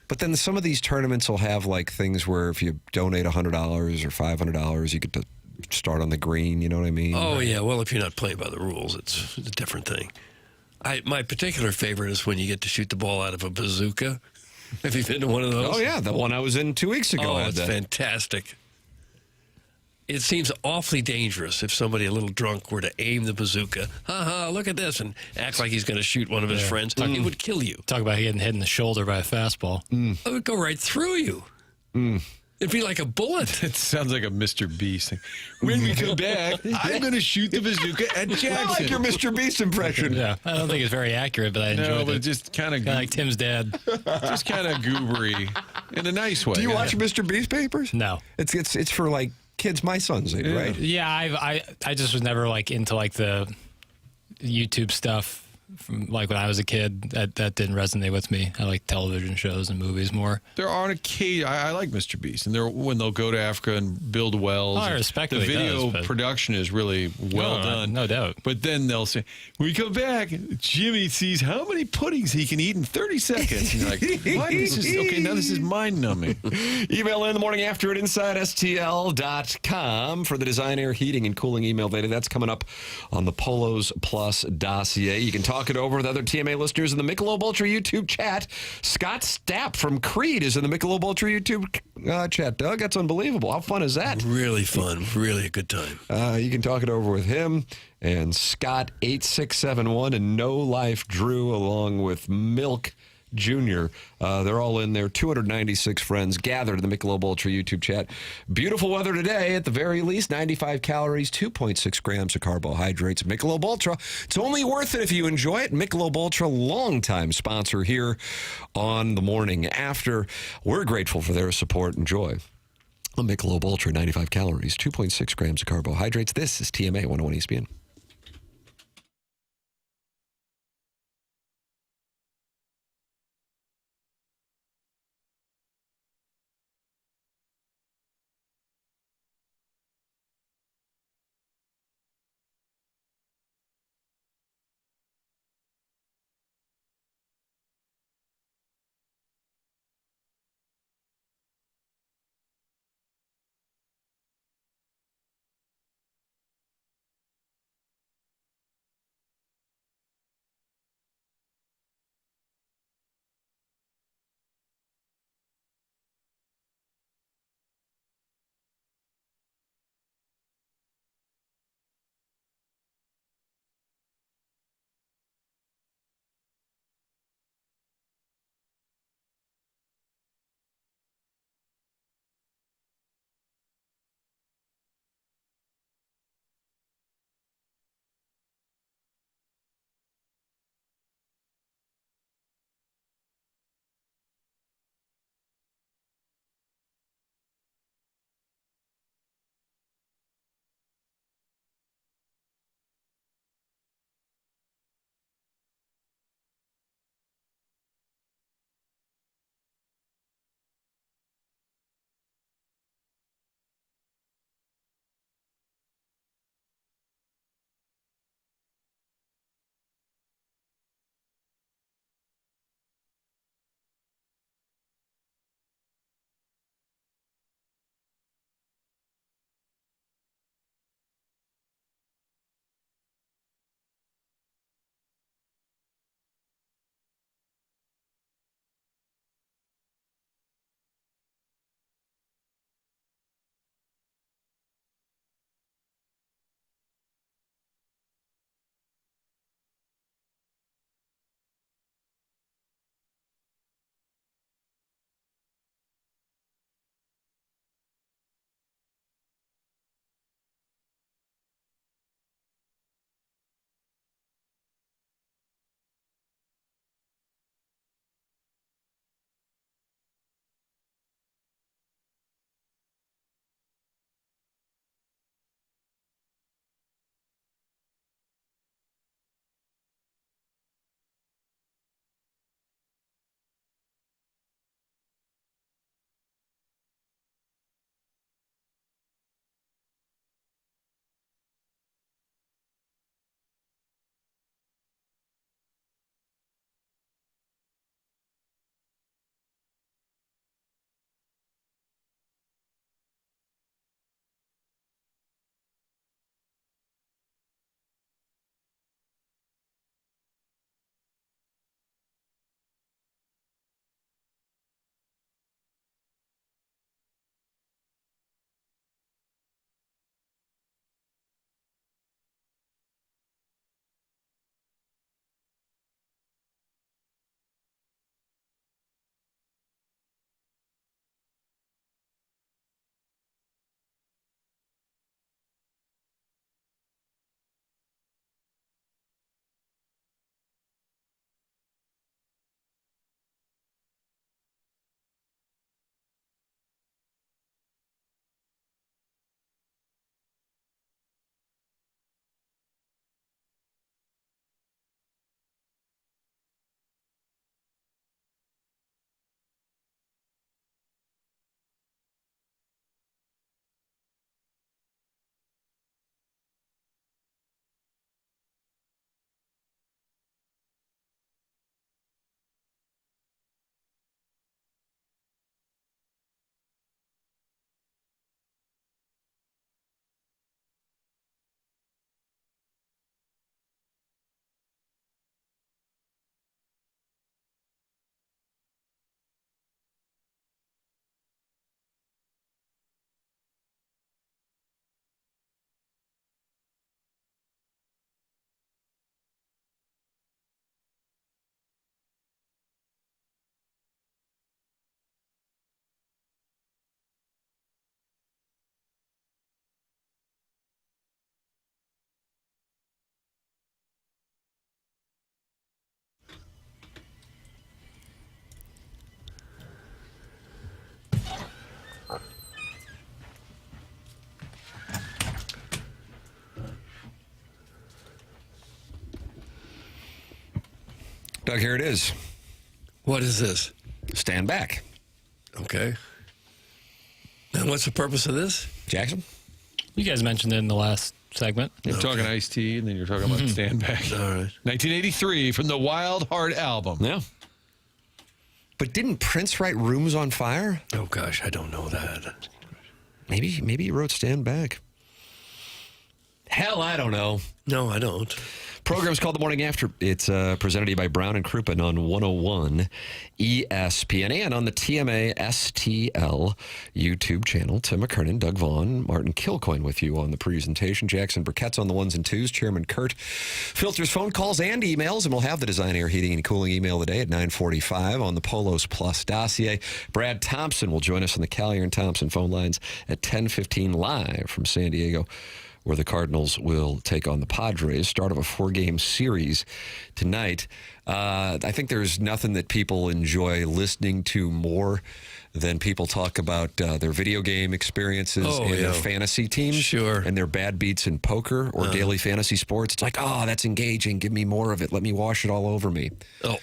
But then some of these tournaments will have like things where if you donate $100 or $500, you get to start on the green. You know what I mean? Oh, yeah. Well, if you're not playing by the rules, it's a different thing. My particular favorite is when you get to shoot the ball out of a bazooka. Have you been to one of those? Oh, yeah. The one I was in 2 weeks ago. Oh, it's fantastic. It seems awfully dangerous if somebody a little drunk were to aim the bazooka. Look at this, and act like he's going to shoot one of his friends. It would kill you. Talk about getting hit in the shoulder by a fastball. It would go right through you. It'd be like a bullet. It sounds like a Mr. Beast thing. When we come back, I'm going to shoot the bazooka at Jackson. I like your Mr. Beast impression. Yeah, I don't think it's very accurate, but I enjoyed it. No, but it's just kind of like Tim's dad. Just kind of goobery in a nice way. Do you watch Mr. Beast papers? No. It's for like kids my son's age, right? Yeah, I just was never like into like the YouTube stuff from like when I was a kid. That didn't resonate with me. I like television shows and movies more. There are an occasion. I like Mr. Beast, and when they'll go to Africa and build wells. I respect the what he video does, production is really well done, no doubt. But then they'll say, "When we come back, Jimmy sees how many puddings he can eat in 30 seconds." And you're like, "What? This is mind numbing." Email in the morning after at InsideSTL.com for the Design, Air, Heating, and Cooling email data. That's coming up on the Polos Plus dossier. You can talk talk it over with other TMA listeners in the Michelob Ultra YouTube chat. Scott Stapp from Creed is in the Michelob Ultra YouTube chat. Doug, that's unbelievable. How fun is that? Really fun. Really a good time. You can talk it over with him and Scott 8671 and No Life Drew along with Milk Jr. They're all in there. 296 friends gathered in the Michelob Ultra YouTube chat. Beautiful weather today, at the very least. 95 calories, 2.6 grams of carbohydrates. Michelob Ultra. It's only worth it if you enjoy it. Michelob Ultra, longtime sponsor here on the Morning After. We're grateful for their support and joy. A Michelob Ultra, 95 calories, 2.6 grams of carbohydrates. This is TMA 101 ESPN. Doug, here it is. What is this? Stand back. Okay. And what's the purpose of this? Jackson? You guys mentioned it in the last segment. You're talking Ice-T, and then you're talking about Stand Back. All right. 1983 from the Wild Heart album. Yeah. But didn't Prince write Rooms on Fire? Oh, gosh, I don't know that. Maybe he wrote Stand Back. Hell, I don't know. No, I don't. Program's called The Morning After. It's presented to you by Brown and Crouppen on 101 ESPN and on the TMA STL YouTube channel. Tim McKernan, Doug Vaughn, Martin Kilcoyne with you on the presentation. Jackson Burkett's on the ones and twos. Chairman Kurt filters phone calls and emails, and we'll have the Design Air Heating and Cooling email today at 9:45 on the Polos Plus dossier. Brad Thompson will join us on the Callier and Thompson phone lines at 10:15 live from San Diego, where the Cardinals will take on the Padres. Start of a 4-game series tonight. I think there's nothing that people enjoy listening to more than people talk about their video game experiences and their fantasy teams. Sure. And their bad beats in poker or daily fantasy sports. It's like, oh, that's engaging. Give me more of it. Let me wash it all over me. Oh.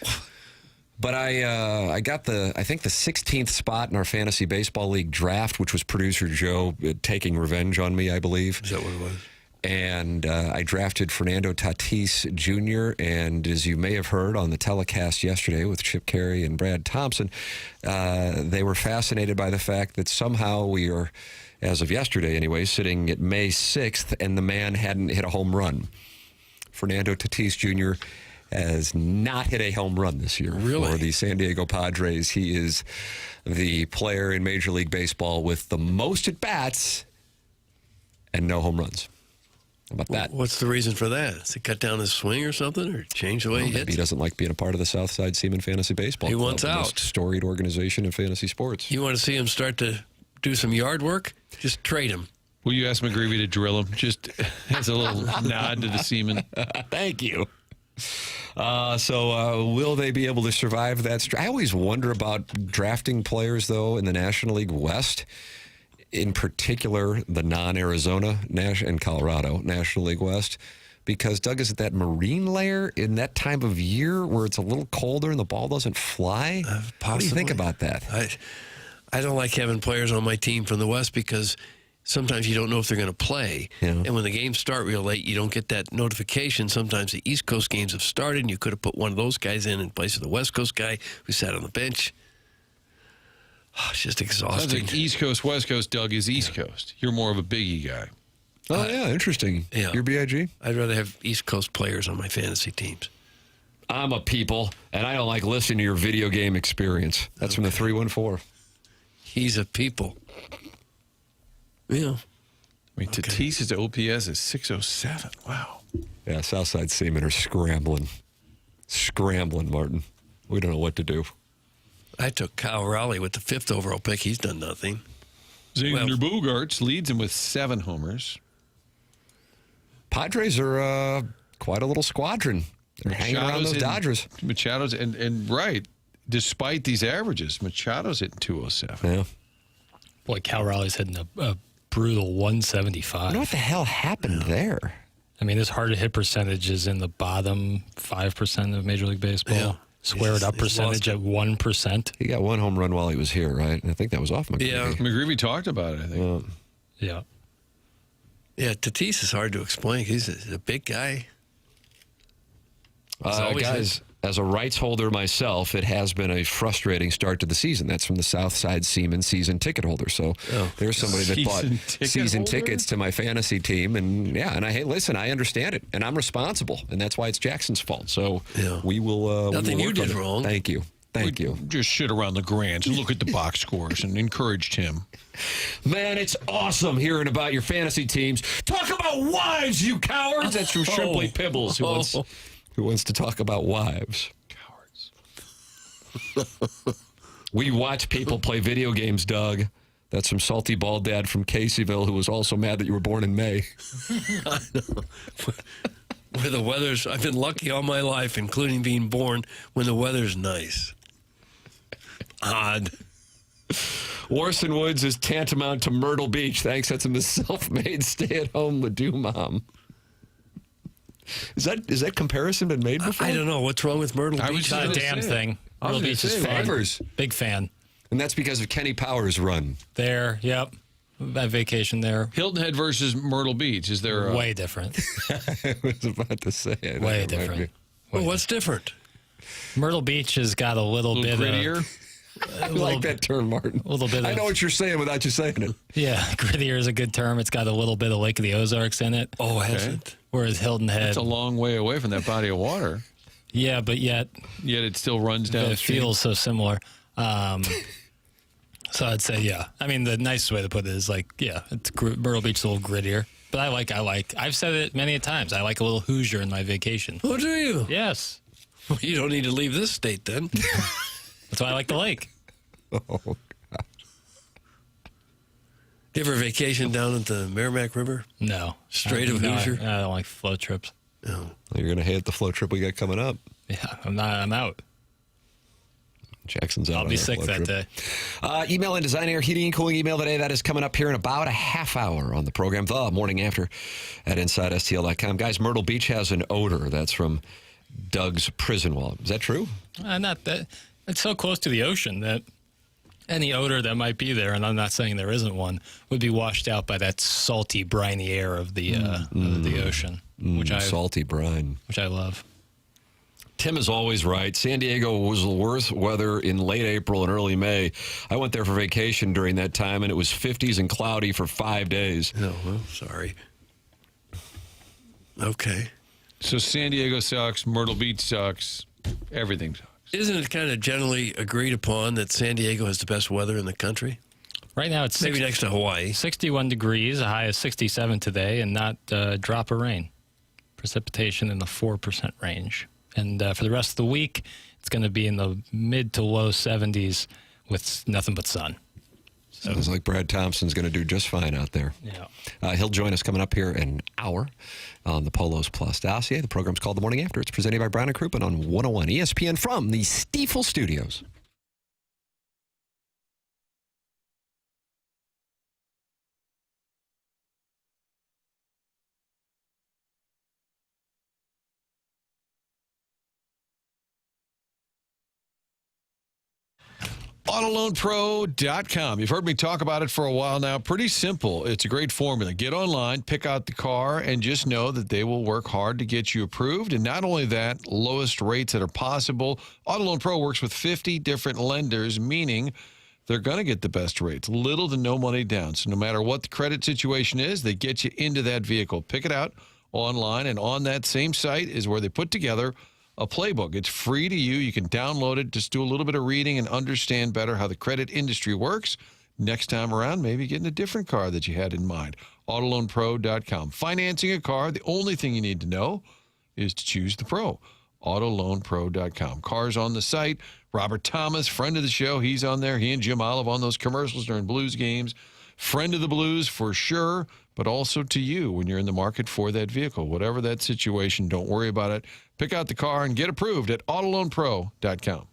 But I got I think the 16th spot in our fantasy baseball league draft, which was producer Joe taking revenge on me, I believe. Is that what it was? And I drafted Fernando Tatis Jr., and as you may have heard on the telecast yesterday with Chip Carey and Brad Thompson, they were fascinated by the fact that somehow we are, as of yesterday anyway, sitting at May 6th, and the man hadn't hit a home run. Fernando Tatis Jr. has not hit a home run this year for the San Diego Padres. He is the player in Major League Baseball with the most at-bats and no home runs. How about that? What's the reason for that? Does he cut down his swing or something, or change the way he hits? Maybe he doesn't like being a part of the Southside Seaman Fantasy Baseball He Club, wants the out. most storied organization in fantasy sports. You want to see him start to do some yard work? Just trade him. Will you ask McGreevy to drill him? Just as a little nod to the Seaman. Thank you. So will they be able to survive that? I always wonder about drafting players, though, in the National League West, in particular the non-Arizona and Colorado National League West, because, Doug, is it that marine layer in that time of year where it's a little colder and the ball doesn't fly? What do you think about that? I don't like having players on my team from the West because sometimes you don't know if they're going to play. Yeah. And when the games start real late, you don't get that notification. Sometimes the East Coast games have started, and you could have put one of those guys in place of the West Coast guy who sat on the bench. Oh, it's just exhausting. Sounds like East Coast, West Coast. Doug is East Coast. You're more of a Biggie guy. Oh, yeah, interesting. Yeah. You're BIG? I'd rather have East Coast players on my fantasy teams. I'm a people, and I don't like listening to your video game experience. That's from the 314. He's a people. Yeah. I mean, Tatis's OPS is 607. Wow. Yeah, Southside Seamen are scrambling. Scrambling, Martin. We don't know what to do. I took Kyle Raleigh with the 5th overall pick. He's done nothing. Xander Bogaerts leads him with 7 homers. Padres are quite a little squadron. They're hanging around those Dodgers. Machado's, and right, despite these averages, Machado's hitting 207. Yeah. Boy, Cal Raleigh's hitting a brutal 175. I wonder what the hell happened there. I mean, his hard to hit percentage is in the bottom 5% of Major League Baseball. Yeah. Squared up percentage at 1%. He got 1 home run while he was here, right? And I think that was off McGreevy. Yeah. McGreevy talked about it, I think. Yeah. Yeah, Tatis is hard to explain. He's a big guy. Guys, as a rights holder myself, it has been a frustrating start to the season. That's from the Southside Seaman season ticket holder. So there's somebody that bought season tickets to my fantasy team. And listen, I understand it. And I'm responsible. And that's why it's Jackson's fault. So we will. Nothing you did wrong. Thank you. Thank you. Just shit around the Grands and look at the box scores and encouraged him. Man, it's awesome hearing about your fantasy teams. Talk about wives, you cowards. That's from Shrimply Pibbles, who wants to talk about wives. Cowards. We watch people play video games, Doug. That's from Salty Bald Dad from Caseyville, who was also mad that you were born in May. I know. Where the weather's, I've been lucky all my life, including being born when the weather's nice. Odd. Warson Woods is tantamount to Myrtle Beach. Thanks. That's a self-made stay-at-home Ladue mom. Is that comparison been made before? I don't know. What's wrong with Myrtle Beach? It's not a damn thing. Myrtle Beach is fun. Big fan. And that's because of Kenny Powers' run. There, yep. That vacation there. Hilton Head versus Myrtle Beach. Is there way different? I was about to say it. Way different. Well, what's different? Myrtle Beach has got a little bit grittier. I like that term, Martin. A little bit. I know what you're saying without you saying it. Yeah, grittier is a good term. It's got a little bit of Lake of the Ozarks in it. Oh, has it? Whereas Hilton Head, It's a long way away from that body of water. Yeah, but yet it still runs down. It feels so similar. So I'd say, yeah. I mean, the nicest way to put it is it's Myrtle Beach is a little grittier. But I like. I've said it many a times. I like a little Hoosier in my vacation. Oh, do you? Yes. Well, you don't need to leave this state then. That's why I like the lake. Oh, God. You ever vacation down at the Merrimack River? No. Straight of Hoosier? I don't like float trips. No. Well, you're going to hate the float trip we got coming up. Yeah, I'm out. Jackson's out. I'll be sick that day. Email and Design Air Heating and Cooling email today. That is coming up here in about a half hour on the program. The Morning After at InsideSTL.com. Guys, Myrtle Beach has an odor. That's from Doug's prison wall. Is that true? Not that. It's so close to the ocean that any odor that might be there, and I'm not saying there isn't one, would be washed out by that salty, briny air of the ocean, salty brine, which I love. Tim is always right. San Diego was the worst weather in late April and early May. I went there for vacation during that time, and it was 50s and cloudy for 5 days. Oh, well, sorry. Okay. So San Diego sucks. Myrtle Beach sucks. Everything sucks. Isn't it kind of generally agreed upon that San Diego has the best weather in the country? Right now it's maybe next to Hawaii. 61 degrees, a high of 67 today, and not a drop of rain. Precipitation in the 4% range. And for the rest of the week, it's going to be in the mid to low 70s with nothing but sun. Sounds like Brad Thompson's going to do just fine out there. Yeah. He'll join us coming up here in an hour on the Polos Plus dossier. The program's called The Morning After. It's presented by Brown and Crouppen on 101 ESPN from the Stifel Studios. AutoLoanPro.com. You've heard me talk about it for a while now. Pretty simple. It's a great formula. Get online, pick out the car, and just know that they will work hard to get you approved. And not only that, lowest rates that are possible. AutoLoan Pro works with 50 different lenders, meaning they're going to get the best rates. Little to no money down. So no matter what the credit situation is, they get you into that vehicle. Pick it out online, and on that same site is where they put together a playbook. It's free to you. You can download it, just do a little bit of reading and understand better how the credit industry works. Next time around, maybe getting a different car that you had in mind. AutoLoanPro.com. Financing a car, the only thing you need to know is to choose the pro. AutoLoanPro.com. Cars on the site. Robert Thomas, friend of the show, he's on there. He and Jim Olive on those commercials during Blues games. Friend of the Blues for sure, but also to you when you're in the market for that vehicle. Whatever that situation, don't worry about it. Pick out the car and get approved at AutoLoanPro.com.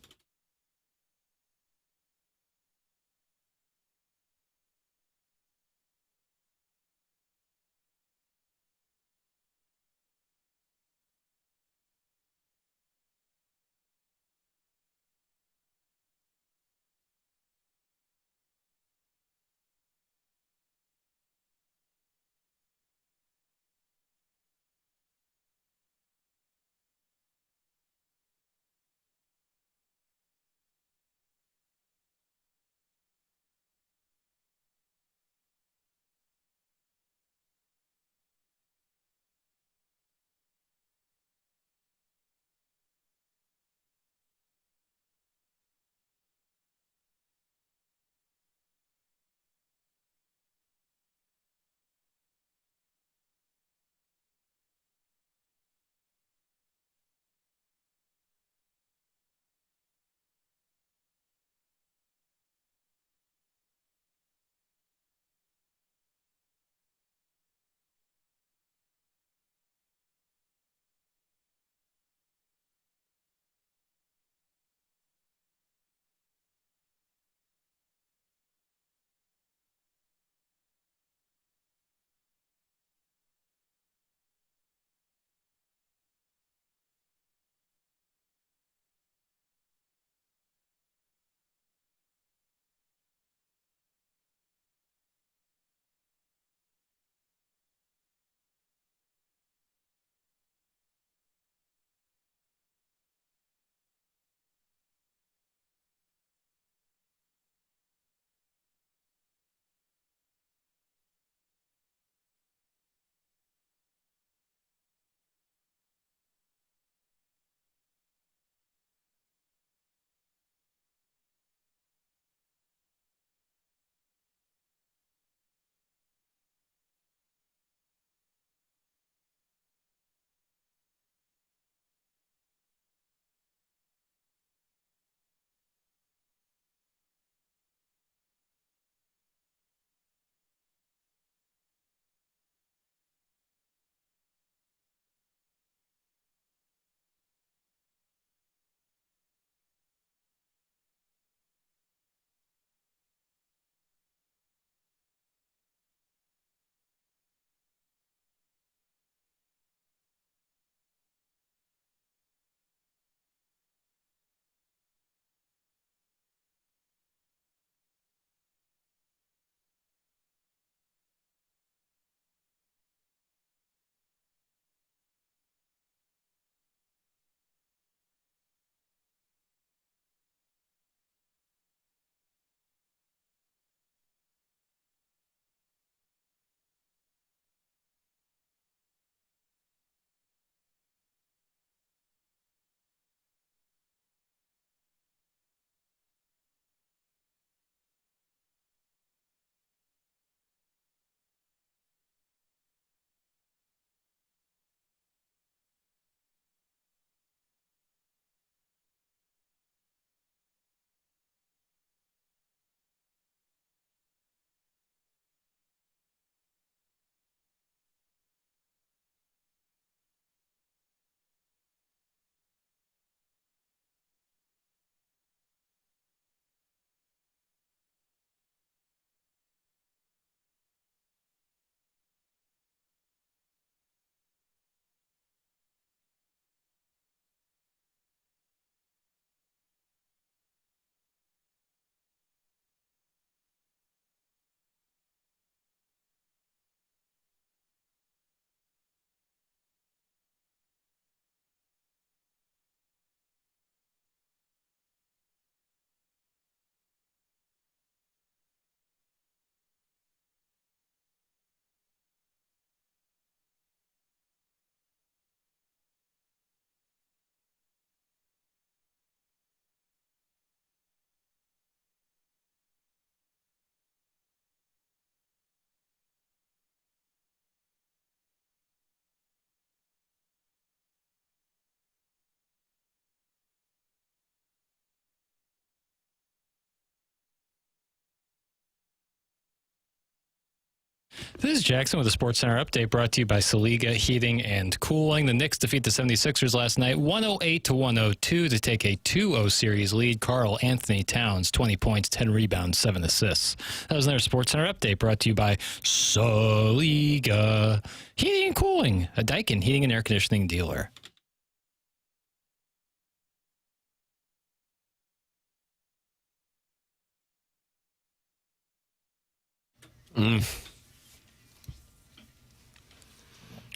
This is Jackson with a Sports Center update brought to you by Saliga Heating and Cooling. The Knicks defeat the 76ers last night, 108-102 to take a 2-0 series lead. Karl Anthony Towns, 20 points, 10 rebounds, 7 assists. That was another Sports Center update brought to you by Saliga Heating and Cooling, a Daikin heating and air conditioning dealer.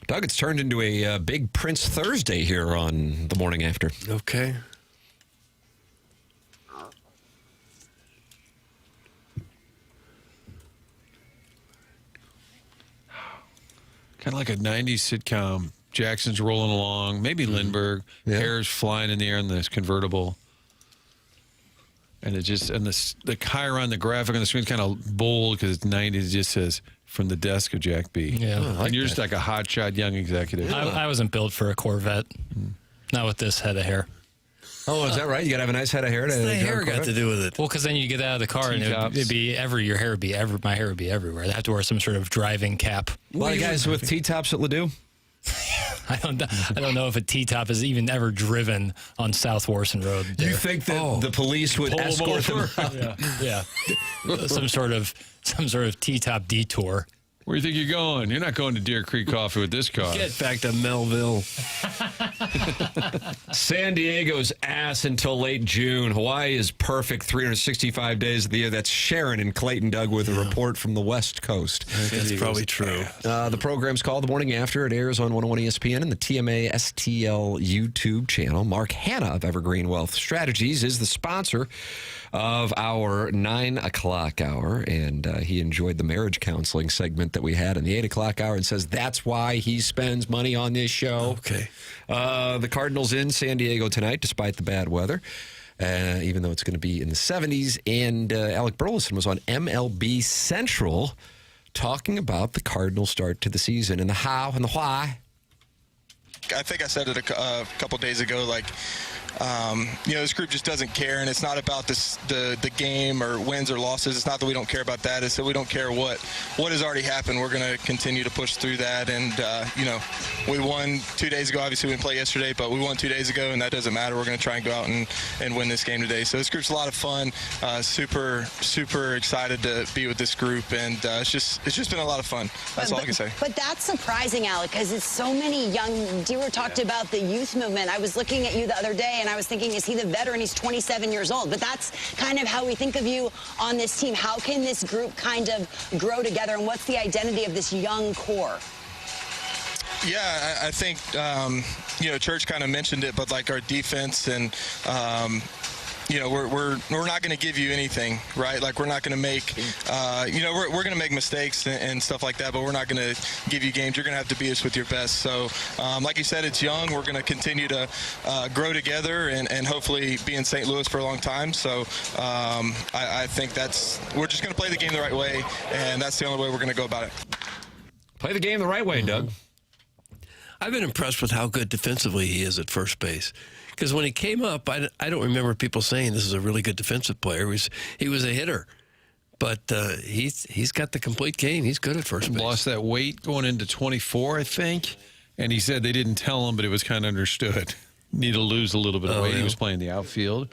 Doug, it's turned into a big Prince Thursday here on the morning after. Okay. Kind of like a 90s sitcom. Jackson's rolling along, maybe Lindbergh. Hair's flying in the air in this convertible. And it just, and the chyron, the graphic on the screen is kind of bold because it's 90s. It just says, from the desk of Jack B. Yeah. And you're just like a hotshot young executive. I wasn't built for a Corvette. Not with this head of hair. Oh, is that right? You got to have a nice head of hair. What's the hair got to do with it? Well, because then you get out of the car and it'd be your hair would be my hair would be everywhere. They have to wear some sort of driving cap. A lot of guys with T-tops at Ladue. I don't know if a T-top has even ever driven on South Warson Road. You think that the police would escort them out? Yeah. some sort of T-top detour. Where do you think you're going? You're not going to Deer Creek Coffee with this car. Get back to Melville. San Diego's ass until late June. Hawaii is perfect 365 days of the year. That's Sharon and Clayton Doug with a report from the West Coast. That's probably true. The program's called The Morning After. It airs on 101 ESPN and the TMA STL YouTube channel. Mark Hanna of Evergreen Wealth Strategies is the sponsor of our 9 o'clock hour, and he enjoyed the marriage counseling segment that we had in the 8 o'clock hour and says that's why he spends money on this show. Okay. The Cardinals in San Diego tonight, despite the bad weather, even though it's going to be in the 70s. And Alec Burleson was on MLB Central talking about the Cardinal start to the season and the how and the why. I think I said it a couple days ago, this group just doesn't care, and it's not about the game or wins or losses. It's not that we don't care about that. It's that we don't care what has already happened. We're going to continue to push through that, and, we won 2 days ago. Obviously, we didn't play yesterday, but we won 2 days ago, and that doesn't matter. We're going to try and go out and win this game today. So this group's a lot of fun. Super, super excited to be with this group, and it's just been a lot of fun. That's all I can say. But that's surprising, Alec, because it's so many young. Dewar talked about the youth movement. I was looking at you the other day, and I was thinking, is he the veteran? He's 27 years old. But that's kind of how we think of you on this team. How can this group kind of grow together, and what's the identity of this young core? Yeah, I think, Church kind of mentioned it, but like our defense and, we're not going to give you anything, right? Like, we're not going to make, we're going to make mistakes and stuff like that, but we're not going to give you games. You're going to have to beat us with your best. So, like you said, it's young. We're going to continue to grow together and hopefully be in St. Louis for a long time. So, I think we're just going to play the game the right way, and that's the only way we're going to go about it. Play the game the right way, Doug. I've been impressed with how good defensively he is at first base. Because when he came up, I don't remember people saying this is a really good defensive player. He was a hitter. But he's got the complete game. He's good at first base. Lost that weight going into 24, I think. And he said they didn't tell him, but it was kind of understood. Need to lose a little bit of weight. Yeah. He was playing the outfield.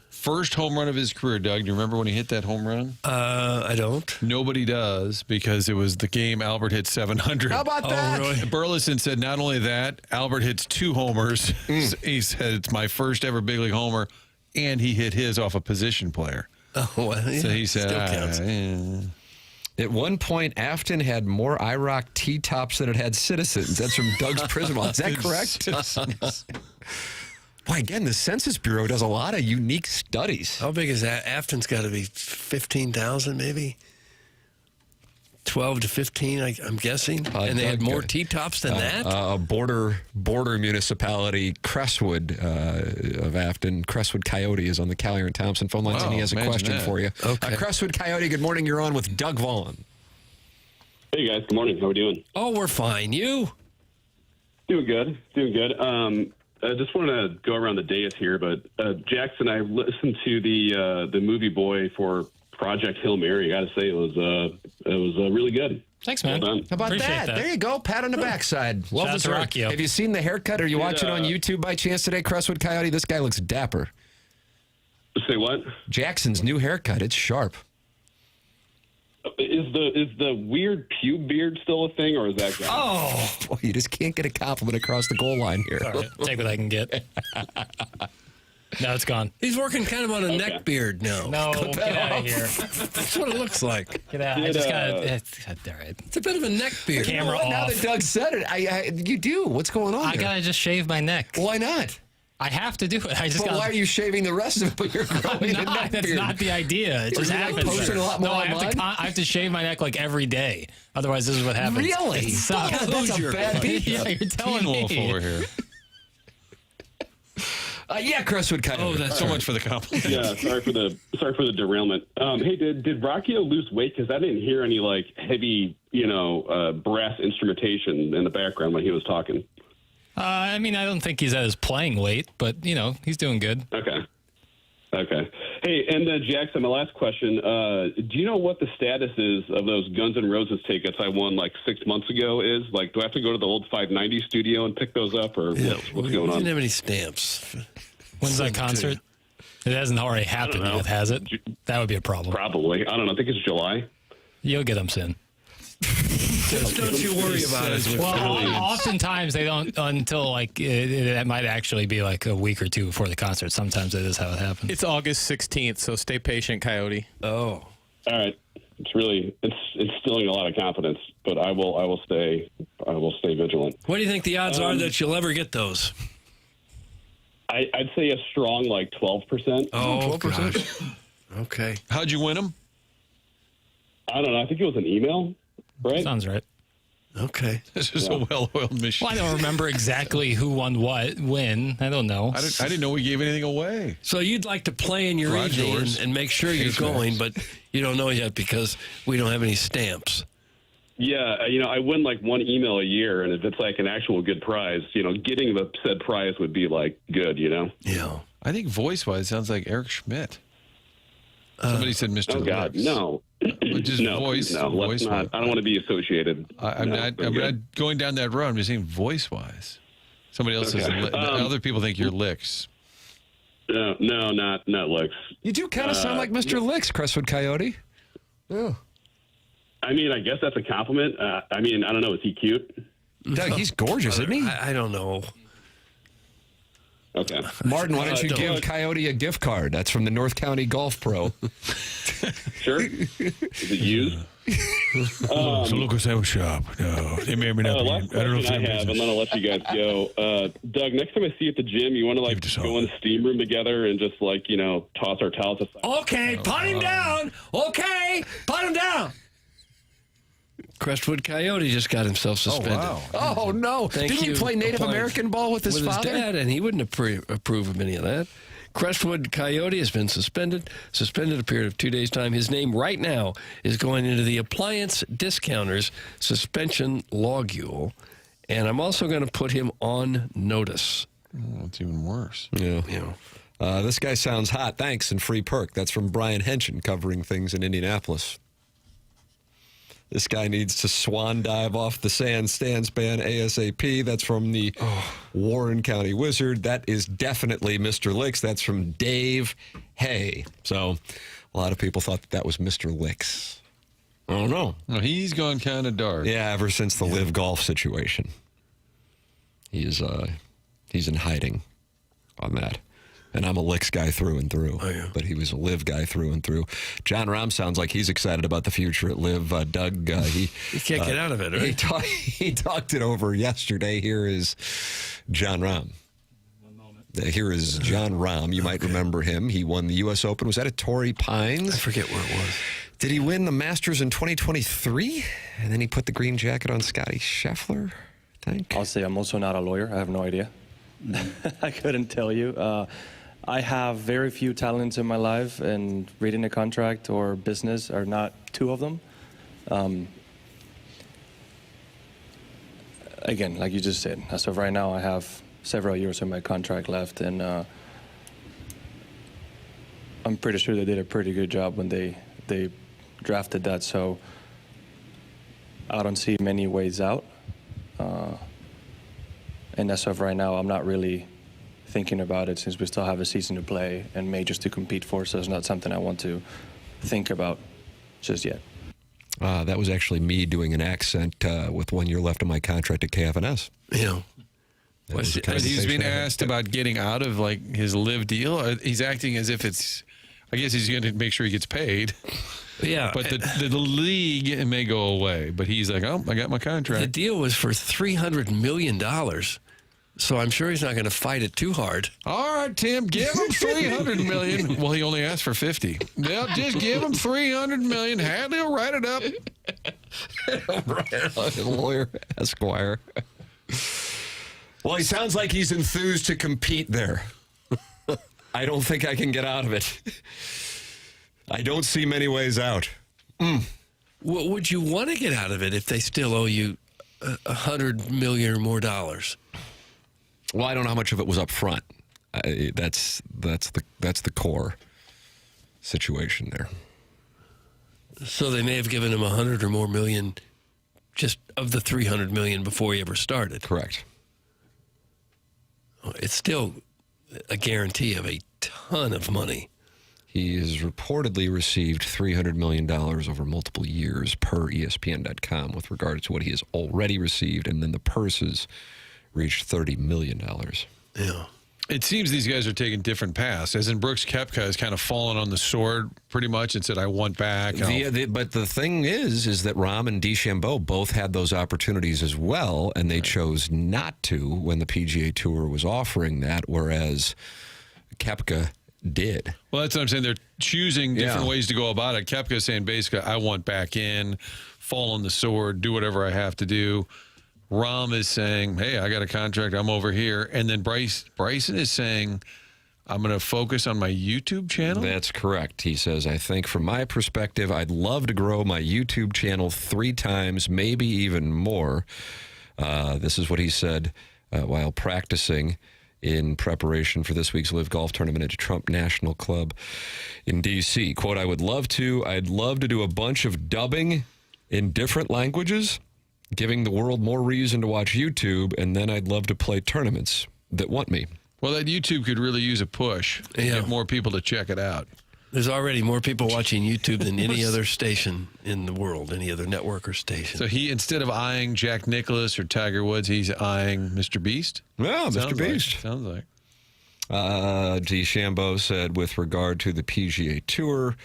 First home run of his career, Doug. Do you remember when he hit that home run? I don't. Nobody does, because it was the game Albert hit 700. How about that? Really? Burleson said not only that, Albert hits 2 homers. He said it's my first ever big league homer, and he hit his off a position player. Oh, well, yeah. So he said, At one point, Afton had more IROC T-tops than it had citizens. That's from Doug's Prism. Is that correct? Boy, again, the Census Bureau does a lot of unique studies. How big is that? Afton's got to be 15,000, maybe 12 to 15. I'm guessing. And they had more T-tops than that. A border municipality, Crestwood of Afton, Crestwood Coyote is on the Callier and Thompson phone lines, and he has a question for you. Okay. Crestwood Coyote, good morning. You're on with Doug Vaughn. Hey guys, good morning. How are we doing? Oh, we're fine. You? Doing good. I just want to go around the dais here, but Jackson, I listened to the movie Boy for Project Hail Mary. I got to say, it was really good. Thanks, man. Well done. How about Appreciate that? that. There you go. Pat on the backside. Well Shout out to deserved. Rockio. Have you seen the haircut? Are you watching on YouTube by chance today, Crestwood Coyote? This guy looks dapper. Say what? Jackson's new haircut. It's sharp. Is the weird pube beard still a thing, or is that gone? Oh, boy, you just can't get a compliment across the goal line here. All right, take what I can get. No, it's gone. He's working kind of on a neck beard now. No, get out of here. That's what it looks like. Get out. I just got it's all right. It's a bit of a neck beard. Camera Well, now off. that Doug said it, you do. What's going on I here? gotta just shave my neck. Why not? I have to do it. I just But got. why are you shaving the rest of it? But you're growing a neck That's beard? not the idea. It Were just you, like, happens. posting a lot more no, I online? have to shave my neck like every day. Otherwise, this is what happens. Really? It sucks. God, that's a bad beat. Yeah, you're telling Teen Wolf me. over here. Yeah, Crestwood Coyote. Oh, that's So much for the compliment. Yeah, sorry for the derailment. Hey, did Rockio lose weight? Because I didn't hear any like heavy, brass instrumentation in the background when he was talking. I mean, I don't think he's at his playing weight, but he's doing good. Okay. Hey, and Jackson, my last question. Do you know what the status is of those Guns N' Roses tickets I won like 6 months ago? Like, do I have to go to the old 590 studio and pick those up, or what's going We on? didn't have any stamps. When's that concert? It hasn't already happened yet, has it? That would be a problem. Probably. I don't know. I think it's July. You'll get them soon. Just don't you worry about it. Well, oftentimes they don't until it might actually be like a week or two before the concert. Sometimes that is how it happens. It's August 16th, so stay patient, Coyote. Oh. All right. It's instilling a lot of confidence, but I will stay vigilant. What do you think the odds are that you'll ever get those? I'd say a strong 12%. Oh, 12%. gosh. Okay. How'd you win them? I don't know. I think it was an email, right? Sounds right. Okay. This is a well-oiled machine. Well, I don't remember exactly who won what, when. I don't know. I didn't know we gave anything away. So you'd like to play in your Garage evening doors. and make sure you're going, but you don't know yet because we don't have any stamps. Yeah, I win one email a year, and if it's an actual good prize, getting the said prize would be good, Yeah. I think voice-wise sounds like Eric Schmidt. Somebody said Mr. Oh God, Lips. no. But just voice. No, let's voice not. I don't want to be associated. I'm not going down that road. I'm just saying voice-wise. Somebody else says other people think you're Licks. No, not Licks. You do kind of sound like Mr. Licks, Crestwood Coyote. Yeah. I mean, I guess that's a compliment. I don't know. Is he cute? Doug, he's gorgeous, isn't he? I don't know. Okay. Martin, why don't you give Coyote a gift card? That's from the North County Golf Pro. Sure. Is it used? It's a local sandwich shop. No, they may or may not be. Last I don't know if question I they're have, and business. then I'll let you guys go. Doug, next time I see you at the gym, you want to go in the steam room together and just toss our towels aside? Okay, pot him down. Okay, pot him down. Crestwood Coyote just got himself suspended. Oh, no. Didn't he play Native American ball with his father? His dad, and he wouldn't approve of any of that. Crestwood Coyote has been suspended a period of 2 days' time. His name right now is going into the Appliance Discounters suspension logule, and I'm also going to put him on notice. Oh, it's even worse. Yeah. This guy sounds hot. Thanks, and free perk. That's from Brian Henson covering things in Indianapolis. This guy needs to swan dive off the stand span ASAP. That's from the Warren County Wizard. That is definitely Mr. Licks. That's from Dave Hay. So a lot of people thought that was Mr. Licks. I don't know. No, he's gone kind of dark. Yeah, ever since the live golf situation. He's in hiding on that. And I'm a Licks guy through and through. Oh, yeah. But he was a Live guy through and through. John Rahm sounds like he's excited about the future at Live. Doug, he can't get out of it, right? He talked it over yesterday. Here is John Rahm. Here is John Rahm. You might remember him. He won the U.S. Open. Was that at Torrey Pines? I forget where it was. Did he win the Masters in 2023? And then he put the green jacket on Scotty Scheffler, I think. I'll say I'm also not a lawyer. I have no idea. I couldn't tell you. I have very few talents in my life, and reading a contract or business are not two of them. Again, like you just said, as of right now, I have several years of my contract left, and I'm pretty sure they did a pretty good job when they they drafted that. So I don't see many ways out. And as of right now, I'm not really thinking about it since we still have a season to play and majors to compete for. So it's not something I want to think about just yet. That was actually me doing an accent with 1 year left of my contract at KFNS. Yeah. He's being asked about getting out of like his live deal. He's acting as if it's. I guess he's going to make sure he gets paid. Yeah. But the league may go away. But he's like, oh, I got my contract. The deal was for $300 million. So I'm sure he's not going to fight it too hard. All right, Tim, give him $300 million. Well, he only asked for 50. They'll just give him $300 million. Hadley will write it up. Lawyer Esquire. Well, he sounds like he's enthused to compete there. I don't think I can get out of it. I don't see many ways out. Well, would you want to get out of it if they still owe you $100 million or more dollars? Well, I don't know how much of it was up front. That's the core situation there. So they may have given him $100 or more million just of the $300 million before he ever started. Correct. It's still a guarantee of a ton of money. He has reportedly received $300 million over multiple years per ESPN.com with regards to what he has already received, and then the purses reached $30 million. Yeah. It seems these guys are taking different paths. As in Brooks Koepka has kind of fallen on the sword pretty much and said, I want back. But the thing is that Rahm and DeChambeau both had those opportunities as well, and they chose not to when the PGA Tour was offering that, whereas Koepka did. Well, that's what I'm saying. They're choosing different ways to go about it. Koepka's saying basically, I want back in, fall on the sword, do whatever I have to do. Rahm is saying, hey, I got a contract, I'm over here. And then Bryson is saying, I'm going to focus on my YouTube channel? That's correct. He says, I think from my perspective, I'd love to grow my YouTube channel 3 times, maybe even more. This is what he said while practicing in preparation for this week's Live Golf Tournament at Trump National Club in D.C. Quote, I'd love to do a bunch of dubbing in different languages, giving the world more reason to watch YouTube, and then I'd love to play tournaments that want me. Well, that YouTube could really use a push to get more people to check it out. There's already more people watching YouTube than any other station in the world, any other network or station. So he, instead of eyeing Jack Nicklaus or Tiger Woods, he's eyeing Mr. Beast? Yeah, Mr. Beast. Sounds like. DeChambeau said with regard to the PGA Tour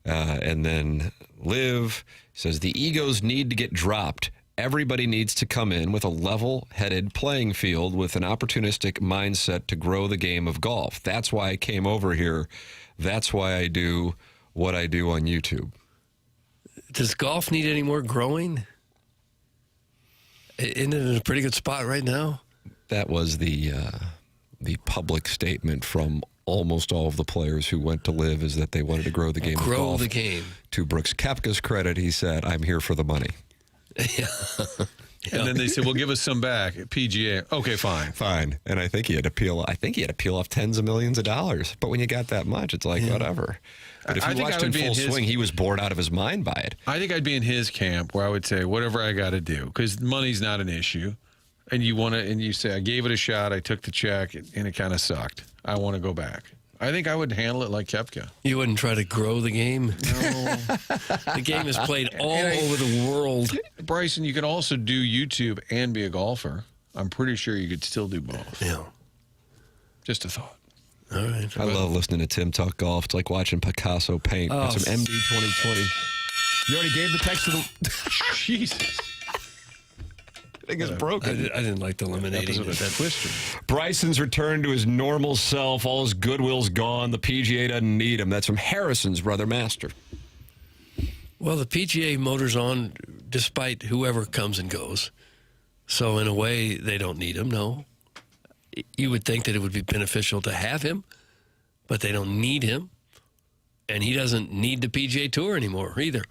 and then Live, says the egos need to get dropped. Everybody needs to come in with a level-headed playing field with an opportunistic mindset to grow the game of golf. That's why I came over here. That's why I do what I do on YouTube. Does golf need any more growing? Isn't it in a pretty good spot right now? That was the public statement from almost all of the players who went to Live, is that they wanted to grow the game of golf. Grow the game. To Brooks Koepka's credit, he said, I'm here for the money. Yeah. And then they said, well, give us some back at PGA. Okay, fine. And I think he had to peel off tens of millions of dollars. But when you got that much, it's like, whatever. But if you watched him full swing, he was bored out of his mind by it. I think I'd be in his camp where I would say, whatever I got to do, because money's not an issue. And you say, I gave it a shot, I took the check, and it kind of sucked. I want to go back. I think I would handle it like Koepka. You wouldn't try to grow the game? No. The game is played all over the world. Bryson, you could also do YouTube and be a golfer. I'm pretty sure you could still do both. Yeah. Just a thought. All right. I love listening to Tim talk golf. It's like watching Picasso paint. Oh, Got some MD 2020. You already gave the text to the... Jesus. I think it's broken. I didn't like the eliminating of that twister. Bryson's returned to his normal self. All his goodwill's gone. The PGA doesn't need him. That's from Harrison's brother Master. Well, the PGA motors on despite whoever comes and goes. So in a way, they don't need him, no. You would think that it would be beneficial to have him, but they don't need him. And he doesn't need the PGA Tour anymore either.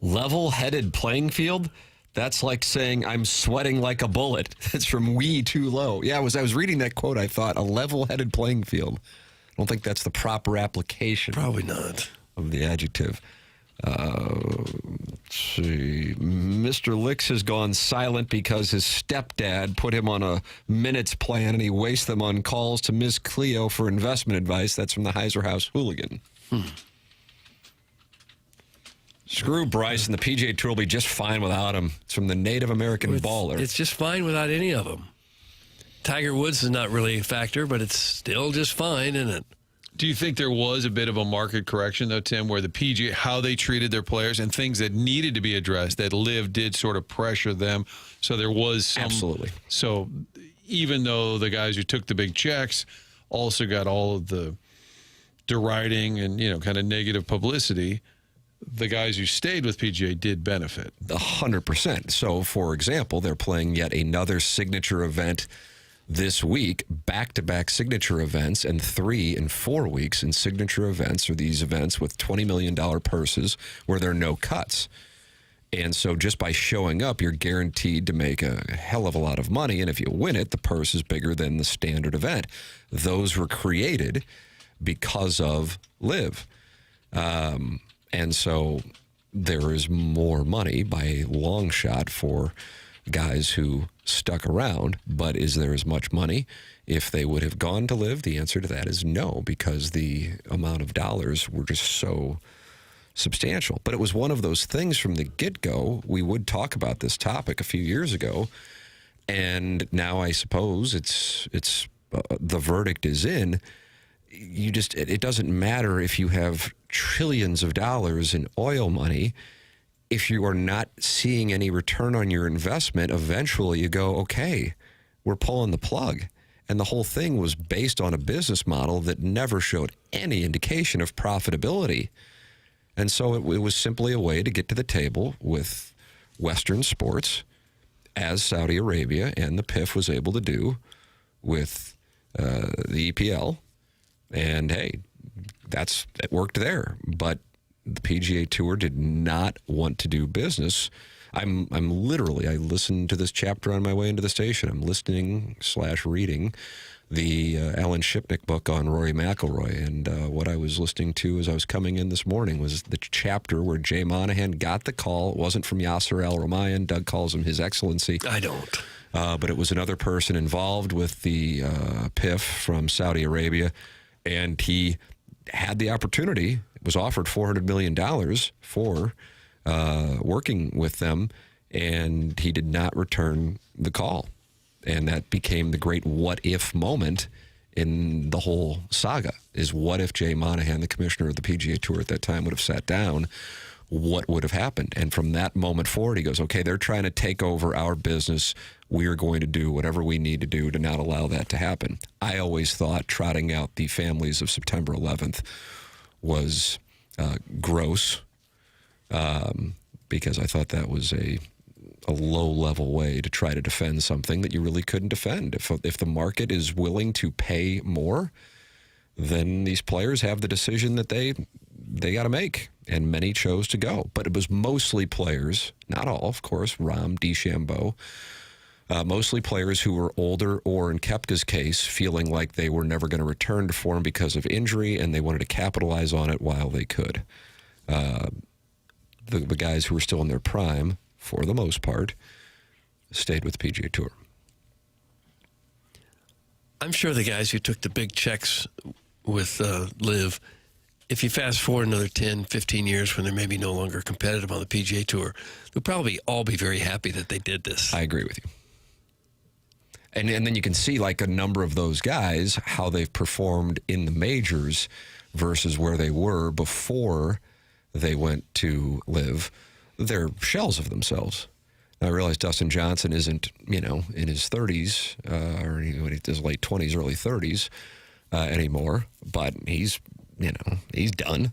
Level-headed playing field? That's like saying I'm sweating like a bullet. That's from We Too Low. Yeah, I was reading that quote, I thought, a level-headed playing field. I don't think that's the proper application. Probably not. of the adjective. Let's see. Mr. Licks has gone silent because his stepdad put him on a minutes plan and he wastes them on calls to Miss Cleo for investment advice. That's from the Heiser House Hooligan. Screw Bryce, and the PGA Tour will be just fine without him. It's from the Native American baller. It's just fine without any of them. Tiger Woods is not really a factor, but it's still just fine, isn't it? Do you think there was a bit of a market correction, though, Tim, where the PGA, how they treated their players and things that needed to be addressed, that LIV did sort of pressure them? So there was some. Absolutely. So even though the guys who took the big checks also got all of the deriding and, kind of negative publicity, the guys who stayed with PGA did benefit. 100%. So, for example, they're playing yet another signature event this week, back-to-back signature events, and 3 and 4 weeks in signature events are these events with $20 million purses where there are no cuts. And so just by showing up, you're guaranteed to make a hell of a lot of money. And if you win it, the purse is bigger than the standard event. Those were created because of LIV. And so there is more money by a long shot for guys who stuck around. But is there as much money if they would have gone to LIV? The answer to that is no, because the amount of dollars were just so substantial. But it was one of those things from the get-go. We would talk about this topic a few years ago, and now I suppose it's the verdict is in. It doesn't matter if you have trillions of dollars in oil money. If you are not seeing any return on your investment, eventually you go, okay, we're pulling the plug. And the whole thing was based on a business model that never showed any indication of profitability. And so it was simply a way to get to the table with Western sports, as Saudi Arabia and the PIF was able to do with the EPL. And, hey, it worked there. But the PGA Tour did not want to do business. I listened to this chapter on my way into the station. I'm listening/reading the Alan Shipnick book on Rory McIlroy. And what I was listening to as I was coming in this morning was the chapter where Jay Monahan got the call. It wasn't from Yasser Al-Rumayyan. Doug calls him His Excellency. I don't. But it was another person involved with the PIF from Saudi Arabia. And he had the opportunity, was offered $400 million for working with them, and he did not return the call. And that became the great what-if moment in the whole saga, is what if Jay Monahan, the commissioner of the PGA Tour at that time, would have sat down, what would have happened? And from that moment forward, he goes, okay, they're trying to take over our business. We are going to do whatever we need to do to not allow that to happen. I always thought trotting out the families of September 11th was gross, because I thought that was a low-level way to try to defend something that you really couldn't defend. If the market is willing to pay more, then these players have the decision that they got to make, and many chose to go. But it was mostly players, not all, of course, Rahm, DeChambeau, mostly players who were older or, in Koepka's case, feeling like they were never going to return to form because of injury, and they wanted to capitalize on it while they could. The guys who were still in their prime, for the most part, stayed with the PGA Tour. I'm sure the guys who took the big checks with LIV, if you fast forward another 10, 15 years when they're maybe no longer competitive on the PGA Tour, they'll probably all be very happy that they did this. I agree with you. And then you can see, like, a number of those guys, how they've performed in the majors versus where they were before they went to LIV. They're shells of themselves. Now, I realize Dustin Johnson isn't, in his 30s or his late 20s, early 30s anymore, but he's done.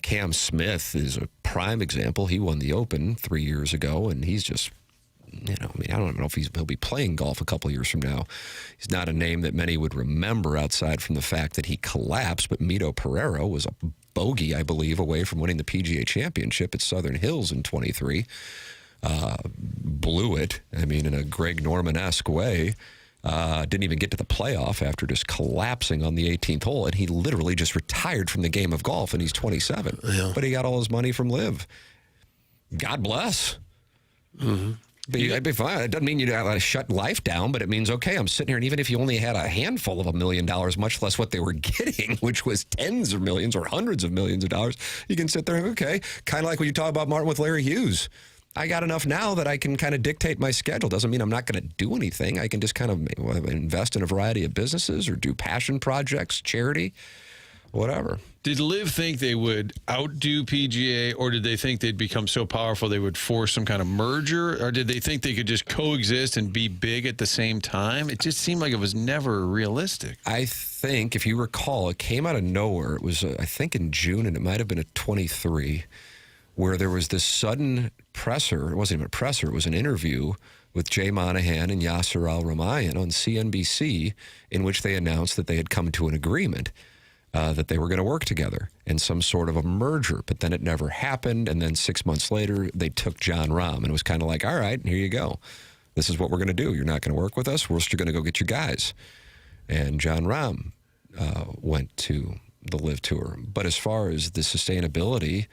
Cam Smith is a prime example. He won the Open 3 years ago, and he's just, I don't know if he'll be playing golf a couple of years from now. He's not a name that many would remember outside from the fact that he collapsed, but Mito Pereira was a bogey, I believe, away from winning the PGA Championship at Southern Hills in 23. Blew it, in a Greg Norman-esque way, Didn't even get to the playoff after just collapsing on the 18th hole, and he literally just retired from the game of golf, and he's 27. Yeah. But he got all his money from Live. God bless. Mm-hmm. But I'd be fine. It doesn't mean you got to shut life down, but it means, okay, I'm sitting here, and even if you only had a handful of $1 million, much less what they were getting, which was tens of millions or hundreds of millions of dollars, you can sit there and, okay, kind of like when you talk about Martin with Larry Hughes. I got enough now that I can kind of dictate my schedule. Doesn't mean I'm not going to do anything. I can just kind of invest in a variety of businesses or do passion projects, charity, whatever. Did Liv think they would outdo PGA, or did they think they'd become so powerful they would force some kind of merger, or did they think they could just coexist and be big at the same time? It just seemed like it was never realistic. I think, if you recall, it came out of nowhere. It was, I think, in June, and it might have been at 23, where there was this sudden presser. It wasn't even a presser. It was an interview with Jay Monahan and Yasser Al-Rumayyan on CNBC, in which they announced that they had come to an agreement that they were going to work together in some sort of a merger. But then it never happened. And then 6 months later, they took John Rahm, and it was kind of like, all right, here you go. This is what we're going to do. You're not going to work with us. We're still going to go get you guys. And John Rahm went to the Live Tour. But as far as the sustainability,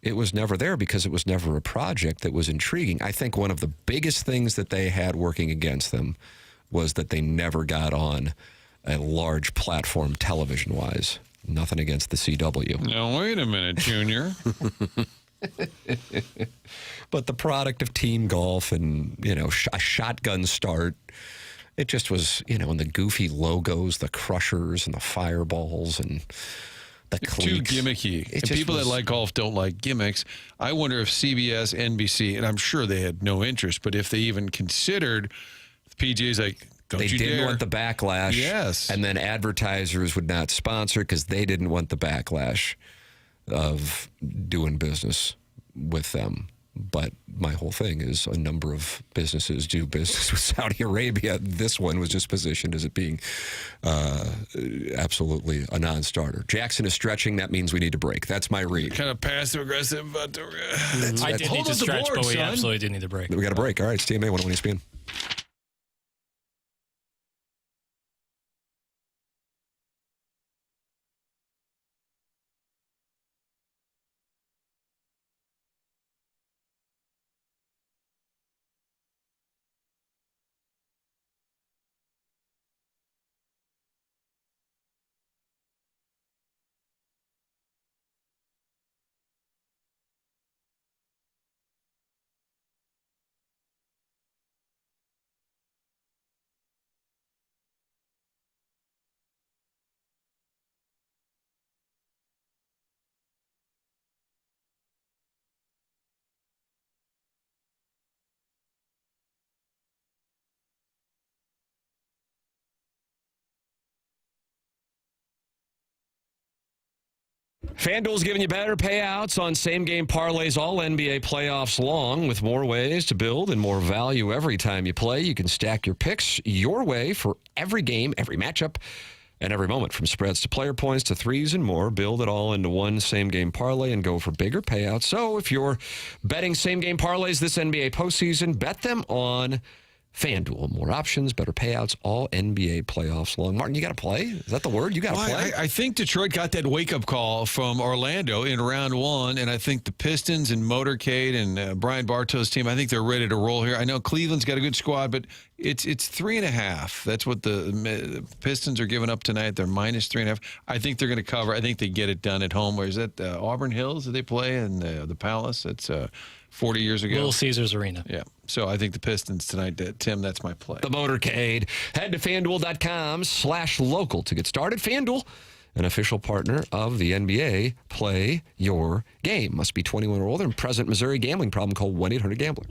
it was never there because it was never a project that was intriguing. I think one of the biggest things that they had working against them was that they never got on a large platform television-wise. Nothing against the CW. Now, wait a minute, Junior. But the product of team golf and, a shotgun start, it just was, and the goofy logos, the crushers and the fireballs and the cleats. Too gimmicky. And people that like golf don't like gimmicks. I wonder if CBS, NBC, and I'm sure they had no interest, but if they even considered, the PGA's like, they didn't want the backlash. Yes. And then advertisers would not sponsor because they didn't want the backlash of doing business with them. But my whole thing is a number of businesses do business with Saudi Arabia. This one was just positioned as it being absolutely a non-starter. Jackson is stretching. That means we need to break. That's my read. Kind of passive-aggressive, but... I did need to stretch, but we absolutely did need to break. We got to break. All right, it's TMA 101 ESPN. FanDuel's giving you better payouts on same-game parlays all NBA playoffs long, with more ways to build and more value every time you play. You can stack your picks your way for every game, every matchup, and every moment. From spreads to player points to threes and more, build it all into one same-game parlay and go for bigger payouts. So if you're betting same-game parlays this NBA postseason, bet them on FanDuel. More options, better payouts, all NBA playoffs long. Martin, you got to play? Is that the word? You got to play? I think Detroit got that wake-up call from Orlando in round one, and I think the Pistons and Motorcade and Brian Bartow's team, I think they're ready to roll here. I know Cleveland's got a good squad, but it's 3.5. That's what the Pistons are giving up tonight. They're minus 3.5. I think they're going to cover. I think they get it done at home. Where is that? Auburn Hills? Did they play in the Palace? It's 40 years ago. Little Caesars Arena. Yeah. So I think the Pistons tonight, Tim, that's my play. The Motorcade. Head to FanDuel.com/local to get started. FanDuel, an official partner of the NBA. Play your game. Must be 21 or older and present. Missouri gambling problem. Call 1-800-GAMBLER.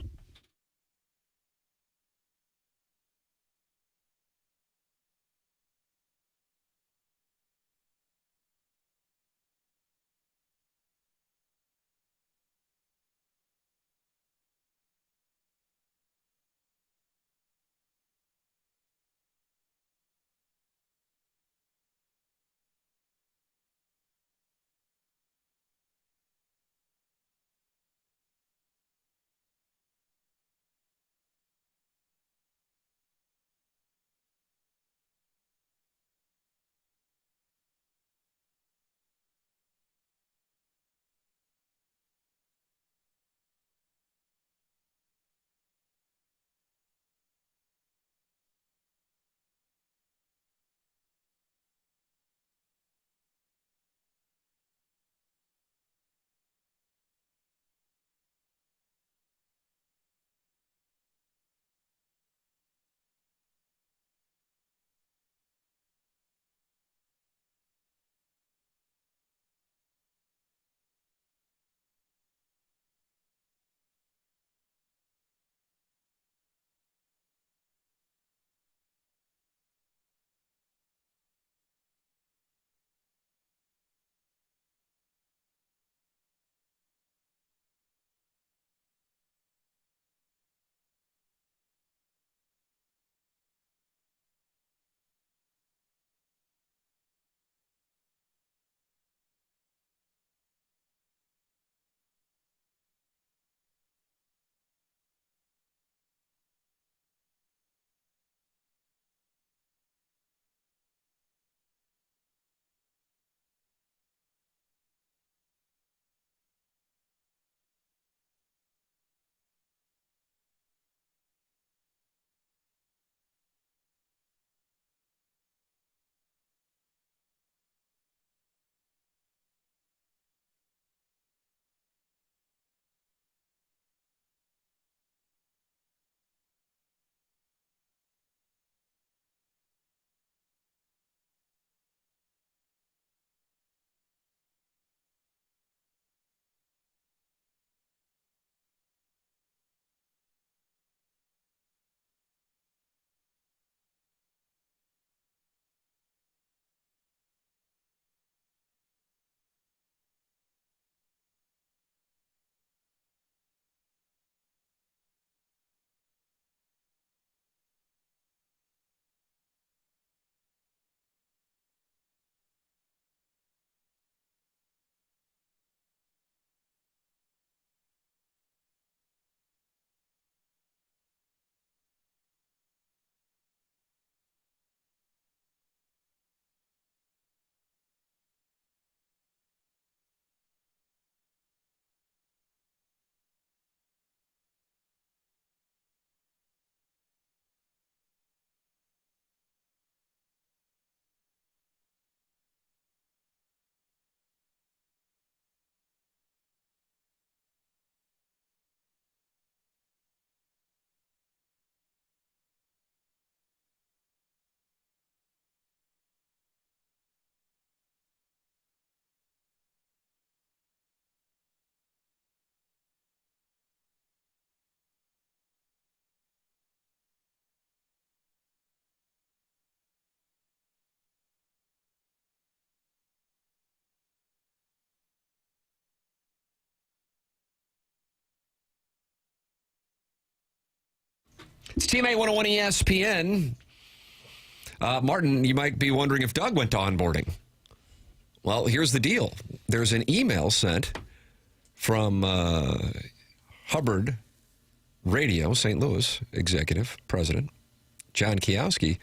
It's Team 801 ESPN. Martin, you might be wondering if Doug went to onboarding. Well, here's the deal. There's an email sent from Hubbard Radio, St. Louis executive president, John Kiowski,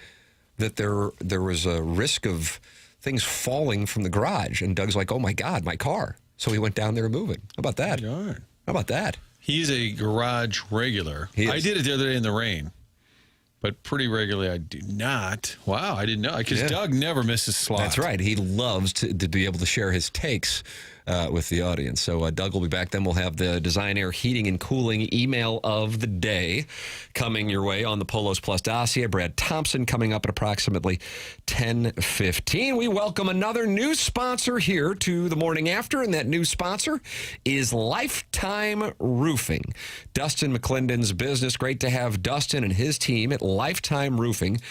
that there was a risk of things falling from the garage. And Doug's like, oh, my God, my car. So he went down there and moved it. How about that? How about that? He's a garage regular. I did it the other day in the rain, but pretty regularly I do not. Wow, I didn't know. Because Doug never misses slots. That's right. He loves to be able to share his takes with the audience. So Doug will be back. Then we'll have the Design Air Heating and Cooling email of the day coming your way on the Polos Plus dossier. Brad Thompson coming up at approximately 10:15. We welcome another new sponsor here to the Morning After, and that new sponsor is Lifetime Roofing. Dustin McClendon's business. Great to have Dustin and his team at Lifetime Roofing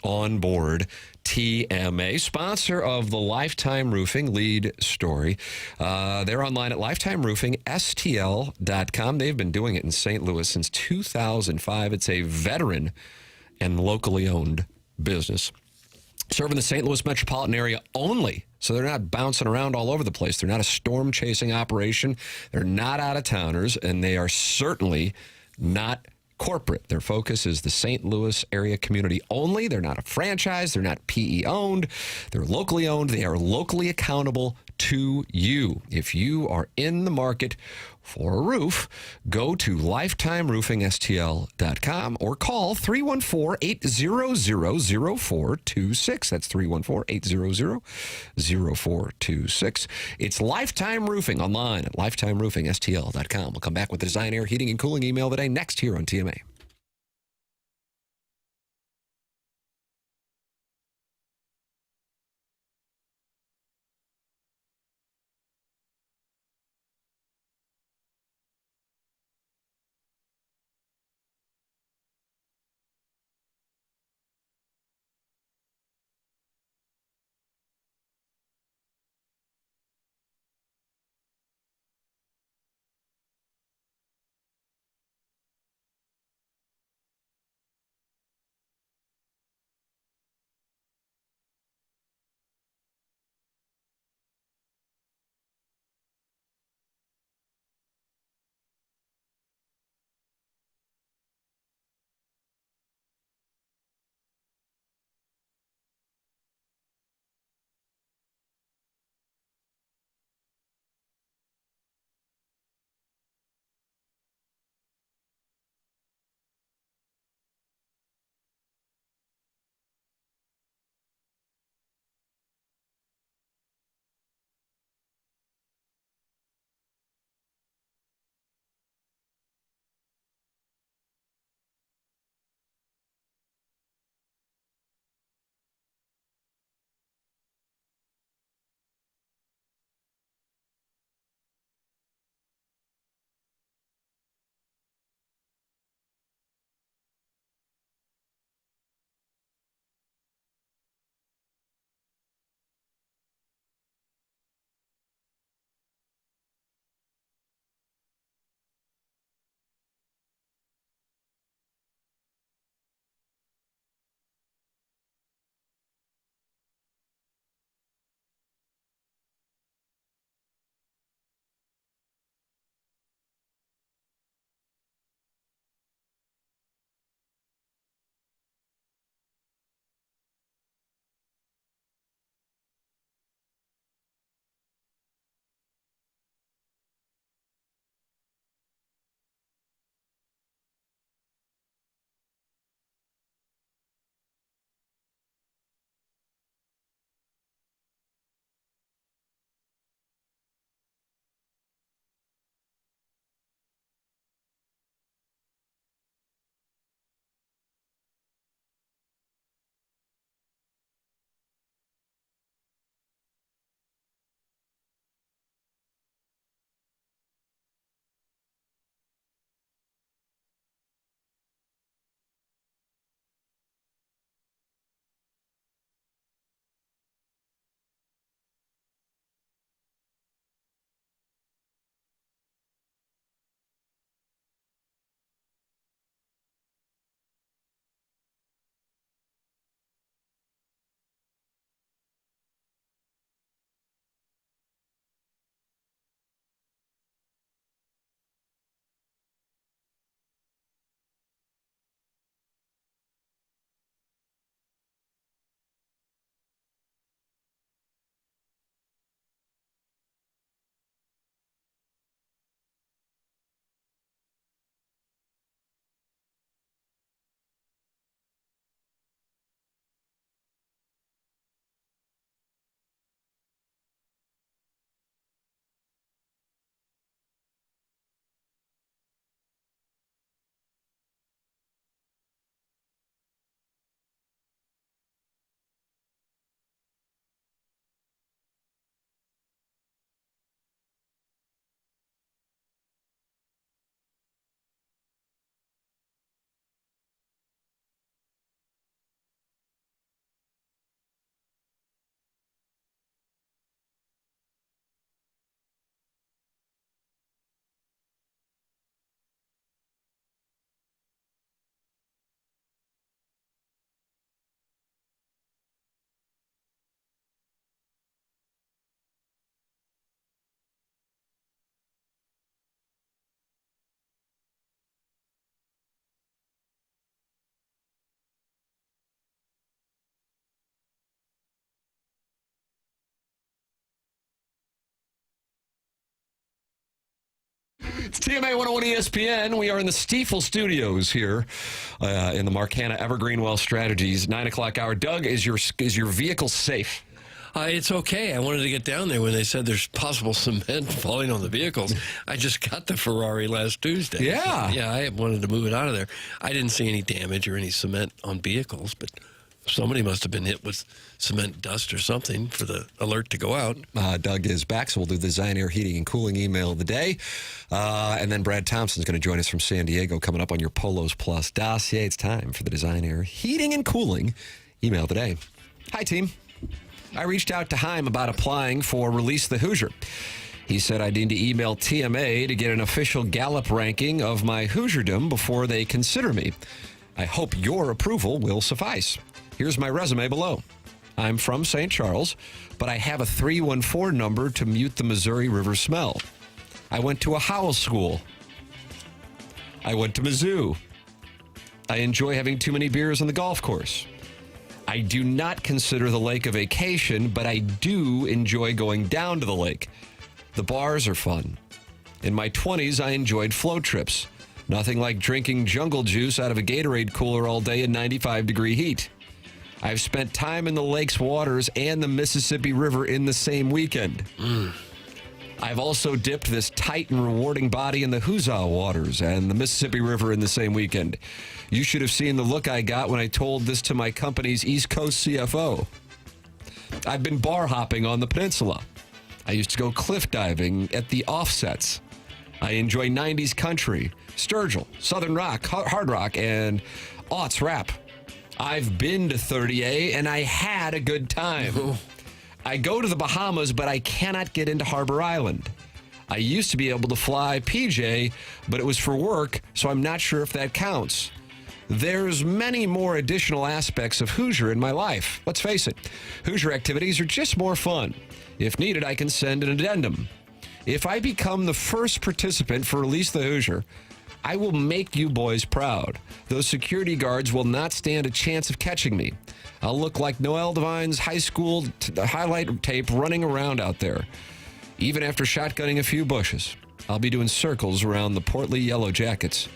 on board TMA, sponsor of the Lifetime Roofing lead story. They're online at lifetimeroofingstl.com. They've been doing it in St. Louis since 2005. It's a veteran and locally owned business, serving the St. Louis metropolitan area only. So they're not bouncing around all over the place. They're not a storm-chasing operation. They're not out-of-towners, and they are certainly not corporate. Their focus is the St. Louis area community only. They're not a franchise. They're not PE owned. They're locally owned. They are locally accountable to you. If you are in the market for a roof, go to lifetimeroofingstl.com or call 314-800-0426. That's 314-800-0426. It's Lifetime Roofing online at lifetimeroofingstl.com. We'll come back with the Design Air Heating and Cooling email today next here on TMA. TMA 101 ESPN. We are in the Stifel studios here in the Marcana Evergreenwell Strategies 9 o'clock hour. Doug, is your vehicle safe? It's okay. I wanted to get down there when they said there's possible cement falling on the vehicles. I just got the Ferrari last Tuesday. Yeah. Yeah, I wanted to move it out of there. I didn't see any damage or any cement on vehicles, but somebody must have been hit with cement dust or something for the alert to go out. Doug is back, so we'll do the Design Air Heating and Cooling email of the day. And then Brad Thompson is going to join us from San Diego coming up on your Polos Plus dossier. It's time for the Design Air Heating and Cooling email of the day. Hi, team. I reached out to Haim about applying for Release the Hoosier. He said I need to email TMA to get an official Gallup ranking of my Hoosierdom before they consider me. I hope your approval will suffice. Here's my resume below. I'm from St. Charles, but I have a 314 number to mute the Missouri River smell. I went to a Howell school. I went to Mizzou. I enjoy having too many beers on the golf course. I do not consider the lake a vacation, but I do enjoy going down to the lake. The bars are fun. In my 20s, I enjoyed float trips. Nothing like drinking jungle juice out of a Gatorade cooler all day in 95-degree heat. I've spent time in the lake's waters and the Mississippi River in the same weekend. I've also dipped this tight and rewarding body in the Huzzah waters and the Mississippi River in the same weekend. You should have seen the look I got when I told this to my company's East Coast CFO. I've been bar hopping on the peninsula. I used to go cliff diving at the Offsets. I enjoy 90s country, Sturgill, Southern rock, hard rock, and aughts rap. I've been to 30A, and I had a good time. I go to the Bahamas, but I cannot get into Harbor Island. I used to be able to fly PJ, but it was for work, so I'm not sure if that counts. There's many more additional aspects of Hoosier in my life. Let's face it, Hoosier activities are just more fun. If needed, I can send an addendum. If I become the first participant for Release the Hoosier, I will make you boys proud. Those security guards will not stand a chance of catching me. I'll look like Noel Devine's high school highlight tape running around out there. Even after shotgunning a few bushes, I'll be doing circles around the portly Yellow Jackets.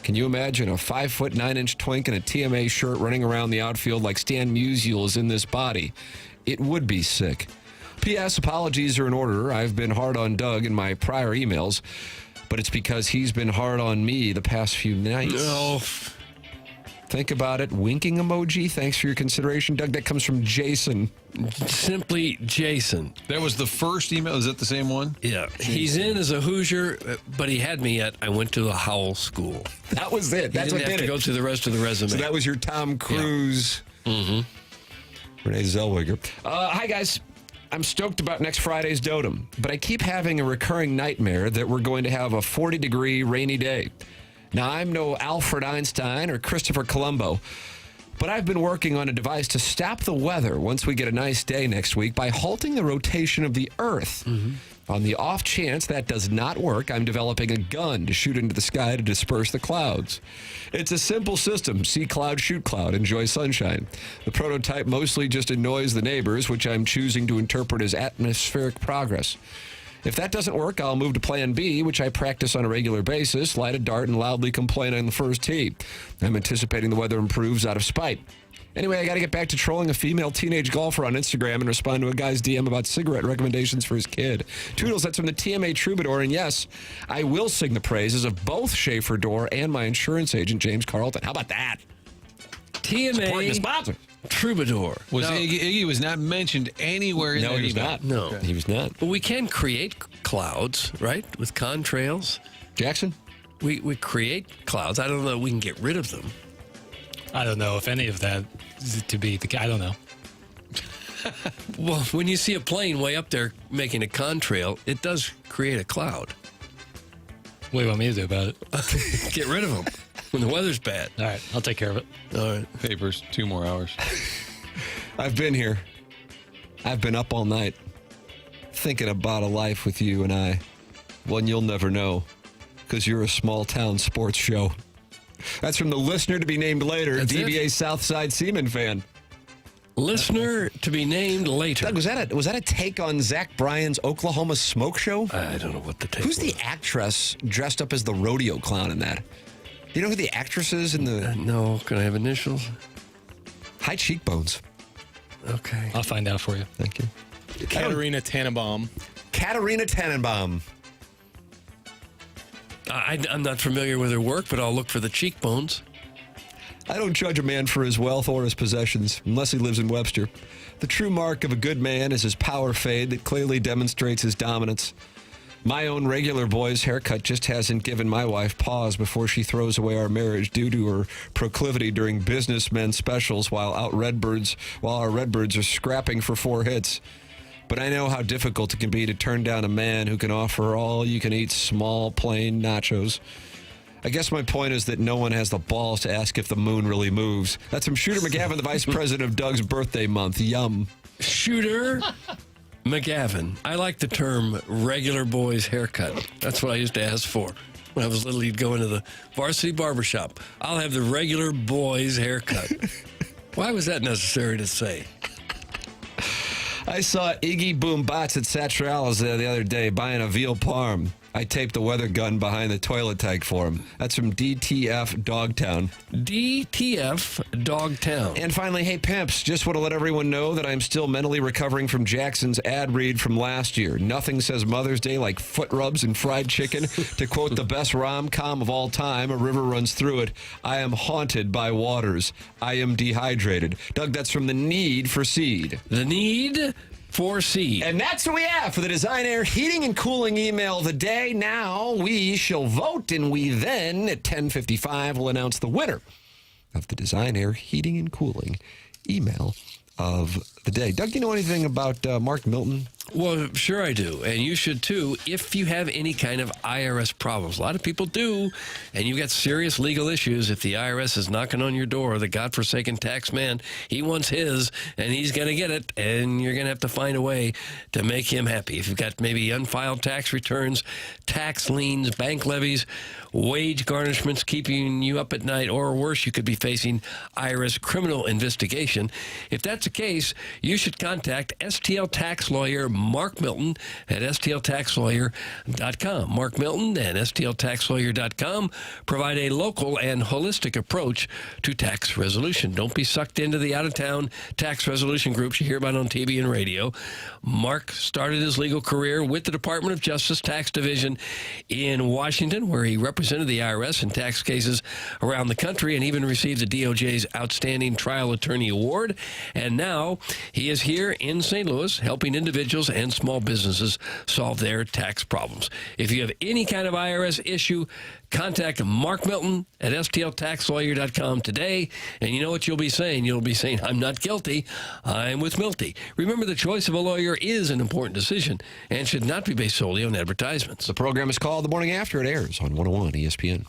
Can you imagine a 5'9" twink in a TMA shirt running around the outfield like Stan Musial is in this body? It would be sick. P.S. Apologies are in order. I've been hard on Doug in my prior emails, but it's because he's been hard on me the past few nights. No. Think about it. Winking emoji. Thanks for your consideration, Doug. That comes from Jason. Simply Jason. That was the first email. Is that the same one? Yeah. He's in as a Hoosier, but he had me at I went to the Howell school. That was it. That's he what didn't have did to it. go through the rest of the resume. So that was your Tom Cruise. Yeah. Mm-hmm. Renee Zellweger. Hi, guys. I'm stoked about next Friday's Dotem, but I keep having a recurring nightmare that we're going to have a 40-degree rainy day. Now, I'm no Alfred Einstein or Christopher Columbo, but I've been working on a device to stop the weather once we get a nice day next week by halting the rotation of the Earth. Mm-hmm. On the off chance that does not work, I'm developing a gun to shoot into the sky to disperse the clouds. It's a simple system. See cloud, shoot cloud, enjoy sunshine. The prototype mostly just annoys the neighbors, which I'm choosing to interpret as atmospheric progress. If that doesn't work, I'll move to plan B, which I practice on a regular basis, light a dart and loudly complain on the first tee. I'm anticipating the weather improves out of spite. Anyway, I got to get back to trolling a female teenage golfer on Instagram and respond to a guy's DM about cigarette recommendations for his kid. Toodles, that's from the TMA Troubadour. And yes, I will sing the praises of both Schaefer Door and my insurance agent, James Carlton. How about that? TMA Troubadour. Was Iggy was not mentioned anywhere in No, there? he was not. No. Okay. He was not. But we can create clouds, right? With contrails. Jackson? We create clouds. I don't know if we can get rid of them. I don't know if any of that is to be the case. I don't know. Well, when you see a plane way up there making a contrail, it does create a cloud. What do you want me to do about it? Get rid of them when the weather's bad. All right, I'll take care of it. All right. Papers, 2 more hours. I've been here. I've been up all night thinking about a life with you and I. One you'll never know because you're a small-town sports show. That's from the listener to be named later, That's DBA it. Southside Seaman fan. Listener to be named later. Doug, was that a take on Zach Bryan's Oklahoma Smoke Show? I don't know what the take Who's was. the actress dressed up as the rodeo clown in that? Do you know who the actress is in the... No. Can I have initials? High cheekbones. Okay. I'll find out for you. Thank you. Katarina Tannenbaum. Katarina Tannenbaum. I'm not familiar with her work, but I'll look for the cheekbones. I don't judge a man for his wealth or his possessions, unless he lives in Webster. The true mark of a good man is his power fade that clearly demonstrates his dominance. My own regular boy's haircut just hasn't given my wife pause before she throws away our marriage due to her proclivity during businessmen specials while our Redbirds are scrapping for 4 hits. But I know how difficult it can be to turn down a man who can offer all-you-can-eat small, plain nachos. I guess my point is that no one has the balls to ask if the moon really moves. That's from Shooter McGavin, the vice president of Doug's birthday month. Yum. Shooter McGavin. I like the term regular boy's haircut. That's what I used to ask for. When I was little, you'd go into the varsity barbershop. I'll have the regular boy's haircut. Why was that necessary to say? I saw Iggy Boom Bots at Satrala's the other day buying a veal parm. I taped the weather gun behind the toilet tank for him. That's from DTF Dogtown. DTF Dogtown. And finally, hey, pimps, just want to let everyone know that I'm still mentally recovering from Jackson's ad read from last year. Nothing says Mother's Day like foot rubs and fried chicken. To quote the best rom-com of all time, a river runs through it. I am haunted by waters. I am dehydrated. Doug, that's from The Need for Seed. The Need for Seed. And that's what we have for the Design Air Heating and Cooling email of the day. Now we shall vote, and we then, at 10:55, will announce the winner of the Design Air Heating and Cooling email of the day. Doug, do you know anything about Mark Milton? Well, sure I do, and you should too, if you have any kind of IRS problems. A lot of people do, and you've got serious legal issues. If the IRS is knocking on your door, the godforsaken tax man, he wants his, and he's going to get it, and you're going to have to find a way to make him happy. If you've got maybe unfiled tax returns, tax liens, bank levies, wage garnishments keeping you up at night, or worse, you could be facing IRS criminal investigation. If that's the case, you should contact STL tax lawyer Mark Milton at stltaxlawyer.com. Mark Milton and stltaxlawyer.com provide a local and holistic approach to tax resolution. Don't be sucked into the out-of-town tax resolution groups you hear about on TV and radio. Mark started his legal career with the Department of Justice Tax Division in Washington, where he represented the IRS in tax cases around the country and even received the DOJ's Outstanding Trial Attorney Award. And now he is here in St. Louis helping individuals and small businesses solve their tax problems. If you have any kind of IRS issue, contact Mark Milton at stltaxlawyer.com today. And you know what you'll be saying? You'll be saying, I'm not guilty. I'm with Milty. Remember, the choice of a lawyer is an important decision and should not be based solely on advertisements. The program is called The Morning After. It airs on 101 ESPN.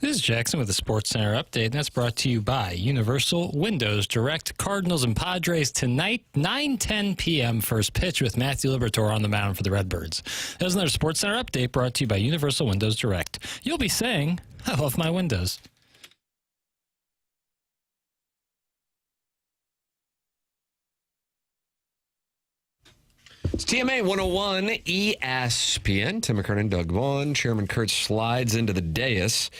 This is Jackson with the Sports Center update, and that's brought to you by Universal Windows Direct. Cardinals and Padres tonight, 9:10 p.m. first pitch with Matthew Liberatore on the mound for the Redbirds. There's another Sports Center update brought to you by Universal Windows Direct. You'll be saying, I love my windows. It's TMA 101 ESPN. Tim McKernan, Doug Vaughn. Chairman Kurt slides into the dais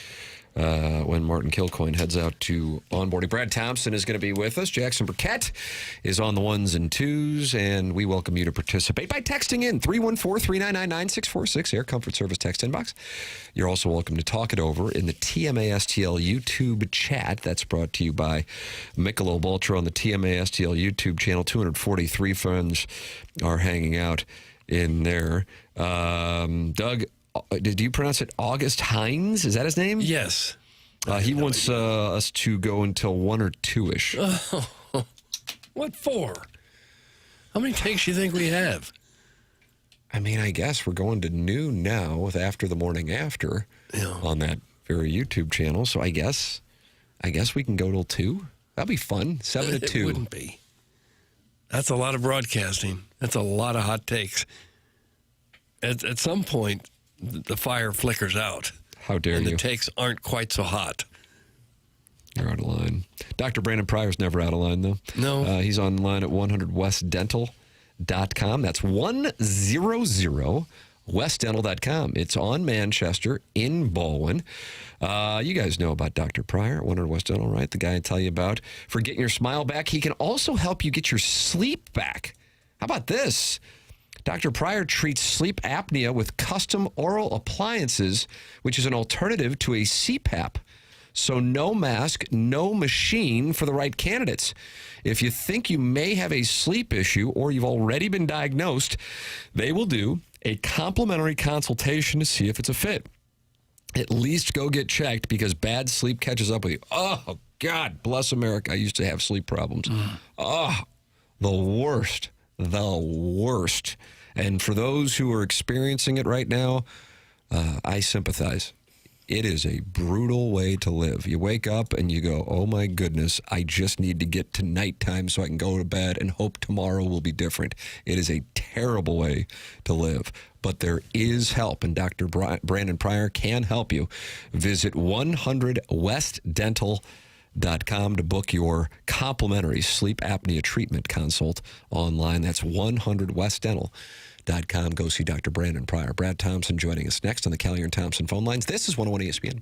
when Martin Kilcoyne heads out to onboarding. Brad Thompson is going to be with us. Jackson Burkett is on the ones and twos, and we welcome you to participate by texting in 314-399-9646, Air Comfort Service text inbox. You're also welcome to talk it over in the TMA STL YouTube chat. That's brought to you by Michelob Ultra on the TMA STL YouTube channel. 243 friends are hanging out in there. Doug, did you pronounce it August Hines? Is that his name? Yes. He wants us to go until 1 or 2-ish. Oh, what for? How many takes do you think we have? I mean, I guess we're going to noon now with After the Morning After on that very YouTube channel. So I guess we can go till 2. That'd be fun. 7 to 2. It wouldn't be. That's a lot of broadcasting. That's a lot of hot takes. At some point, the fire flickers out. How dare you? And the takes aren't quite so hot. You're out of line. Dr. Brandon Pryor's never out of line, though. No. He's online at 100westdental.com. That's 100westdental.com. It's on Manchester in Baldwin. You guys know about Dr. Pryor at 100 West Dental, right? The guy I tell you about for getting your smile back. He can also help you get your sleep back. How about this? Dr. Pryor treats sleep apnea with custom oral appliances, which is an alternative to a CPAP. So no mask, no machine for the right candidates. If you think you may have a sleep issue or you've already been diagnosed, they will do a complimentary consultation to see if it's a fit. At least go get checked because bad sleep catches up with you. Oh, God bless America. I used to have sleep problems. Oh, the worst. The worst. And for those who are experiencing it right now, I sympathize. It is a brutal way to live. You wake up and you go, oh my goodness, I just need to get to nighttime so I can go to bed and hope tomorrow will be different. It is a terrible way to live. But there is help, and Dr. Brandon Pryor can help you. Visit 100westdental.com to book your complimentary sleep apnea treatment consult online. That's 100westdental.com. Go see Dr. Brandon Pryor. Brad Thompson joining us next on the Callier and Thompson phone lines. This is 101 ESPN.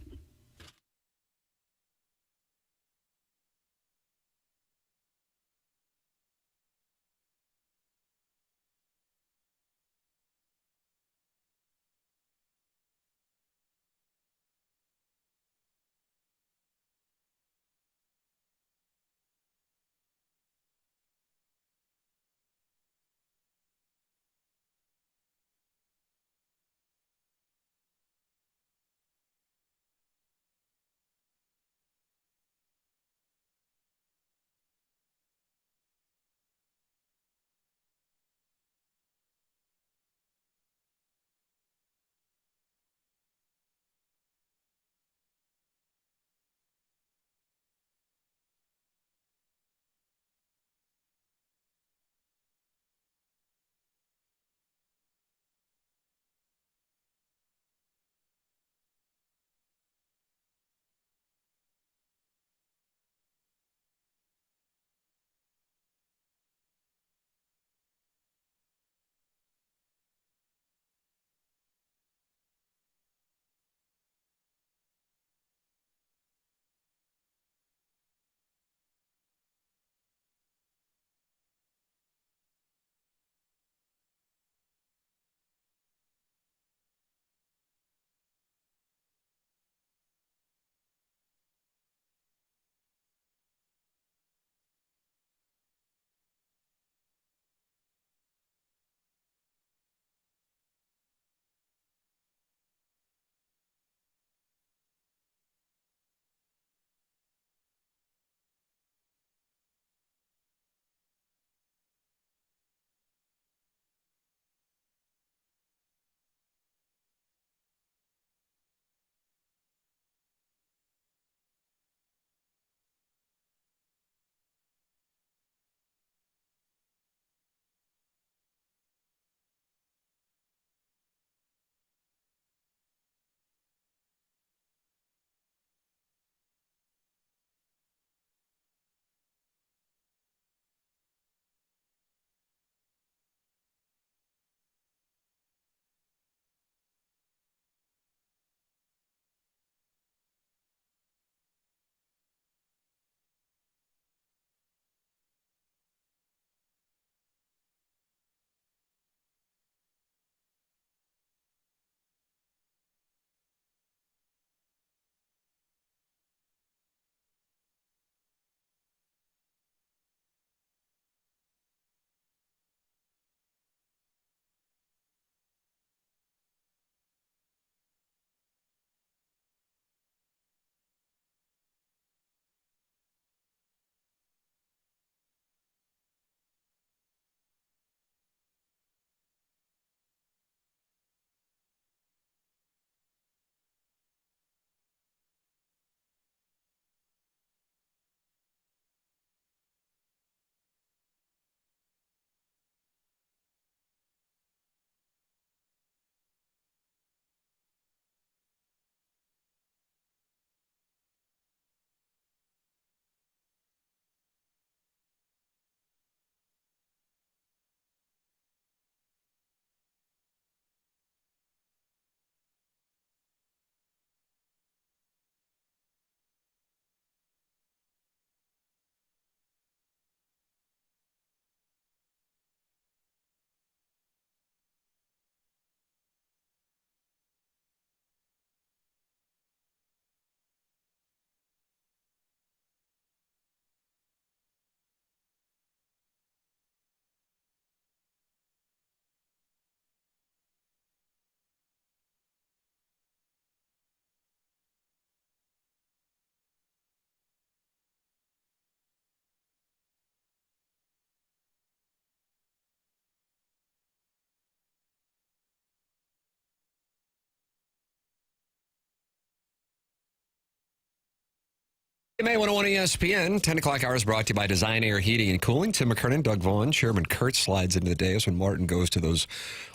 May 101 ESPN, 10 o'clock hours brought to you by Design Air Heating and Cooling. Tim McKernan, Doug Vaughn, Chairman Kurt slides into the day when Martin goes to those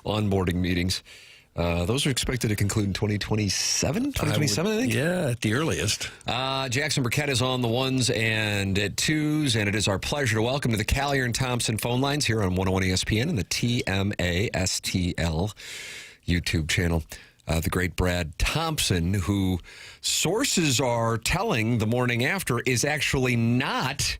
onboarding meetings. Those are expected to conclude in 2027, I think? Yeah, at the earliest. Jackson Burkett is on the ones and twos, and it is our pleasure to welcome to the Callier and Thompson phone lines here on 101 ESPN and the TMA STL YouTube channel. The great Brad Thompson, who sources are telling the morning after is actually not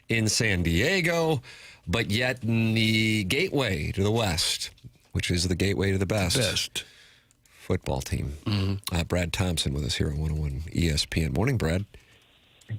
in San Diego, but yet in the gateway to the West, which is the gateway to the best football team. Mm-hmm. Brad Thompson with us here on 101 ESPN. Morning, Brad.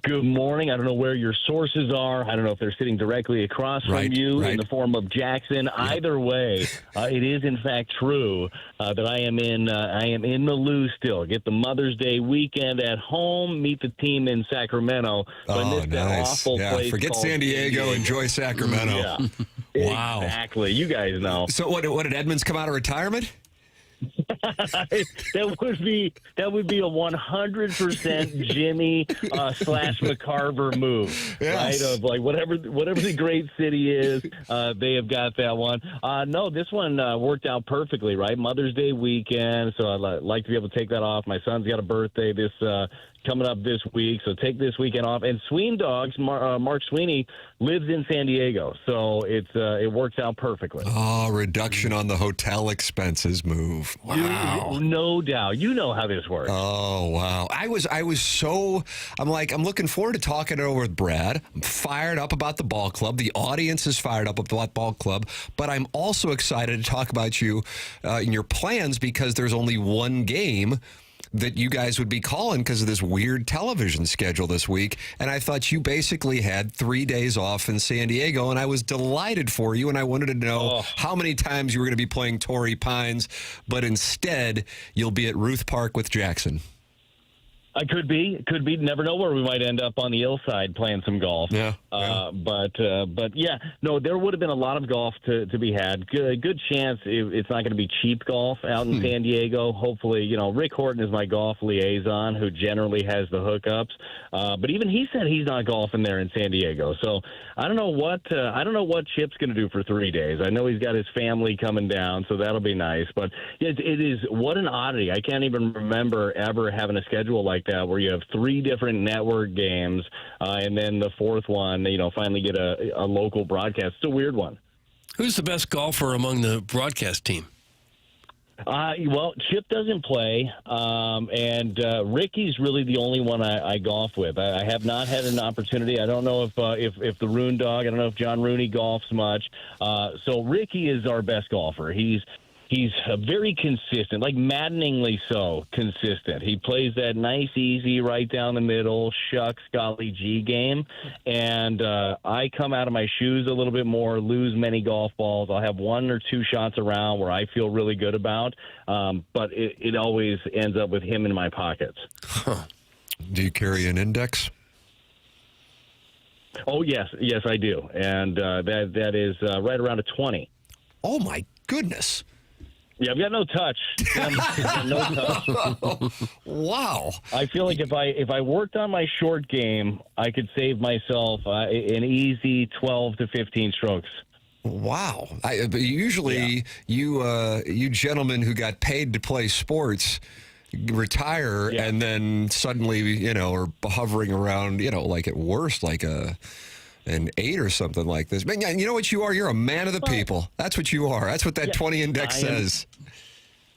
Good morning. I don't know where your sources are. I don't know if they're sitting directly across from you in the form of Jackson. Yep. Either way, it is in fact true that I am in the Lou still. Get the Mother's Day weekend at home. Meet the team in Sacramento. Oh, nice. Yeah, forget San Diego. Enjoy Sacramento. Yeah. Wow. Exactly. You guys know. So what did Edmonds come out of retirement? that would be a 100% Jimmy / McCarver move, right? Of like whatever the great city is, they have got that one. No, this one worked out perfectly, right? Mother's Day weekend, so I'd like to be able to take that off. My son's got a birthday this coming up this week, so take this weekend off. And Sween Dogs, Mark Sweeney, lives in San Diego, so it works out perfectly. Oh, reduction on the hotel expenses move. Wow. No doubt. You know how this works. Oh, wow. I'm looking forward to talking it over with Brad. I'm fired up about the ball club. The audience is fired up about ball club, but I'm also excited to talk about you and your plans because there's only one game that you guys would be calling because of this weird television schedule this week. And I thought you basically had 3 days off in San Diego, and I was delighted for you, and I wanted to know how many times you were going to be playing Torrey Pines, but instead you'll be at Ruth Park with Jackson. I could be. Never know where we might end up on the ill side playing some golf. Yeah. But yeah, no, there would have been a lot of golf to be had. Good chance it's not going to be cheap golf out in San Diego. Hopefully, Rick Horton is my golf liaison who generally has the hookups. But even he said he's not golfing there in San Diego. So I don't know what Chip's going to do for 3 days. I know he's got his family coming down, so that'll be nice. But it is what an oddity. I can't even remember ever having a schedule like that where you have 3 different network games and then the fourth one, finally get a local broadcast. It's a weird one. Who's the best golfer among the broadcast team? Well, Chip doesn't play, and Ricky's really the only one I golf with. I have not had an opportunity. I don't know if the Roon Dog, I don't know if John Rooney golfs much. So Ricky is our best golfer. He's very consistent, like maddeningly so consistent. He plays that nice, easy, right down the middle, shucks, golly gee game. And I come out of my shoes a little bit more, lose many golf balls. I'll have 1 or 2 shots around where I feel really good about. But it always ends up with him in my pockets. Huh. Do you carry an index? Oh, yes, I do. And that is right around a 20. Oh, my goodness. Yeah, I've got no touch. No touch. Wow. I feel like if I worked on my short game, I could save myself an easy 12 to 15 strokes. Wow. But usually you gentlemen who got paid to play sports retire and then suddenly, are hovering around, like at worst, like an 8 or something like this. Man, you know what you are? You're a man of the people. That's what you are. That's what that 20 index says.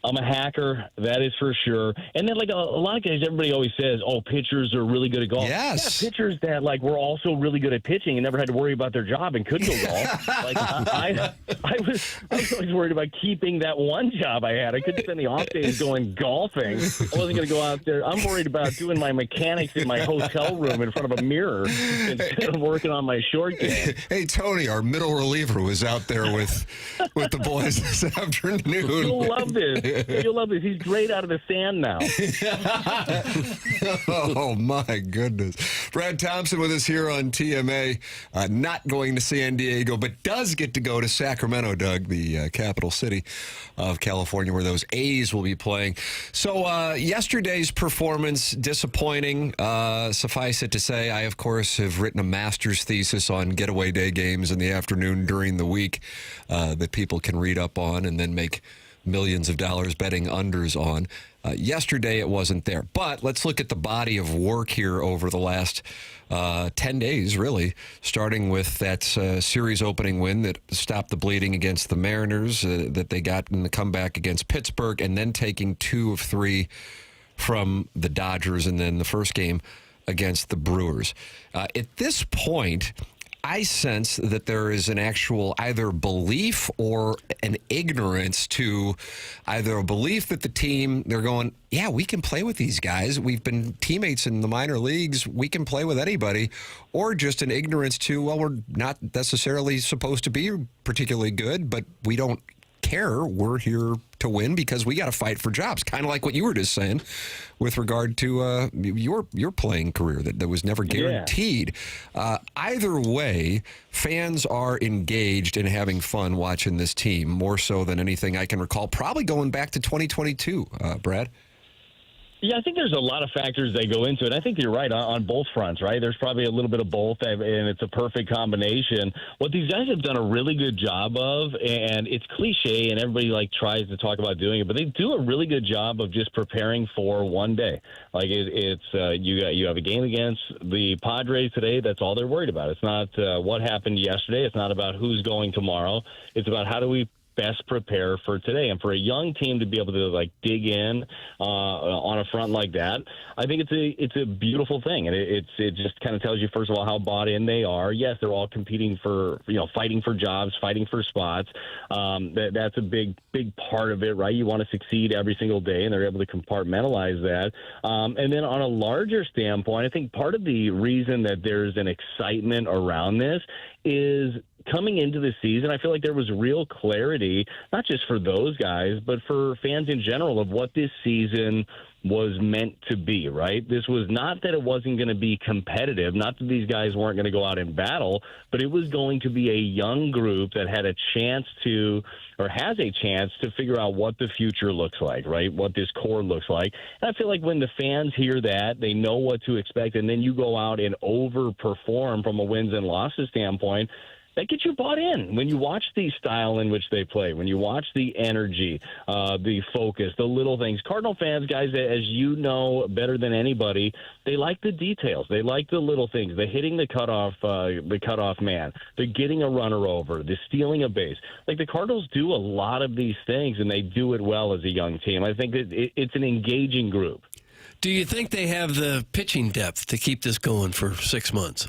I'm a hacker, that is for sure. And then, like a lot of guys, everybody always says, "Oh, pitchers are really good at golf." Yes, yeah, pitchers that were also really good at pitching and never had to worry about their job and could go golf. I was always worried about keeping that one job I had. I couldn't spend the off days going golfing. I wasn't going to go out there. I'm worried about doing my mechanics in my hotel room in front of a mirror instead of working on my short game. Hey, Tony, our middle reliever was out there with the boys this afternoon. You'll love this. You'll love this. He's great out of the sand now. Oh, my goodness. Brad Thompson with us here on TMA. Not going to San Diego, but does get to go to Sacramento, Doug, the capital city of California, where those A's will be playing. So yesterday's performance, disappointing. Suffice it to say, I, of course, have written a master's thesis on getaway day games in the afternoon during the week that people can read up on and then make millions of dollars betting unders on. Yesterday, it wasn't there. But let's look at the body of work here over the last 10 days, really, starting with that series opening win that stopped the bleeding against the Mariners that they got in the comeback against Pittsburgh, and then taking 2 of 3 from the Dodgers, and then the first game against the Brewers. At this point, I sense that there is an actual either belief or an ignorance to either a belief that the team, they're going, yeah, we can play with these guys. We've been teammates in the minor leagues. We can play with anybody. Or just an ignorance to, well, we're not necessarily supposed to be particularly good, but we don't care. We're here to win because we got to fight for jobs. Kind of like what you were just saying with regard to your playing career that was never guaranteed. Yeah. Either way, fans are engaged in having fun watching this team more so than anything I can recall, probably going back to 2022, Brad. Yeah, I think there's a lot of factors that go into it. I think you're right on both fronts, right? There's probably a little bit of both, and it's a perfect combination. What these guys have done a really good job of, and it's cliche, and everybody tries to talk about doing it, but they do a really good job of just preparing for one day. Like you have a game against the Padres today. That's all they're worried about. It's not what happened yesterday. It's not about who's going tomorrow. It's about how do we best prepare for today. And for a young team to be able to dig in on a front like that, I think it's a beautiful thing. And it just kind of tells you, first of all, how bought in they are. Yes, they're all competing for, fighting for jobs, fighting for spots. That's a big part of it, right? You want to succeed every single day, and they're able to compartmentalize that. And then on a larger standpoint, I think part of the reason that there's an excitement around this is coming into the season, I feel like there was real clarity, not just for those guys, but for fans in general, of what this season was meant to be, right? This was not that it wasn't going to be competitive, not that these guys weren't going to go out and battle, but it was going to be a young group that had a chance to, or has a chance to figure out what the future looks like, right? What this core looks like. And I feel like when the fans hear that, they know what to expect, and then you go out and overperform from a wins and losses standpoint, that gets you bought in. When you watch the style in which they play, when you watch the energy, the focus, the little things. Cardinal fans, guys, as you know better than anybody, they like the details. They like the little things. The hitting the cutoff man, the getting a runner over, the stealing a base. The Cardinals do a lot of these things, and they do it well as a young team. I think that it's an engaging group. Do you think they have the pitching depth to keep this going for 6 months?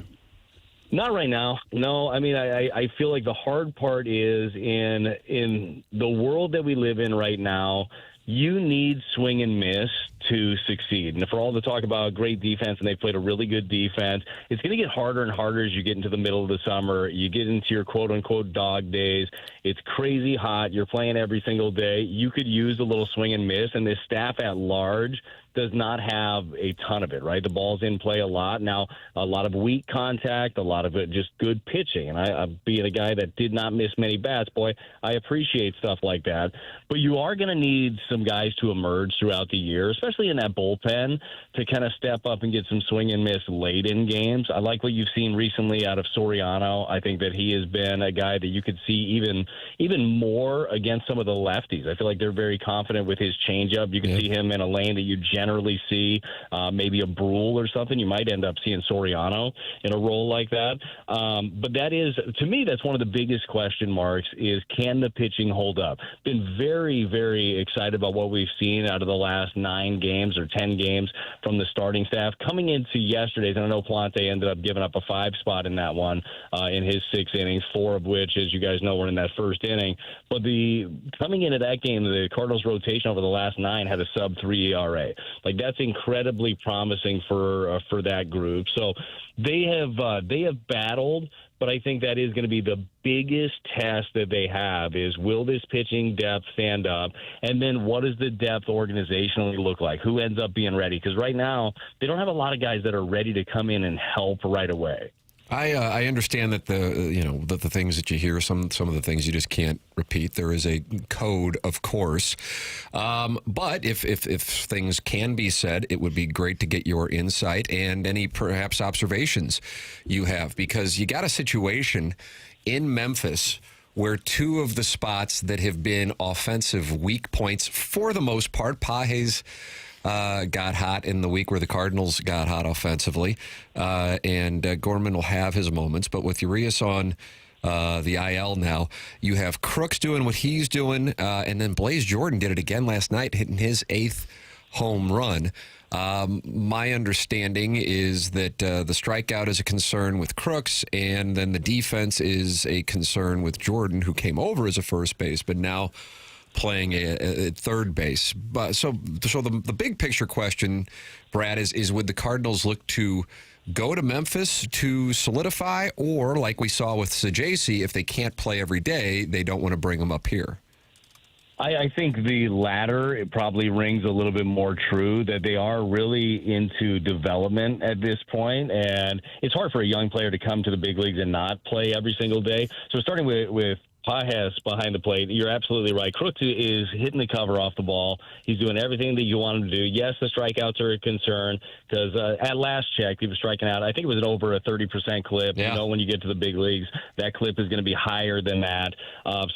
Not right now. No, I mean, I feel like the hard part is in the world that we live in right now, you need swing and miss to succeed. And for all the talk about great defense, and they played a really good defense, it's going to get harder and harder as you get into the middle of the summer. You get into your quote-unquote dog days. It's crazy hot. You're playing every single day. You could use a little swing and miss, and this staff at large does not have a ton of it, right? The ball's in play a lot. Now, a lot of weak contact, a lot of it just good pitching. And I being a guy that did not miss many bats, boy, I appreciate stuff like that. But you are going to need some guys to emerge throughout the year, especially in that bullpen, to kind of step up and get some swing and miss late in games. I like what you've seen recently out of Soriano. I think that he has been a guy that you could see even more against some of the lefties. I feel like they're very confident with his changeup. You can see him in a lane that you generally see maybe a Brule or something. You might end up seeing Soriano in a role like that. But that is, to me, that's one of the biggest question marks is, can the pitching hold up? Been very, very excited about what we've seen out of the last 9 games or 10 games from the starting staff. Coming into yesterday's, and I know Plante ended up giving up a 5 spot in that one in his 6 innings, 4 of which, as you guys know, were in that first inning. But coming into that game, the Cardinals rotation over the last 9 had a sub-3 ERA. That's incredibly promising for that group. So they have battled But I think that is going to be the biggest test that they have is, will this pitching depth stand up? And then what does the depth organizationally look like? Who ends up being ready? Because right now, they don't have a lot of guys that are ready to come in and help right away. I understand that the things that you hear, some of the things you just can't repeat. There is a code, of course, but if things can be said, it would be great to get your insight and any perhaps observations you have, because you got a situation in Memphis where two of the spots that have been offensive weak points for the most part, Page's got hot in the week where the Cardinals got hot offensively, and Gorman will have his moments. But with Urias on the IL now, you have Crooks doing what he's doing, and then Blaze Jordan did it again last night, hitting his 8th home run. My understanding is that the strikeout is a concern with Crooks, and then the defense is a concern with Jordan, who came over as a first base, but now playing at third base. But so the big picture question, Brad, is would the Cardinals look to go to Memphis to solidify, or like we saw with Sajaci, if they can't play every day, they don't want to bring them up here? I think the latter, it probably rings a little bit more true, that they are really into development at this point, and it's hard for a young player to come to the big leagues and not play every single day. So starting with Pages behind the plate, you're absolutely right. Crooks is hitting the cover off the ball. He's doing everything that you want him to do. Yes, the strikeouts are a concern because at last check, he was striking out. I think it was over a 30% clip. Yeah. You know, when you get to the big leagues, that clip is going to be higher than that.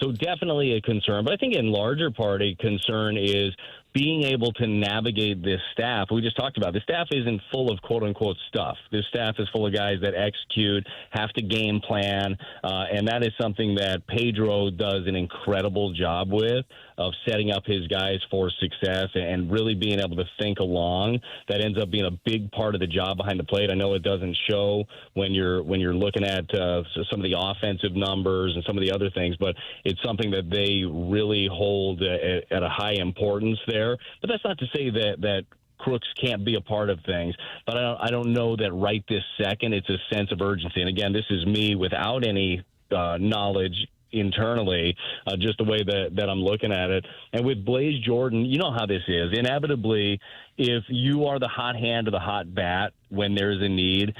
So definitely a concern. But I think in larger part, a concern is being able to navigate this staff. We just talked about, the staff isn't full of quote-unquote stuff. This staff is full of guys that execute, have to game plan, and that is something that Pedro does an incredible job with, of setting up his guys for success and really being able to think along. That ends up being a big part of the job behind the plate. I know it doesn't show when you're looking at some of the offensive numbers and some of the other things, but it's something that they really hold at a high importance there. But that's not to say that Crooks can't be a part of things, but I don't know that right this second it's a sense of urgency. And again, this is me without any knowledge internally, just the way that I'm looking at it. And with Blaze Jordan, you know how this is. Inevitably, if you are the hot hand or the hot bat when there's a need,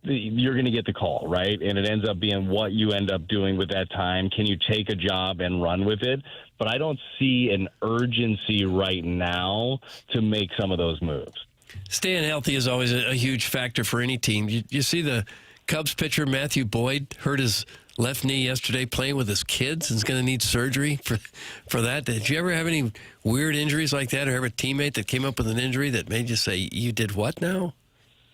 you're going to get the call, right? And it ends up being what you end up doing with that time. Can you take a job and run with it? But I don't see an urgency right now to make some of those moves. Staying healthy is always a huge factor for any team. You see the Cubs pitcher Matthew Boyd hurt his left knee yesterday playing with his kids and is going to need surgery for that. Did you ever have any weird injuries like that, or have a teammate that came up with an injury that made you say, you did what now?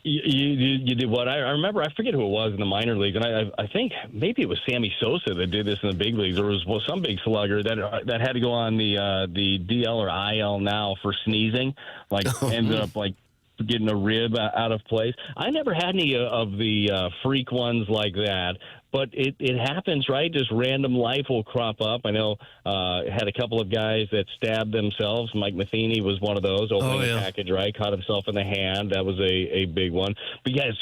You did what? I remember, I forget who it was in the minor leagues, and I think maybe it was Sammy Sosa that did this in the big leagues. There was some big slugger that had to go on the DL or IL now for sneezing, ended up getting a rib out of place. I never had any of the freak ones like that, but it happens, right? Just random life will crop up. I know had a couple of guys that stabbed themselves. Mike Matheny was one of those, opening a package, right? Caught himself in the hand. That was a big one. But yes,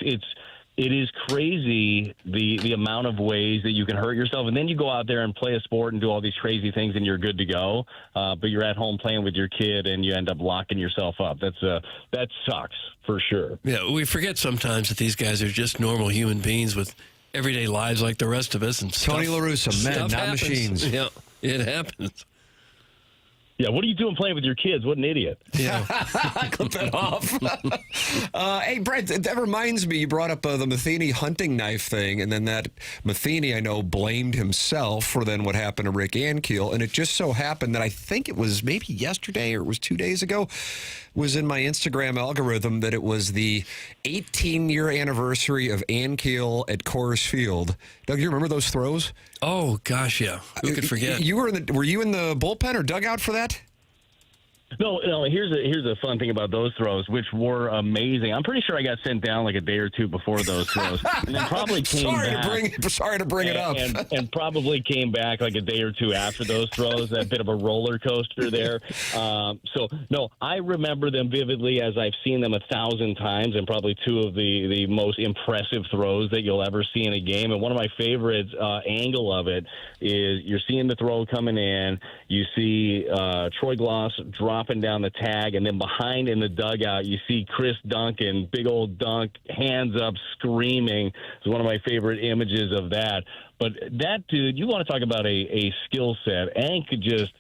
it is crazy the amount of ways that you can hurt yourself, and then you go out there and play a sport and do all these crazy things, and you're good to go. But you're at home playing with your kid, and you end up locking yourself up. That sucks for sure. Yeah, we forget sometimes that these guys are just normal human beings with everyday lives like the rest of us. And Tony La Russa, men, not happens. machines. Yeah, it happens. Yeah, what are you doing playing with your kids? What an idiot. Yeah. Clip that off. Hey, Brett, that reminds me, you brought up the Matheny hunting knife thing, and then that Matheny, I know, blamed himself for then what happened to Rick Ankiel, and it just so happened that I think it was maybe yesterday or it was 2 days ago, was in my Instagram algorithm that it was the 18-year anniversary of Ankiel at Coors Field. Doug, you remember those throws? Oh, gosh, yeah. Who could forget? Were you in the bullpen or dugout for that? No. Here's a fun thing about those throws, which were amazing. I'm pretty sure I got sent down like a day or two before those throws, and then probably came back. Sorry to bring it up, and probably came back like a day or two after those throws. A bit of a roller coaster there. I remember them vividly as I've seen them 1,000 times, and probably two of the most impressive throws that you'll ever see in a game. And one of my favorites angle of it is you're seeing the throw coming in. You see Troy Gloss dropping down the tag, and then behind in the dugout, you see Chris Duncan, big old dunk, hands up, screaming. It's one of my favorite images of that. But that dude, you want to talk about a skill set. Ank could just...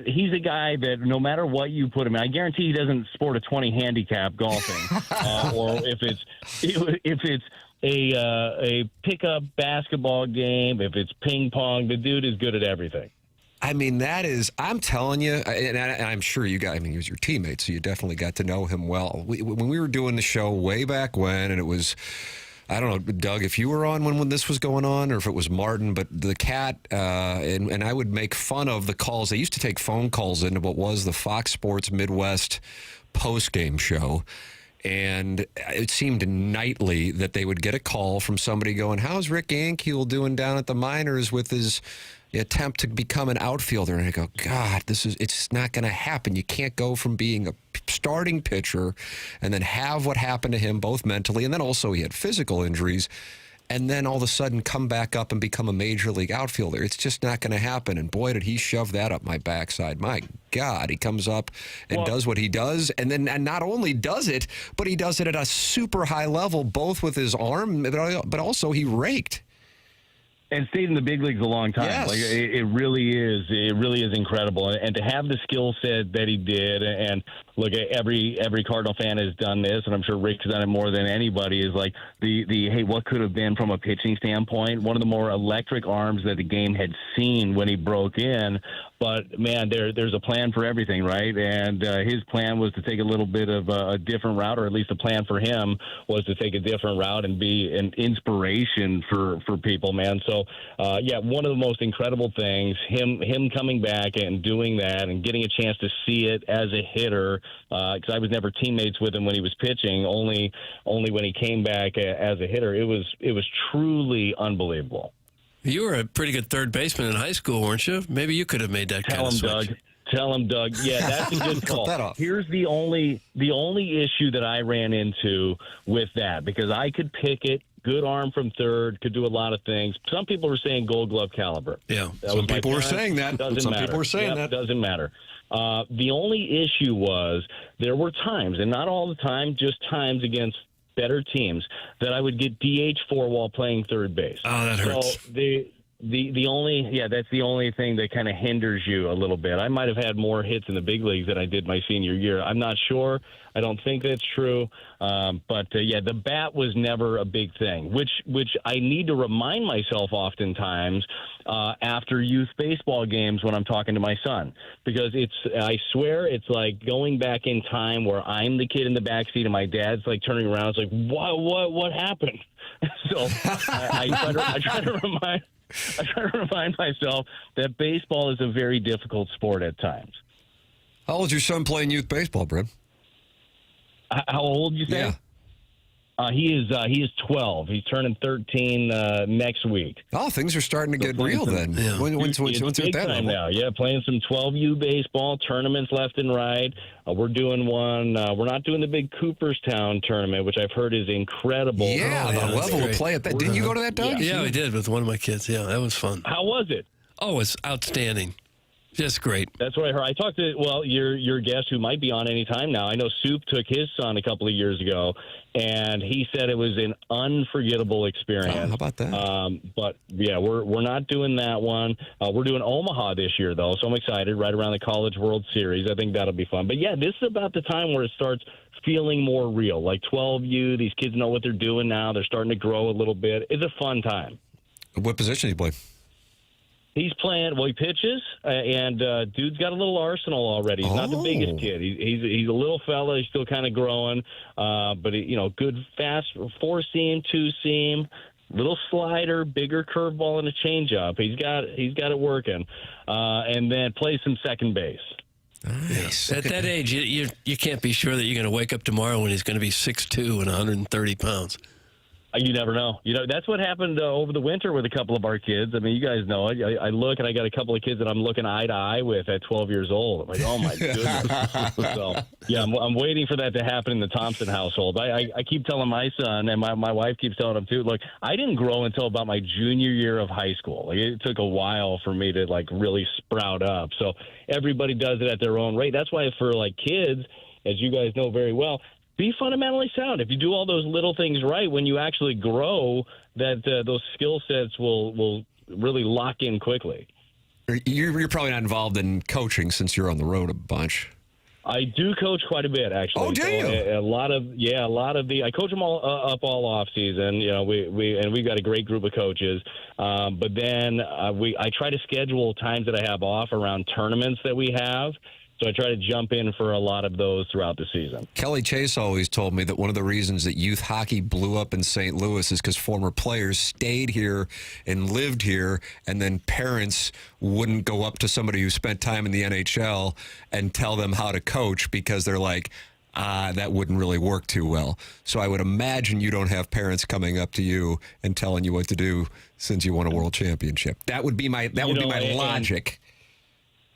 He's a guy that no matter what you put him in, I guarantee he doesn't sport a 20 handicap golfing. Or if it's a pickup basketball game, if it's ping pong, the dude is good at everything. I mean, I'm telling you, and I'm sure you got, he was your teammate, so you definitely got to know him well. When we were doing the show way back when, and it was, I don't know, Doug, if you were on when this was going on, or if it was Martin, but the Cat, and I would make fun of the calls. They used to take phone calls into what was the Fox Sports Midwest post-game show. And it seemed nightly that they would get a call from somebody going, how's Rick Ankiel doing down at the minors with his attempt to become an outfielder? And I go, God, it's not going to happen. You can't go from being a starting pitcher and then have what happened to him both mentally, and then also he had physical injuries, and then all of a sudden come back up and become a major league outfielder. It's just not going to happen. And boy, did he shove that up my backside. My God, he comes up and does what he does, and not only does it, but he does it at a super high level, both with his arm, but also he raked. And stayed in the big leagues a long time. Yes. Like it really is incredible. And to have the skill set that he did, and look, every Cardinal fan has done this, and I'm sure Rick's done it more than anybody, is like the hey, what could have been from a pitching standpoint, one of the more electric arms that the game had seen when he broke in. But, man, there's a plan for everything, right? And his plan was to take a little bit of a different route, or at least the plan for him was to take a different route and be an inspiration for people, man. So, one of the most incredible things, him coming back and doing that and getting a chance to see it as a hitter, because I was never teammates with him when he was pitching, only when he came back as a hitter. It was truly unbelievable. You were a pretty good third baseman in high school, weren't you? Maybe you could have made that kind of switch. Tell him, Doug. Yeah, that's a good call. Here's the only issue that I ran into with that, because I could pick it. Good arm from third, could do a lot of things. Some people were saying Gold Glove caliber. Yeah, some people were saying that. People were saying that. Doesn't matter. The only issue was there were times, and not all the time, just times against better teams, that I would get DH for while playing third base. Oh, that hurts. So that's the only thing that kind of hinders you a little bit. I might have had more hits in the big leagues than I did my senior year. I'm not sure. I don't think that's true. But the bat was never a big thing, which I need to remind myself oftentimes after youth baseball games when I'm talking to my son, because I swear it's like going back in time where I'm the kid in the backseat and my dad's like turning around. It's like, what happened? So I try to remind myself that baseball is a very difficult sport at times. How old is your son playing youth baseball, Brad? How old you say? Yeah. He is 12. He's turning 13 next week. Oh, things are starting to get real then. Yeah. When's big that time level? now? Yeah, playing some 12U baseball tournaments left and right. We're doing one. We're not doing the big Cooperstown tournament, which I've heard is incredible. Yeah, the level of play at that. Didn't you go to that, Doug? Yeah, I did with one of my kids. Yeah, that was fun. How was it? Oh, it's outstanding. Just great. That's what I heard. I talked to, your guest who might be on any time now. I know Soup took his son a couple of years ago, and he said it was an unforgettable experience. Oh, how about that? But, yeah, we're not doing that one. We're doing Omaha this year, though, so I'm excited, right around the College World Series. I think that'll be fun. But, yeah, this is about the time where it starts feeling more real. Like 12U, these kids know what they're doing now. They're starting to grow a little bit. It's a fun time. What position do you play? He's playing. Well, he pitches, and dude's got a little arsenal already. He's not the biggest kid. He's a little fella. He's still kind of growing, but good fast 4-seam, 2-seam, little slider, bigger curveball, and a changeup. He's got it working, and then plays some second base. Nice. At that age, you can't be sure that you're going to wake up tomorrow when he's going to be 6'2" and 130 pounds. You never know. That's what happened over the winter with a couple of our kids. I mean, you guys know it. I look, and I got a couple of kids that I'm looking eye to eye with at 12 years old. I'm like, oh, my goodness. So, yeah, I'm waiting for that to happen in the Thompson household. I keep telling my son, and my wife keeps telling him, too, look, I didn't grow until about my junior year of high school. Like, it took a while for me to, really sprout up. So everybody does it at their own rate. That's why for, kids, as you guys know very well, be fundamentally sound. If you do all those little things right, when you actually grow, that those skill sets will really lock in quickly. You're probably not involved in coaching since you're on the road a bunch. I do coach quite a bit, actually. Oh, do you? A lot of I coach them all up all off season. We've got a great group of coaches. But then I try to schedule times that I have off around tournaments that we have. So I try to jump in for a lot of those throughout the season. Kelly Chase always told me that one of the reasons that youth hockey blew up in St. Louis is because former players stayed here and lived here, and then parents wouldn't go up to somebody who spent time in the NHL and tell them how to coach because they're like, that wouldn't really work too well. So I would imagine you don't have parents coming up to you and telling you what to do since you won a world championship. That would be my logic.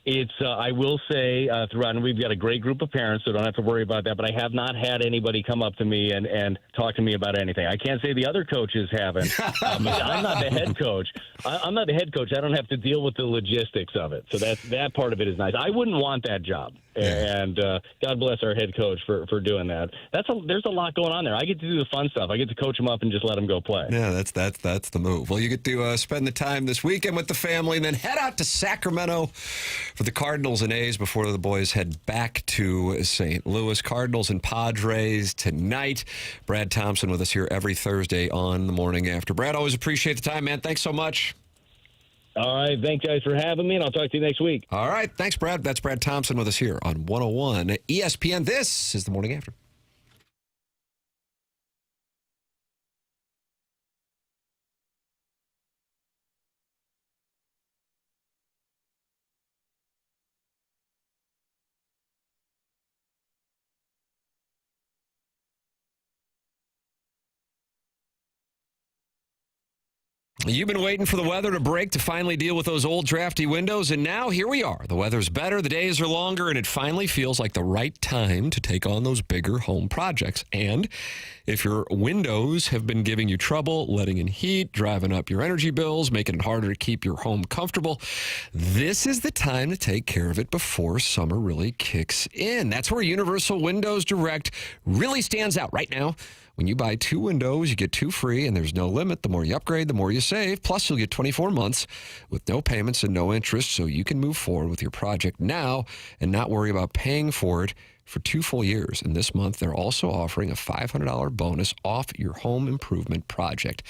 It's, I will say, throughout, and we've got a great group of parents, so don't have to worry about that, but I have not had anybody come up to me and talk to me about anything. I can't say the other coaches haven't. I'm not the head coach. I'm not the head coach. I don't have to deal with the logistics of it. So that part of it is nice. I wouldn't want that job. And God bless our head coach for doing that. There's a lot going on there. I get to do the fun stuff. I get to coach them up and just let them go play. Yeah, that's the move. Well, you get to spend the time this weekend with the family and then head out to Sacramento for the Cardinals and A's before the boys head back to St. Louis. Cardinals and Padres tonight. Brad Thompson with us here every Thursday on The Morning After. Brad, always appreciate the time, man. Thanks so much. All right. Thanks, guys, for having me, and I'll talk to you next week. All right. Thanks, Brad. That's Brad Thompson with us here on 101 ESPN. This is The Morning After. You've been waiting for the weather to break to finally deal with those old drafty windows, and now here we are. The weather's better, the days are longer, and it finally feels like the right time to take on those bigger home projects. And if your windows have been giving you trouble, letting in heat, driving up your energy bills, making it harder to keep your home comfortable, this is the time to take care of it before summer really kicks in. That's where Universal Windows Direct really stands out right now. When you buy 2 windows, you get 2 free, and there's no limit. The more you upgrade, the more you save. Plus, you'll get 24 months with no payments and no interest, so you can move forward with your project now and not worry about paying for it for 2 full years. And this month, they're also offering a $500 bonus off your home improvement project.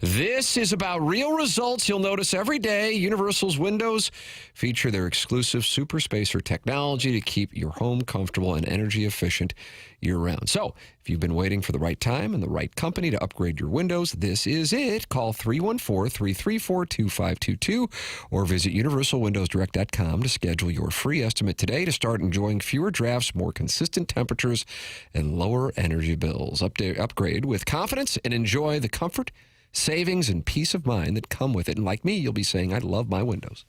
This is about real results you'll notice every day. Universal's windows feature their exclusive super spacer technology to keep your home comfortable and energy efficient year-round. So, if you've been waiting for the right time and the right company to upgrade your windows, this is it. Call 314-334-2522 or visit universalwindowsdirect.com to schedule your free estimate today to start enjoying fewer drafts, more consistent temperatures, and lower energy bills. Upgrade with confidence and enjoy the comfort, savings, and peace of mind that come with it. And like me, you'll be saying, I love my windows.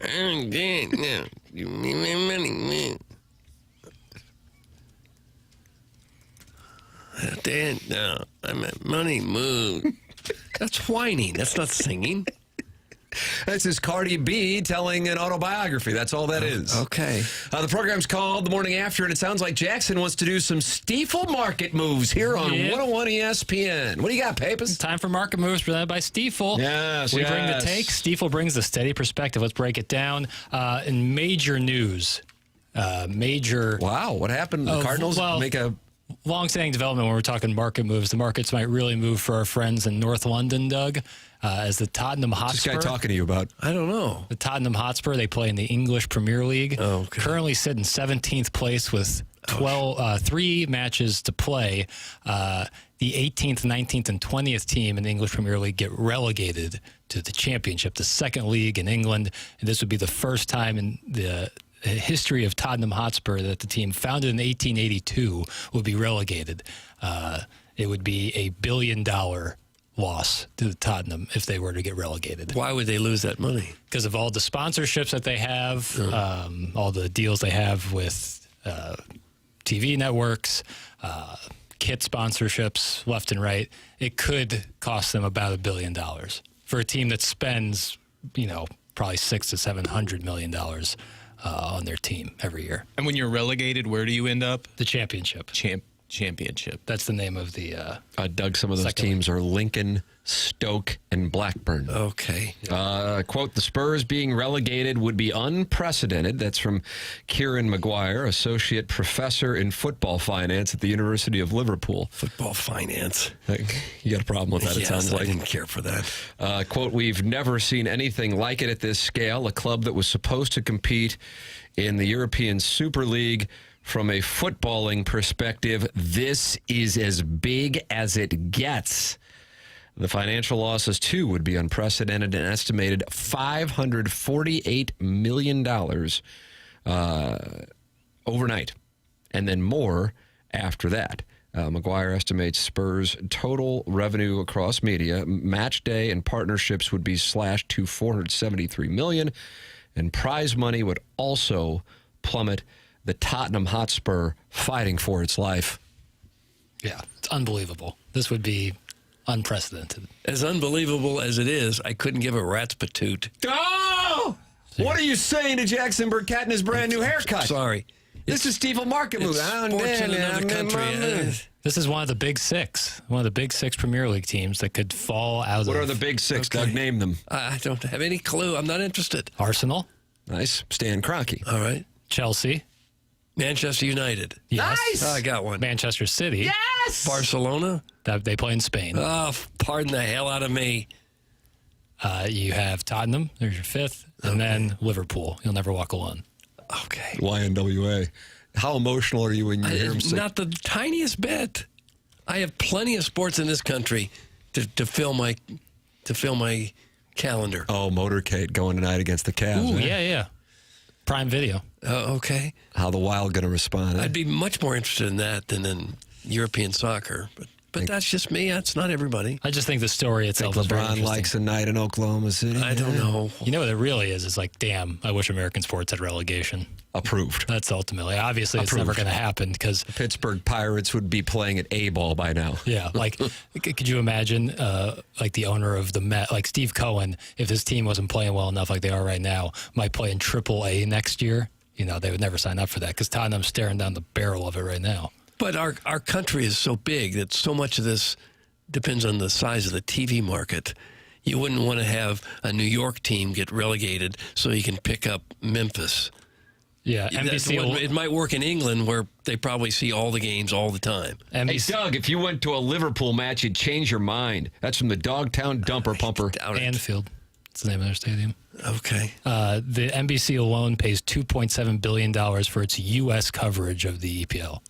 I'm dead now. Give me my money, man. I'm dead now. I'm at money mood. That's whining. That's not singing. This is Cardi B telling an autobiography. That's all that is. Okay. The program's called The Morning After, and it sounds like Jackson wants to do some Stifel market moves here on 101 ESPN. What do you got, Papers? Time for market moves presented by Stifel. Yes, We bring the take. Stifel brings the steady perspective. Let's break it down. In major news, Wow, what happened? The Cardinals make a long-standing development when we're talking market moves. The markets might really move for our friends in North London, Doug, as the Tottenham Hotspur. What's this guy talking to you about? I don't know. The Tottenham Hotspur, they play in the English Premier League. Oh, okay. Currently sit in 17th place with 3 matches to play. The 18th, 19th, and 20th team in the English Premier League get relegated to the Championship, the second league in England. And this would be the first time in the history of Tottenham Hotspur that the team founded in 1882 would be relegated. It would be a $1 billion loss to Tottenham if they were to get relegated. Why would they lose that money? Because of all the sponsorships that they have, all the deals they have with TV networks, kit sponsorships left and right. It could cost them about $1 billion for a team that spends, probably $600 to $700 million on their team every year. And when you're relegated, where do you end up? The championship. Championship. That's the name of the Doug, some of those teams are Lincoln, Stoke, and Blackburn. Okay. Quote, the Spurs being relegated would be unprecedented. That's from Kieran Maguire, associate professor in football finance at the University of Liverpool. Football finance. You got a problem with that, it sounds like. I didn't care for that. Quote, we've never seen anything like it at this scale. A club that was supposed to compete in the European Super League. From a footballing perspective, this is as big as it gets. The financial losses, too, would be unprecedented, an estimated $548 million overnight, and then more after that. Maguire estimates Spurs' total revenue across media, match day, and partnerships would be slashed to $473 million, and prize money would also plummet. The Tottenham Hotspur fighting for its life. Yeah, it's unbelievable. This would be unprecedented. As unbelievable as it is, I couldn't give a rat's patoot. Oh! What are you saying to Jackson Burkett and his brand new haircut? Sorry. This is Stifel Market Move. Sports in another country. This is one of the big six Premier League teams that could fall out What are the big six, Doug? Name them. I don't have any clue. I'm not interested. Arsenal. Nice. Stan Kroenke. All right. Chelsea. Manchester United. Yes. Nice. I got one. Manchester City. Yes. Barcelona. They play in Spain. Oh, pardon the hell out of me. You have Tottenham. There's your fifth. And then Liverpool. You'll never walk alone. Okay. YNWA. How emotional are you when you hear him say? Not the tiniest bit. I have plenty of sports in this country to fill my calendar. Oh, motorcade going tonight against the Cavs. Ooh, eh? yeah. Prime Video. Okay. How the Wild going to respond? Eh? I'd be much more interested in that than in European soccer. But that's just me. That's not everybody. I just think the story itself think is very LeBron interesting. likes a night in Oklahoma City. I don't know. You know what it really is? It's like, damn, I wish American sports had relegation. Approved. That's ultimately. Obviously, it's never going to happen because the Pittsburgh Pirates would be playing at A-ball by now. Yeah, like, could you imagine, like the owner of the Met, like Steve Cohen, if his team wasn't playing well enough like they are right now, might play in AAA next year? They would never sign up for that because Tottenham's staring down the barrel of it right now. But our country is so big that so much of this depends on the size of the TV market. You wouldn't want to have a New York team get relegated so you can pick up Memphis. Yeah, NBC. It might work in England where they probably see all the games all the time. Hey, Doug, if you went to a Liverpool match, you'd change your mind. That's from the Dogtown Dumper Pumper. Anfield. That's the name of their stadium. Okay. The NBC alone pays $2.7 billion for its U.S. coverage of the EPL.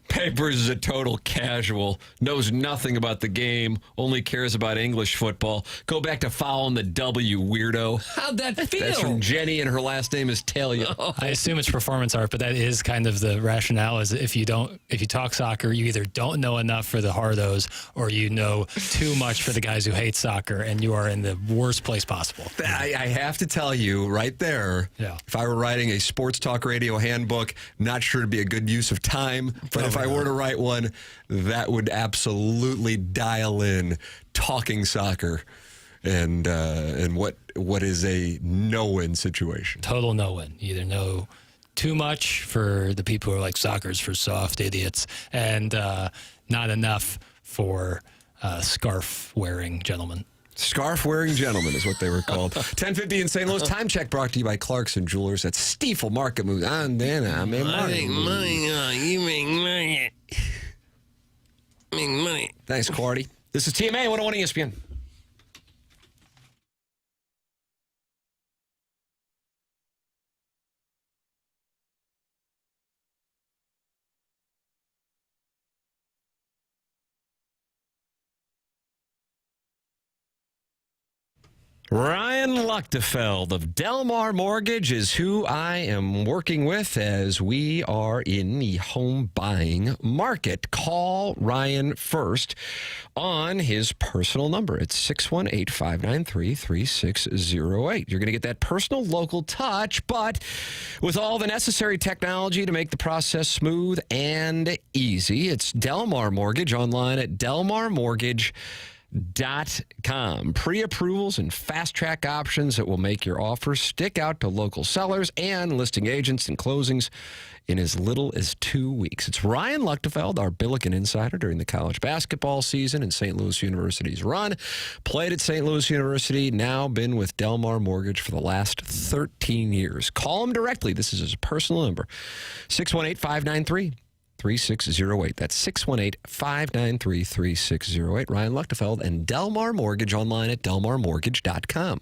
Papers is a total casual, knows nothing about the game, only cares about English football. Go back to following the W, weirdo. How'd that feel? That's from Jenny, and her last name is Talia. I assume it's performance art, but that is kind of the rationale. Is if you talk soccer, you either don't know enough for the hardos, or you know too much for the guys who hate soccer, and you are in the worst place possible. I have to tell you right there, if I were writing a sports talk radio handbook, not sure it'd be a good use of time, but if I were to write one, that would absolutely dial in talking soccer and what is a no-win situation. Total no-win. You either know too much for the people who are like soccer's for soft idiots, and not enough for scarf-wearing gentlemen. Scarf-wearing gentlemen is what they were called. 10:50 in St. Louis. Time check brought to you by Clarkson Jewelers at Stifel Market Moves. I make money. You make money. Make money. Thanks, Cordy. This is TMA 101 ESPN. Ryan Luchtefeld of Delmar Mortgage is who I am working with as we are in the home buying market. Call Ryan first on his personal number. It's 618-593-3608. You're going to get that personal local touch, but with all the necessary technology to make the process smooth and easy. It's Delmar Mortgage, online at delmarmortgage.com. Pre-approvals and fast-track options that will make your offer stick out to local sellers and listing agents and closings in as little as 2 weeks. It's Ryan Luchtefeld, our Billiken insider during the college basketball season and St. Louis University's run. Played at St. Louis University, now been with Delmar Mortgage for the last 13 years. Call him directly. This is his personal number, 618-593-3608. That's 618-593-3608. Ryan Luchtefeld and Delmar Mortgage, online at delmarmortgage.com.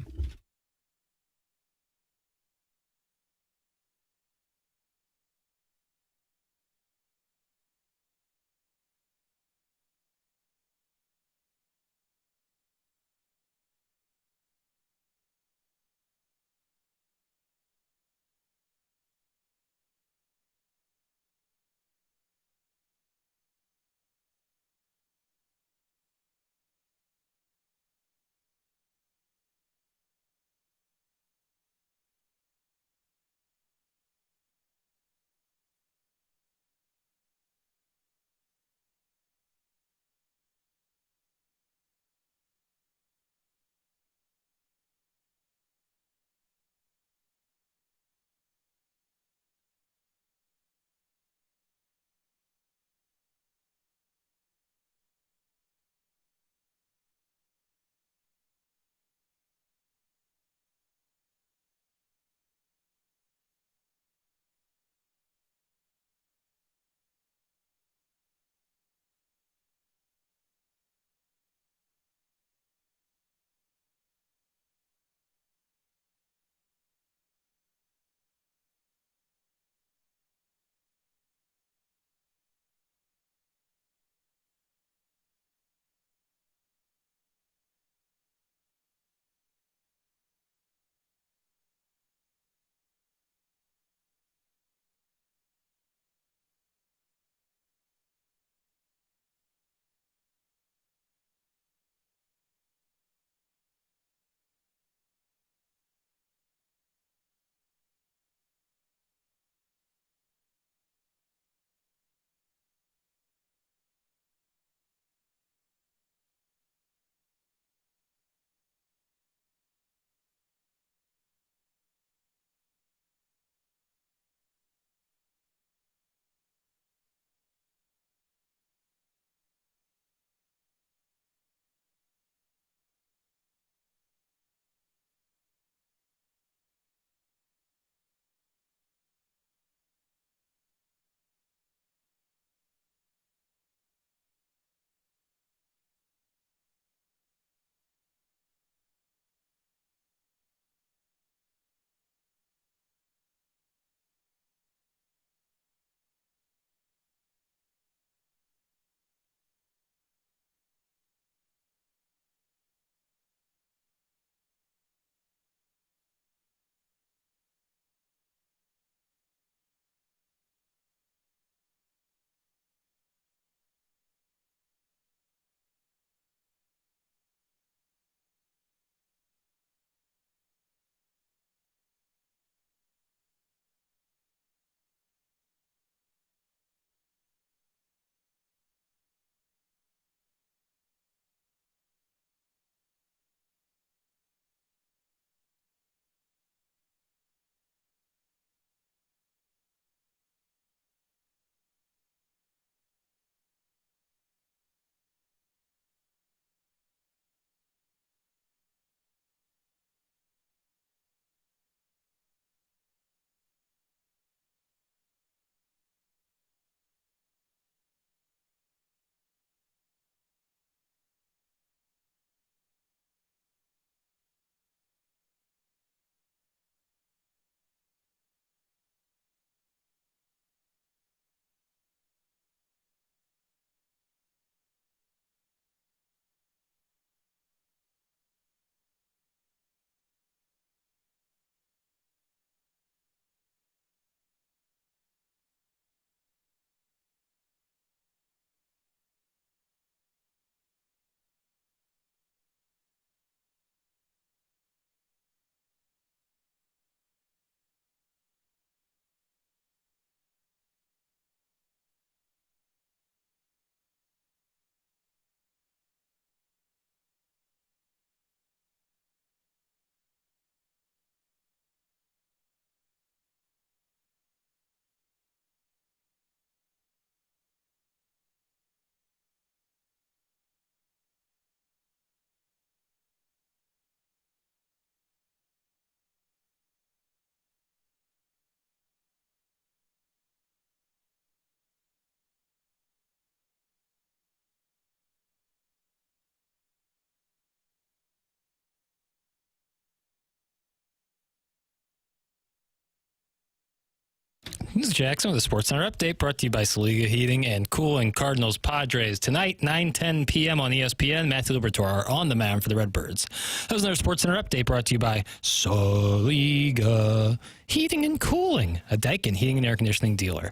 This is Jackson with the Sports Center update brought to you by Saliga Heating and Cooling. Cardinals Padres tonight, 9:10 p.m. on ESPN. Matthew Liberatore on the mound for the Redbirds. That was another Sports Center update brought to you by Saliga Heating and Cooling, a Daikin heating and air conditioning dealer.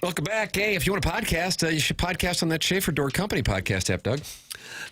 Welcome back. Hey, if you want a podcast, you should podcast on that Schaefer Door Company podcast app, Doug.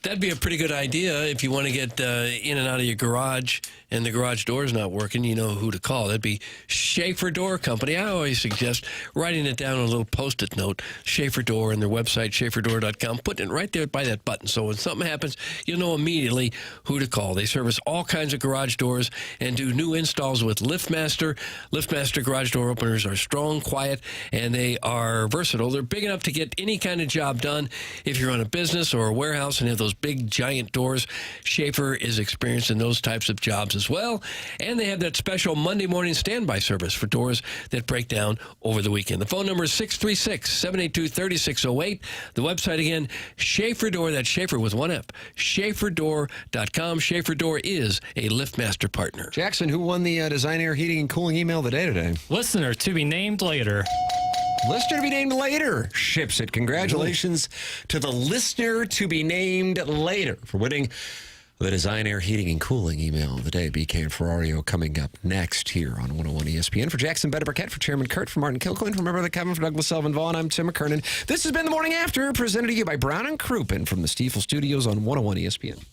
That'd be a pretty good idea if you want to get in and out of your garage and the garage door is not working. You know who to call. That'd be Schaefer Door Company. I always suggest writing it down on a little Post-it note, Schaefer Door, and their website, schaeferdoor.com, putting it right there by that button. So when something happens, you'll know immediately who to call. They service all kinds of garage doors and do new installs with LiftMaster. LiftMaster garage door openers are strong, quiet, and they are versatile. They're big enough to get any kind of job done. If you're on a business or a warehouse and have those big, giant doors, Schaefer is experienced in those types of jobs as well. And they have that special Monday morning standby service for doors that break down over the weekend. The phone number is 636-782-3608. The website again, Schaefer Door. That's Schaefer with one F. schaeferdoor.com. Schaefer Door is a LiftMaster partner. Jackson, who won the Design Air Heating and Cooling email of the day today? Listener to be named later. Listener to be named later ships it. Congratulations to the listener to be named later for winning the Design Air Heating and Cooling email of the day. BK and Ferrario coming up next here on 101 ESPN. For Jackson Burkett, for Chairman Kurt, for Martin Kilcoyne, for member of the Kevin, for Douglas Sullivan Vaughn, I'm Tim McKernan. This has been the Morning After, presented to you by Brown and Crouppen from the Stifel Studios on 101 ESPN.